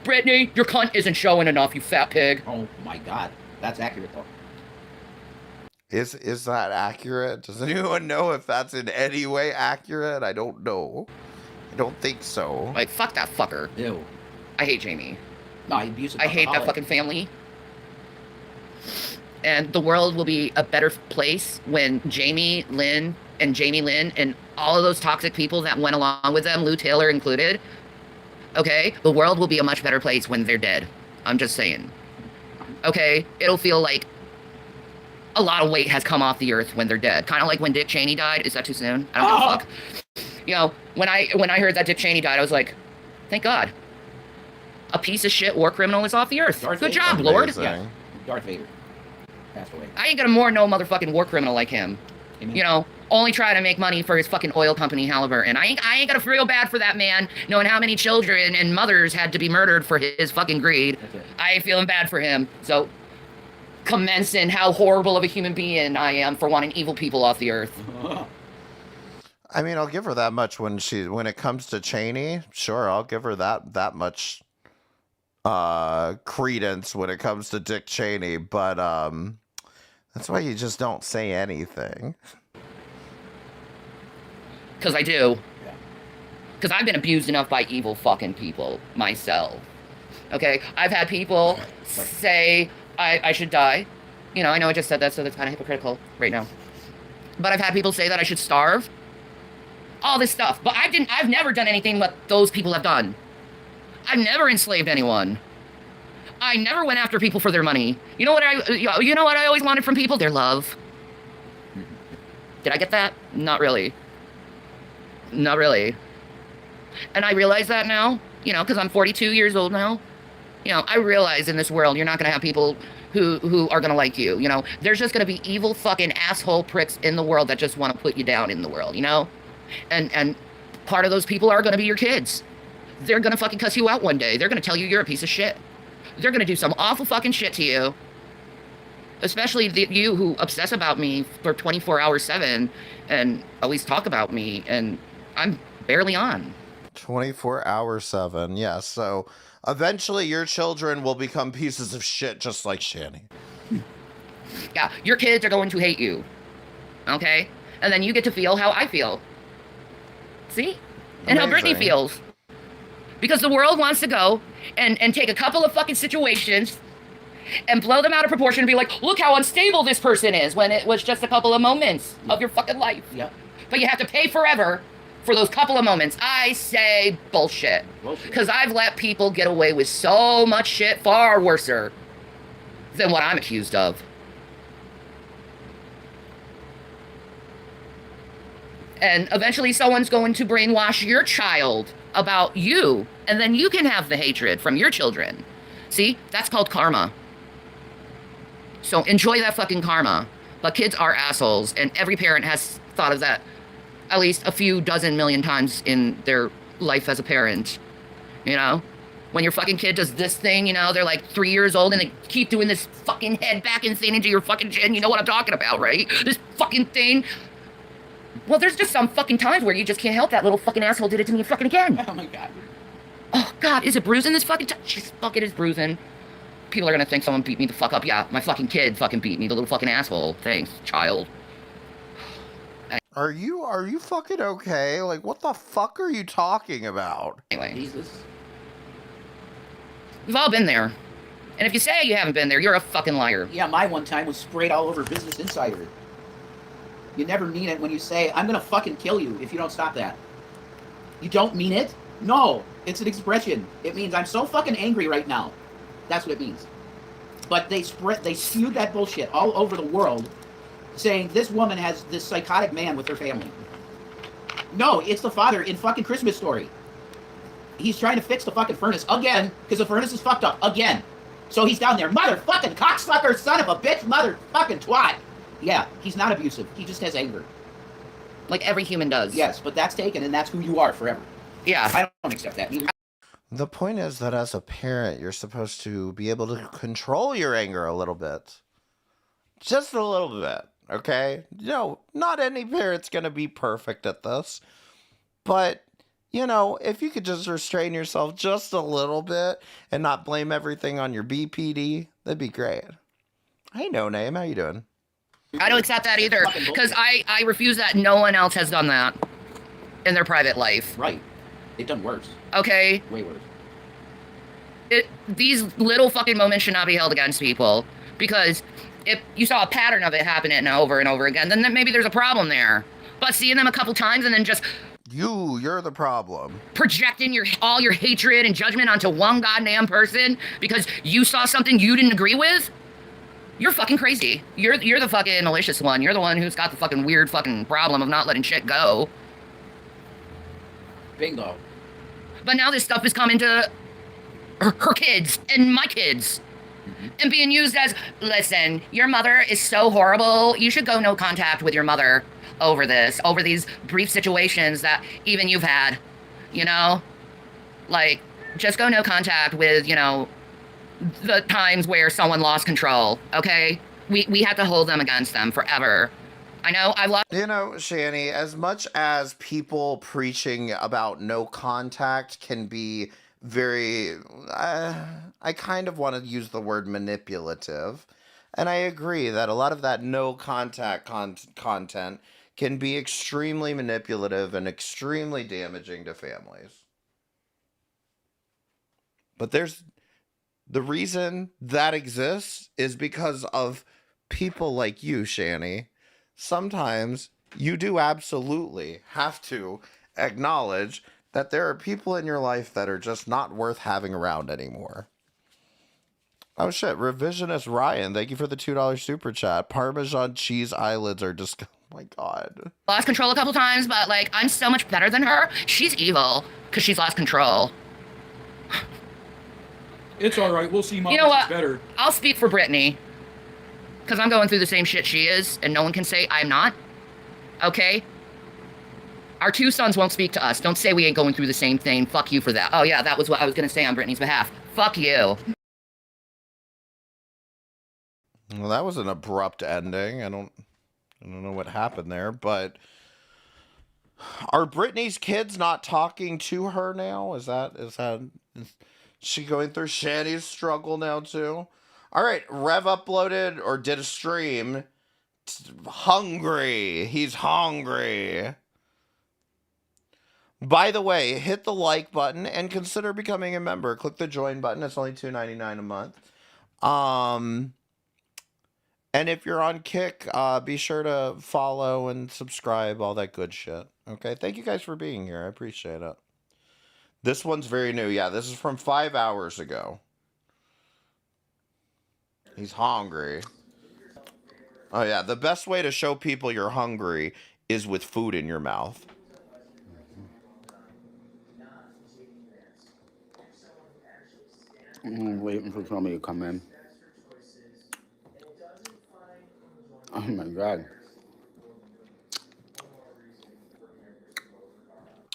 Brittany, your cunt isn't showing enough, you fat pig. Oh my God, that's accurate though. Is that accurate? Does anyone know if that's in any way accurate? I don't know. I don't think so. Like, fuck that fucker. Ew. I hate Jamie. No, he's abusive. I hate that alcoholic. fucking family. And the world will be a better place when Jamie Lynn and all of those toxic people that went along with them, Lou Taylor included, okay? The world will be a much better place when they're dead. I'm just saying. Okay? It'll feel like a lot of weight has come off the earth when they're dead. Kind of like when Dick Cheney died. Is that too soon? I don't give a fuck. You know, when I heard that Dick Cheney died, I was like, thank God. A piece of shit war criminal is off the earth. Darth Good Vader. job, Lord. Amazing. Yeah. Darth Vader passed away. I ain't gonna more no motherfucking war criminal like him. Amen. You know, only trying to make money for his fucking oil company, Halliburton. I ain't gonna feel bad for that man, knowing how many children and mothers had to be murdered for his fucking greed. That's it. I ain't feeling bad for him. So, commencing how horrible of a human being I am for wanting evil people off the earth. I mean, I'll give her that much when it comes to Cheney. Sure, I'll give her that much credence when it comes to Dick Cheney, but that's why you just don't say anything. Because I do. Yeah. Because I've been abused enough by evil fucking people myself. Okay? I've had people say I should die. You know, I know I just said that, so that's kind of hypocritical right now. But I've had people say that I should starve. All this stuff. But I've never done anything what those people have done. I've never enslaved anyone. I never went after people for their money. You know what I always wanted from people? Their love. Did I get that? Not really. Not really. And I realize that now, you know, because I'm 42 years old now. You know, I realize in this world you're not going to have people who are going to like you, you know. There's just going to be evil fucking asshole pricks in the world that just want to put you down in the world, you know? And part of those people are going to be your kids. They're going to fucking cuss you out one day. They're going to tell you you're a piece of shit. They're going to do some awful fucking shit to you. Especially you who obsess about me for 24 hours 7 and always talk about me, and I'm barely on. 24 hours 7, yeah. So eventually your children will become pieces of shit just like Shanny. Yeah, your kids are going to hate you. Okay? And then you get to feel how I feel. See? And how Brittany Amazing. feels. Because the world wants to go and take a couple of fucking situations and blow them out of proportion and be like, look how unstable this person is, when it was just a couple of moments of your fucking life. Yep. But you have to pay forever for those couple of moments. I say bullshit. Bullshit. Because I've let people get away with so much shit far worser. than what I'm accused of. And eventually someone's going to brainwash your child about you, and then you can have the hatred from your children. See, that's called karma. So enjoy that fucking karma. But kids are assholes, and every parent has thought of that at least a few dozen million times in their life as a parent. You know? When your fucking kid does this thing, you know, they're like 3 years old and they keep doing this fucking head backing thing into your fucking chin. You know what I'm talking about, right? This fucking thing. Well, there's just some fucking times where you just can't help that little fucking asshole did it to me fucking again. Oh my god. Oh god, is it bruising this fucking time? She's fucking is bruising. People are gonna think someone beat me the fuck up. Yeah, my fucking kid fucking beat me, the little fucking asshole. Thanks, child. Are you fucking okay? Like, what the fuck are you talking about? Anyway, Jesus. we've all been there. And if you say you haven't been there, you're a fucking liar. Yeah, my one time was sprayed all over Business Insider. You never mean it when you say, I'm gonna fucking kill you if you don't stop that. You don't mean it? No, it's an expression. It means I'm so fucking angry right now. That's what it means. But they spewed that bullshit all over the world, saying this woman has this psychotic man with her family. No, it's the father in fucking Christmas Story. He's trying to fix the fucking furnace again, because the furnace is fucked up again. So he's down there, motherfucking cocksucker, son of a bitch, motherfucking twat. Yeah, he's not abusive. He just has anger. Like every human does. Yes, but that's taken, and that's who you are forever. Yeah. I don't accept that. The point is that as a parent, you're supposed to be able to control your anger a little bit. Just a little bit, okay? You know, not any parent's going to be perfect at this. But, you know, if you could just restrain yourself just a little bit and not blame everything on your BPD, that'd be great. Hey, No Name, how you doing? I don't accept that either, because I refuse that. No one else has done that in their private life. Right. They've done worse. Okay? Way worse. These little fucking moments should not be held against people, because if you saw a pattern of it happening over and over again, then maybe there's a problem there. But seeing them a couple times and then just You're the problem. projecting all your hatred and judgment onto one goddamn person because you saw something you didn't agree with, you're fucking crazy. You're the fucking malicious one. You're the one who's got the fucking weird fucking problem of not letting shit go. Bingo. But now this stuff is coming to her kids and my kids. And being used as, listen, your mother is so horrible. You should go no contact with your mother over this, over these brief situations that even you've had, you know? Like, just go no contact with, you know, the times where someone lost control, okay? We had to hold them against them forever. I know I've lost. You know, Shanny, as much as people preaching about no contact can be very, I kind of want to use the word manipulative. And I agree that a lot of that no contact content can be extremely manipulative and extremely damaging to families. But the reason that exists is because of people like you, Shanny. Sometimes you do absolutely have to acknowledge that there are people in your life that are just not worth having around anymore. Oh shit, Revisionist Ryan, thank you for the $2 super chat. Parmesan cheese eyelids are just, oh my god. Lost control a couple times, but like, I'm so much better than her. She's evil because she's lost control. It's all right. We'll see. Mom, You know what? Better. I'll speak for Brittany. Because I'm going through the same shit she is, and no one can say I'm not. Okay? Our two sons won't speak to us. Don't say we ain't going through the same thing. Fuck you for that. Oh, yeah, that was what I was going to say on Brittany's behalf. Fuck you. Well, that was an abrupt ending. I don't know what happened there, but are Brittany's kids not talking to her now? Is she going through Shanny's struggle now too? All right, Rev uploaded or did a stream. Hungry. He's hungry. By the way, hit the like button and consider becoming a member. Click the join button. It's only $2.99 a month. And if you're on Kick, be sure to follow and subscribe, all that good shit. Okay, thank you guys for being here. I appreciate it. This one's very new. Yeah, this is from 5 hours ago. He's hungry. Oh yeah, the best way to show people you're hungry is with food in your mouth. Waiting for somebody to come in. Oh my god.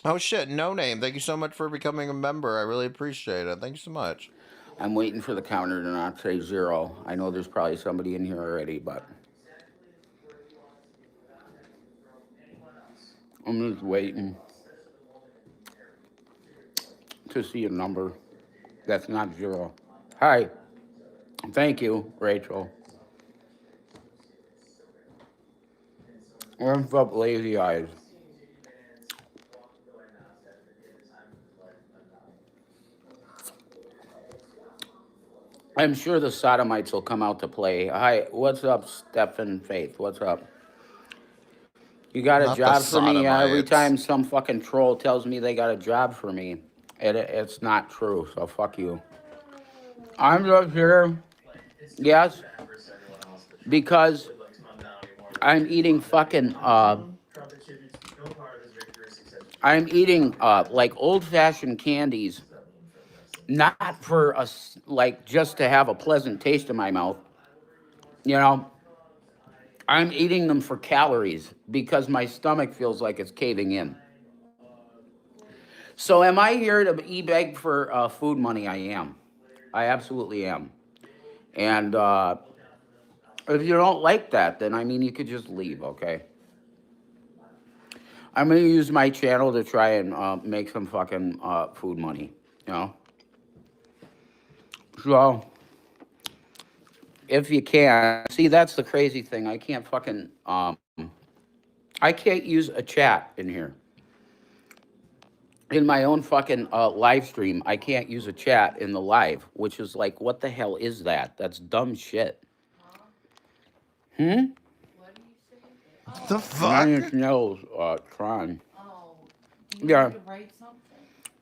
Oh shit, no name. Thank you so much for becoming a member. I really appreciate it. Thank you so much. I'm waiting for the counter to not say 0. I know there's probably somebody in here already, but I'm just waiting to see a number that's not 0. Hi. Thank you, Rachel. What's up, lazy eyes? I'm sure the sodomites will come out to play. Hi, what's up, Stephen Faith? What's up? You got a Not the job for me? Every sodomites. time some fucking troll tells me they got a job for me, it's not true, so fuck you. I'm just here, yes, because I'm eating fucking, I'm eating, like old-fashioned candies, not for us, like, just to have a pleasant taste in my mouth, you know? I'm eating them for calories because my stomach feels like it's caving in. So am I here to beg for food money? I am. I absolutely am. And if you don't like that, then I mean, you could just leave, okay? I'm going to use my channel to try and make some fucking food money, you know? So, if you can, see, that's the crazy thing. I can't fucking, I can't use a chat in here. In my own fucking live stream, I can't use a chat in the live, which is like, what the hell is that? That's dumb shit. Hmm? The Nine fuck? Inch Nails, Tron. Yeah.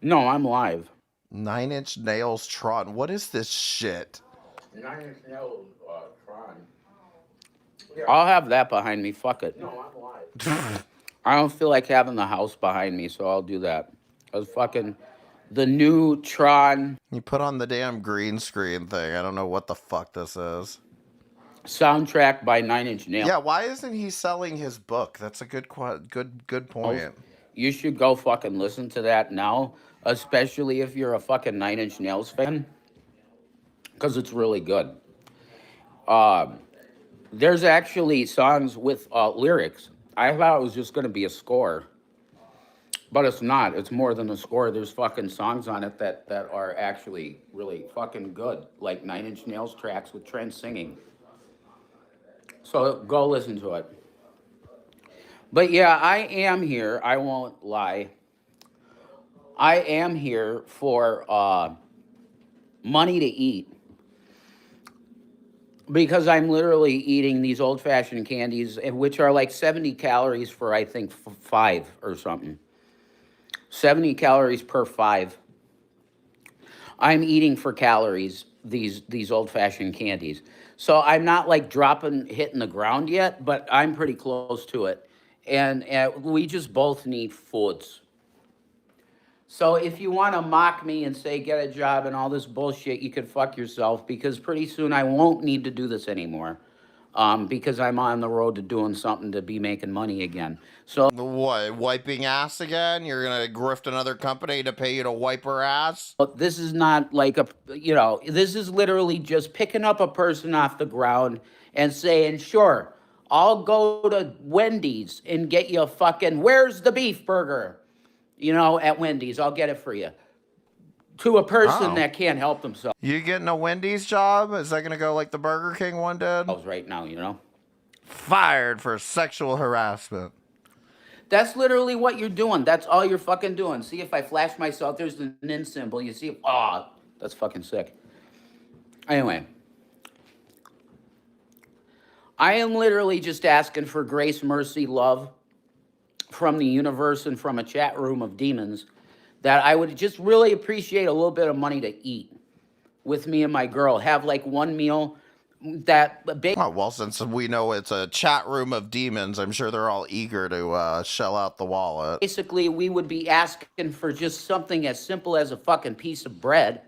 No, I'm live. 9 Inch Nails Tron. What is this shit? 9 Inch Nails, Tron. I'll have that behind me. Fuck it. No, I'm live. I don't feel like having the house behind me, so I'll do that. I was fucking the new Tron You put on the damn green screen thing. I don't know what the fuck this is. soundtrack by 9 Inch Nails. Yeah, why isn't he selling his book? That's a good point. You should go fucking listen to that now, especially if you're a fucking 9 Inch Nails fan, because it's really good. There's actually songs with lyrics. I thought it was just going to be a score, but it's not. It's more than a score. There's fucking songs on it that are actually really fucking good, like 9 Inch Nails tracks with Trent singing. So go listen to it. But yeah, I am here. I won't lie. I am here for money to eat because I'm literally eating these old-fashioned candies, which are like 70 calories for, I think, 5 or something. 70 calories per 5. I'm eating for calories these old-fashioned candies. So I'm not like hitting the ground yet, but I'm pretty close to it. And we just both need foods. So if you want to mock me and say get a job and all this bullshit, you could fuck yourself, because pretty soon I won't need to do this anymore, because I'm on the road to doing something to be making money again. So What, wiping ass again? You're gonna grift another company to pay you to wipe her ass? this is not like this is literally just picking up a person off the ground and saying, sure, I'll go to Wendy's and get you a fucking, where's the beef burger? At Wendy's, I'll get it for you. To a person that can't help themselves You getting a Wendy's job? Is that gonna go like the Burger King one did? right now. Fired for sexual harassment. That's literally what you're doing. That's all you're fucking doing. See, if I flash myself, there's the nin symbol. You see, that's fucking sick. Anyway, I am literally just asking for grace, mercy, love from the universe and from a chat room of demons, that I would just really appreciate a little bit of money to eat with me and my girl. Have like one meal that Oh, well, since we know it's a chat room of demons, I'm sure they're all eager to shell out the wallet. basically we would be asking for just something as simple as a fucking piece of bread.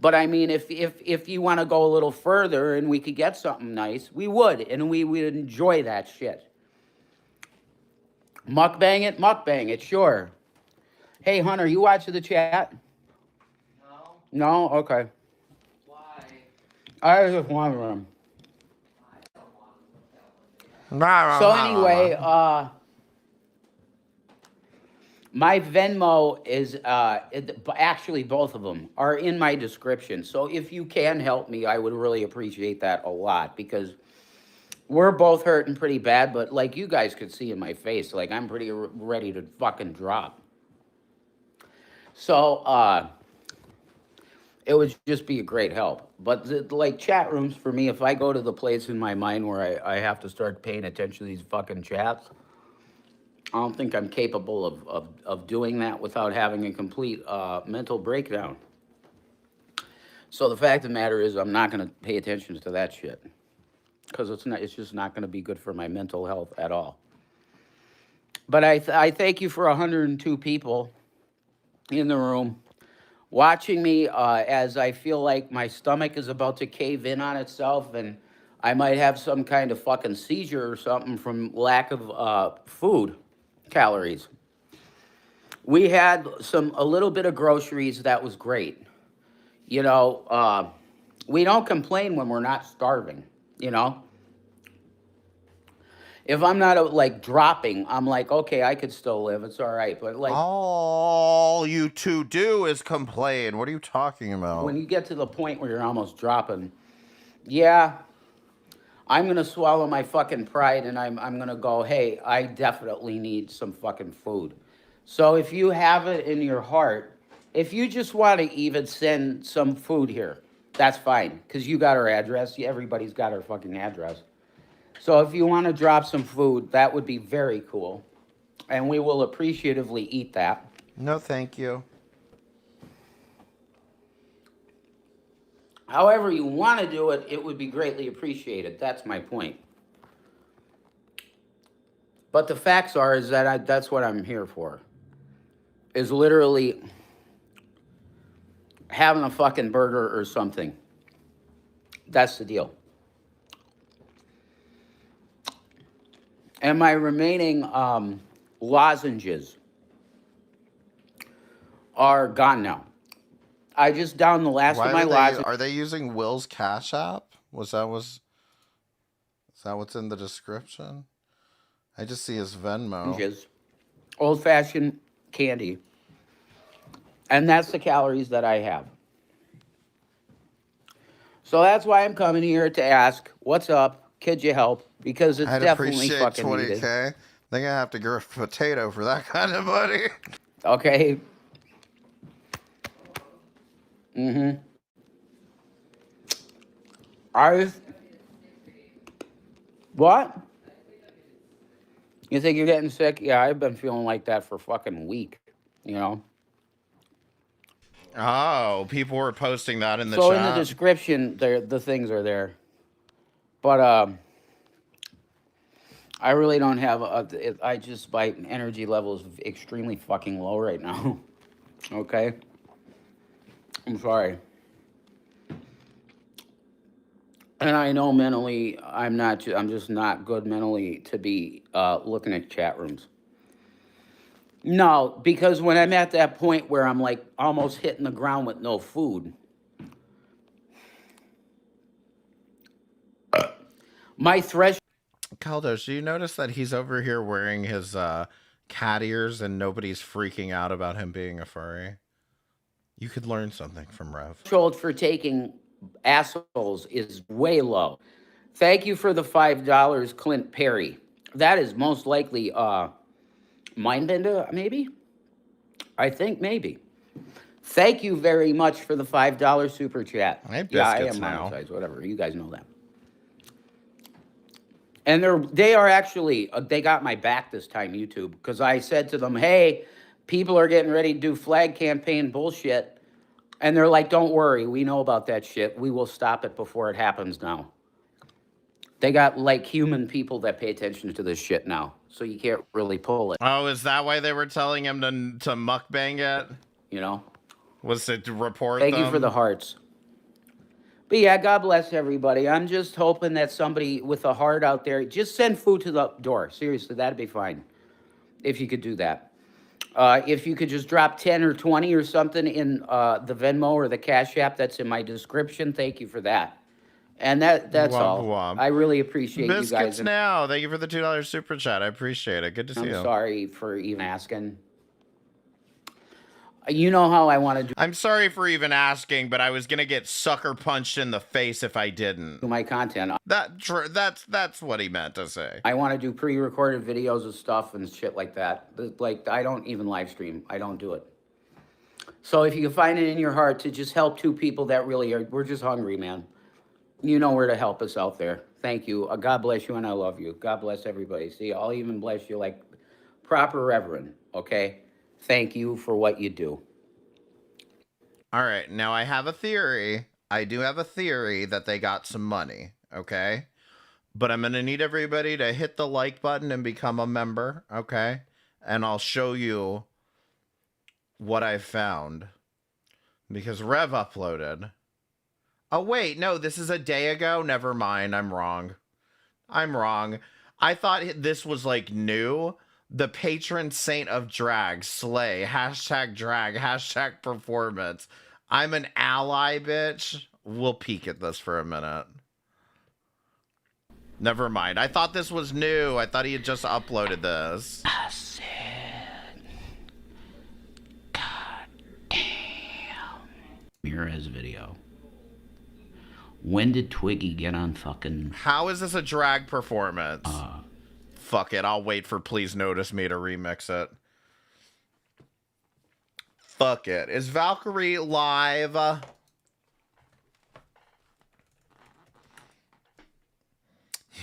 But I mean, if you want to go a little further and we could get something nice, we would, and we would enjoy that shit. Mukbang it, sure. Hey, Hunter, you watching the chat? No? Okay. I was just wondering. So anyway, my Venmo is actually both of them are in my description. So if you can help me, I would really appreciate that a lot, because we're both hurting pretty bad. But like you guys could see in my face, like I'm pretty ready to fucking drop. So it would just be a great help. But like chat rooms for me, if I go to the place in my mind where I have to start paying attention to these fucking chats, I don't think I'm capable of doing that without having a complete mental breakdown. So the fact of the matter is, I'm not going to pay attention to that shit, because it's just not going to be good for my mental health at all. But I thank you for 102 people in the room watching me as I feel like my stomach is about to cave in on itself, and I might have some kind of fucking seizure or something from lack of food calories. We had a little bit of groceries. That was great. You know, we don't complain when we're not starving, you know. If I'm not like dropping, I'm like, okay, I could still live. It's all right. But like, all you two do is complain. What are you talking about? when you get to the point where you're almost dropping, yeah, I'm gonna swallow my fucking pride, and I'm gonna go, hey, I definitely need some fucking food. So if you have it in your heart, if you just want to even send some food here, that's fine, because you got our address. Everybody's got our fucking address. So if you want to drop some food, that would be very cool, and we will appreciatively eat that. No, thank you. However you want to do it, it would be greatly appreciated. That's my point. But the facts are is that that's what I'm here for. Is literally having a fucking burger or something. That's the deal. And my remaining lozenges are gone now. I just downed the last of my lozenges. Are they using Will's Cash App? Is that what's in the description? I just see his Venmo. Old-fashioned candy. And that's the calories that I have. So that's why I'm coming here to ask, what's up? Could you help? Because it's definitely fucking needed. $20K. They're gonna have to grow a potato for that kind of money. Okay. Mm-hmm. What? You think you're getting sick? Yeah, I've been feeling like that for fucking a week, you know? Oh, people were posting that in the So chat. in the description, the things are there. But I really don't have my energy level is extremely fucking low right now. Okay? I'm sorry. And I know mentally I'm just not good mentally to be looking at chat rooms. No, because when I'm at that point where I'm like almost hitting the ground with no food, my threshold. Caldos, do you notice that he's over here wearing his cat ears and nobody's freaking out about him being a furry? You could learn something from Rev. Threshold for taking assholes is way low. Thank you for the $5, Clint Perry. That is most likely Mindbender, maybe? I think maybe. Thank you very much for the $5 super chat. I have yeah, I biscuits am now. monetized, whatever. You guys know that. And they are actually, they got my back this time, YouTube, because I said to them, hey, people are getting ready to do flag campaign bullshit. And they're like, don't worry, we know about that shit. We will stop it before it happens now. They got like human people that pay attention to this shit now, so you can't really pull it. Oh, is that why they were telling him to mukbang it? You know. Was it to report Thank them? you for the hearts. But yeah, God bless everybody. I'm just hoping that somebody with a heart out there, just send food to the door. Seriously, that'd be fine if you could do that. If you could just drop 10 or 20 or something in the Venmo or the Cash App that's in my description, thank you for that. And that's Womp all. womp. I really appreciate you guys. Biscuits now. Thank you for the $2 super chat. I appreciate it. Good to see you. I'm sorry for even asking. You know how I want to do I'm sorry for even asking, but I was gonna get sucker punched in the face if I didn't. my content. That's what he meant to say. I want to do pre-recorded videos of stuff and shit like that. Like, I don't even live stream. I don't do it. So if you can find it in your heart to just help two people that really are, we're just hungry, man. You know where to help us out there. Thank you. God bless you and I love you. God bless everybody. See, I'll even bless you like proper reverend, okay? Thank you for what you do. All right, now I have a theory. I do have a theory that they got some money, okay? But I'm going to need everybody to hit the like button and become a member, okay? And I'll show you what I found. Because Rev uploaded. Oh, wait, no, this is a day ago? Never mind, I'm wrong. I thought this was, like, new. The patron saint of drag, slay, hashtag drag, hashtag performance. I'm an ally, bitch. We'll peek at this for a minute. Never mind. I thought this was new. I thought he had just uploaded this. I said, God damn. Mirror's video. When did Twiggy get on fucking... How is this a drag performance? Fuck it. I'll wait for Please Notice Me to remix it. Fuck it. Is Valkyrie live?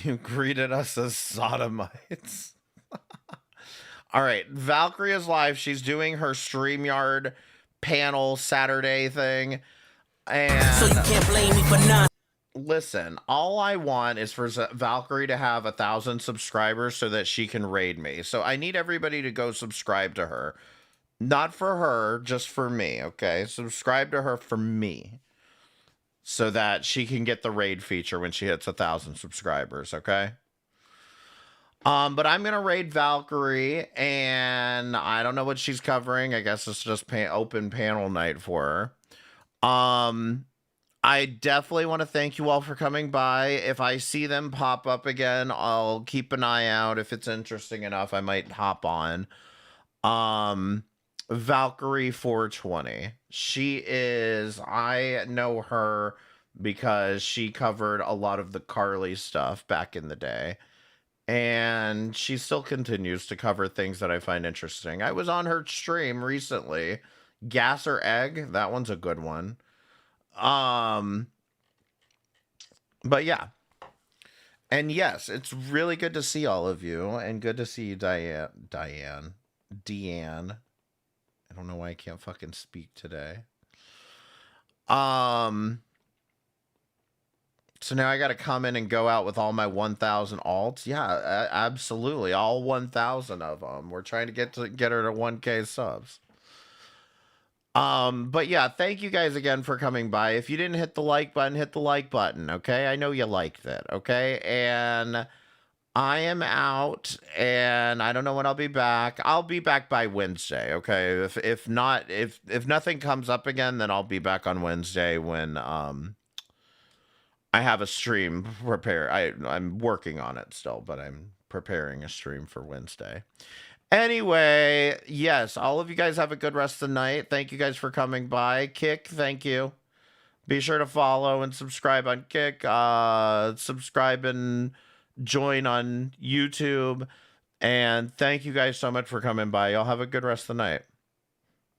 You greeted us as sodomites. All right. Valkyrie is live. She's doing her StreamYard panel Saturday thing. And so you can't blame me for none. Listen, all I want is for Valkyrie to have 1,000 subscribers so that she can raid me. So I need everybody to go subscribe to her. Not for her, just for me, okay? Subscribe to her for me. So that she can get the raid feature when she hits 1,000 subscribers, okay? But I'm going to raid Valkyrie, and I don't know what she's covering. I guess it's just open panel night for her. I definitely want to thank you all for coming by. If I see them pop up again, I'll keep an eye out. If it's interesting enough, I might hop on. Valkyrie 420. I know her because she covered a lot of the Carly stuff back in the day. And she still continues to cover things that I find interesting. I was on her stream recently. Gas or Egg, that one's a good one. But yeah. And yes, it's really good to see all of you, and good to see you, Deanne. I don't know why I can't fucking speak today. So now I got to come in and go out with all my 1,000 alts. Yeah, absolutely. All 1,000 of them. We're trying to get her to 1K subs. But yeah, thank you guys again for coming by. If you didn't hit the like button, hit the like button, okay? I know you liked it, okay? And I am out, and I don't know when I'll be back. I'll be back by Wednesday, okay? If nothing comes up again, then I'll be back on Wednesday when I have a stream prepared. I'm working on it still, but I'm preparing a stream for Wednesday. Anyway, yes, all of you guys have a good rest of the night. Thank you guys for coming by. Kick, thank you. Be sure to follow and subscribe on Kick. Subscribe and join on YouTube. And thank you guys so much for coming by. Y'all have a good rest of the night.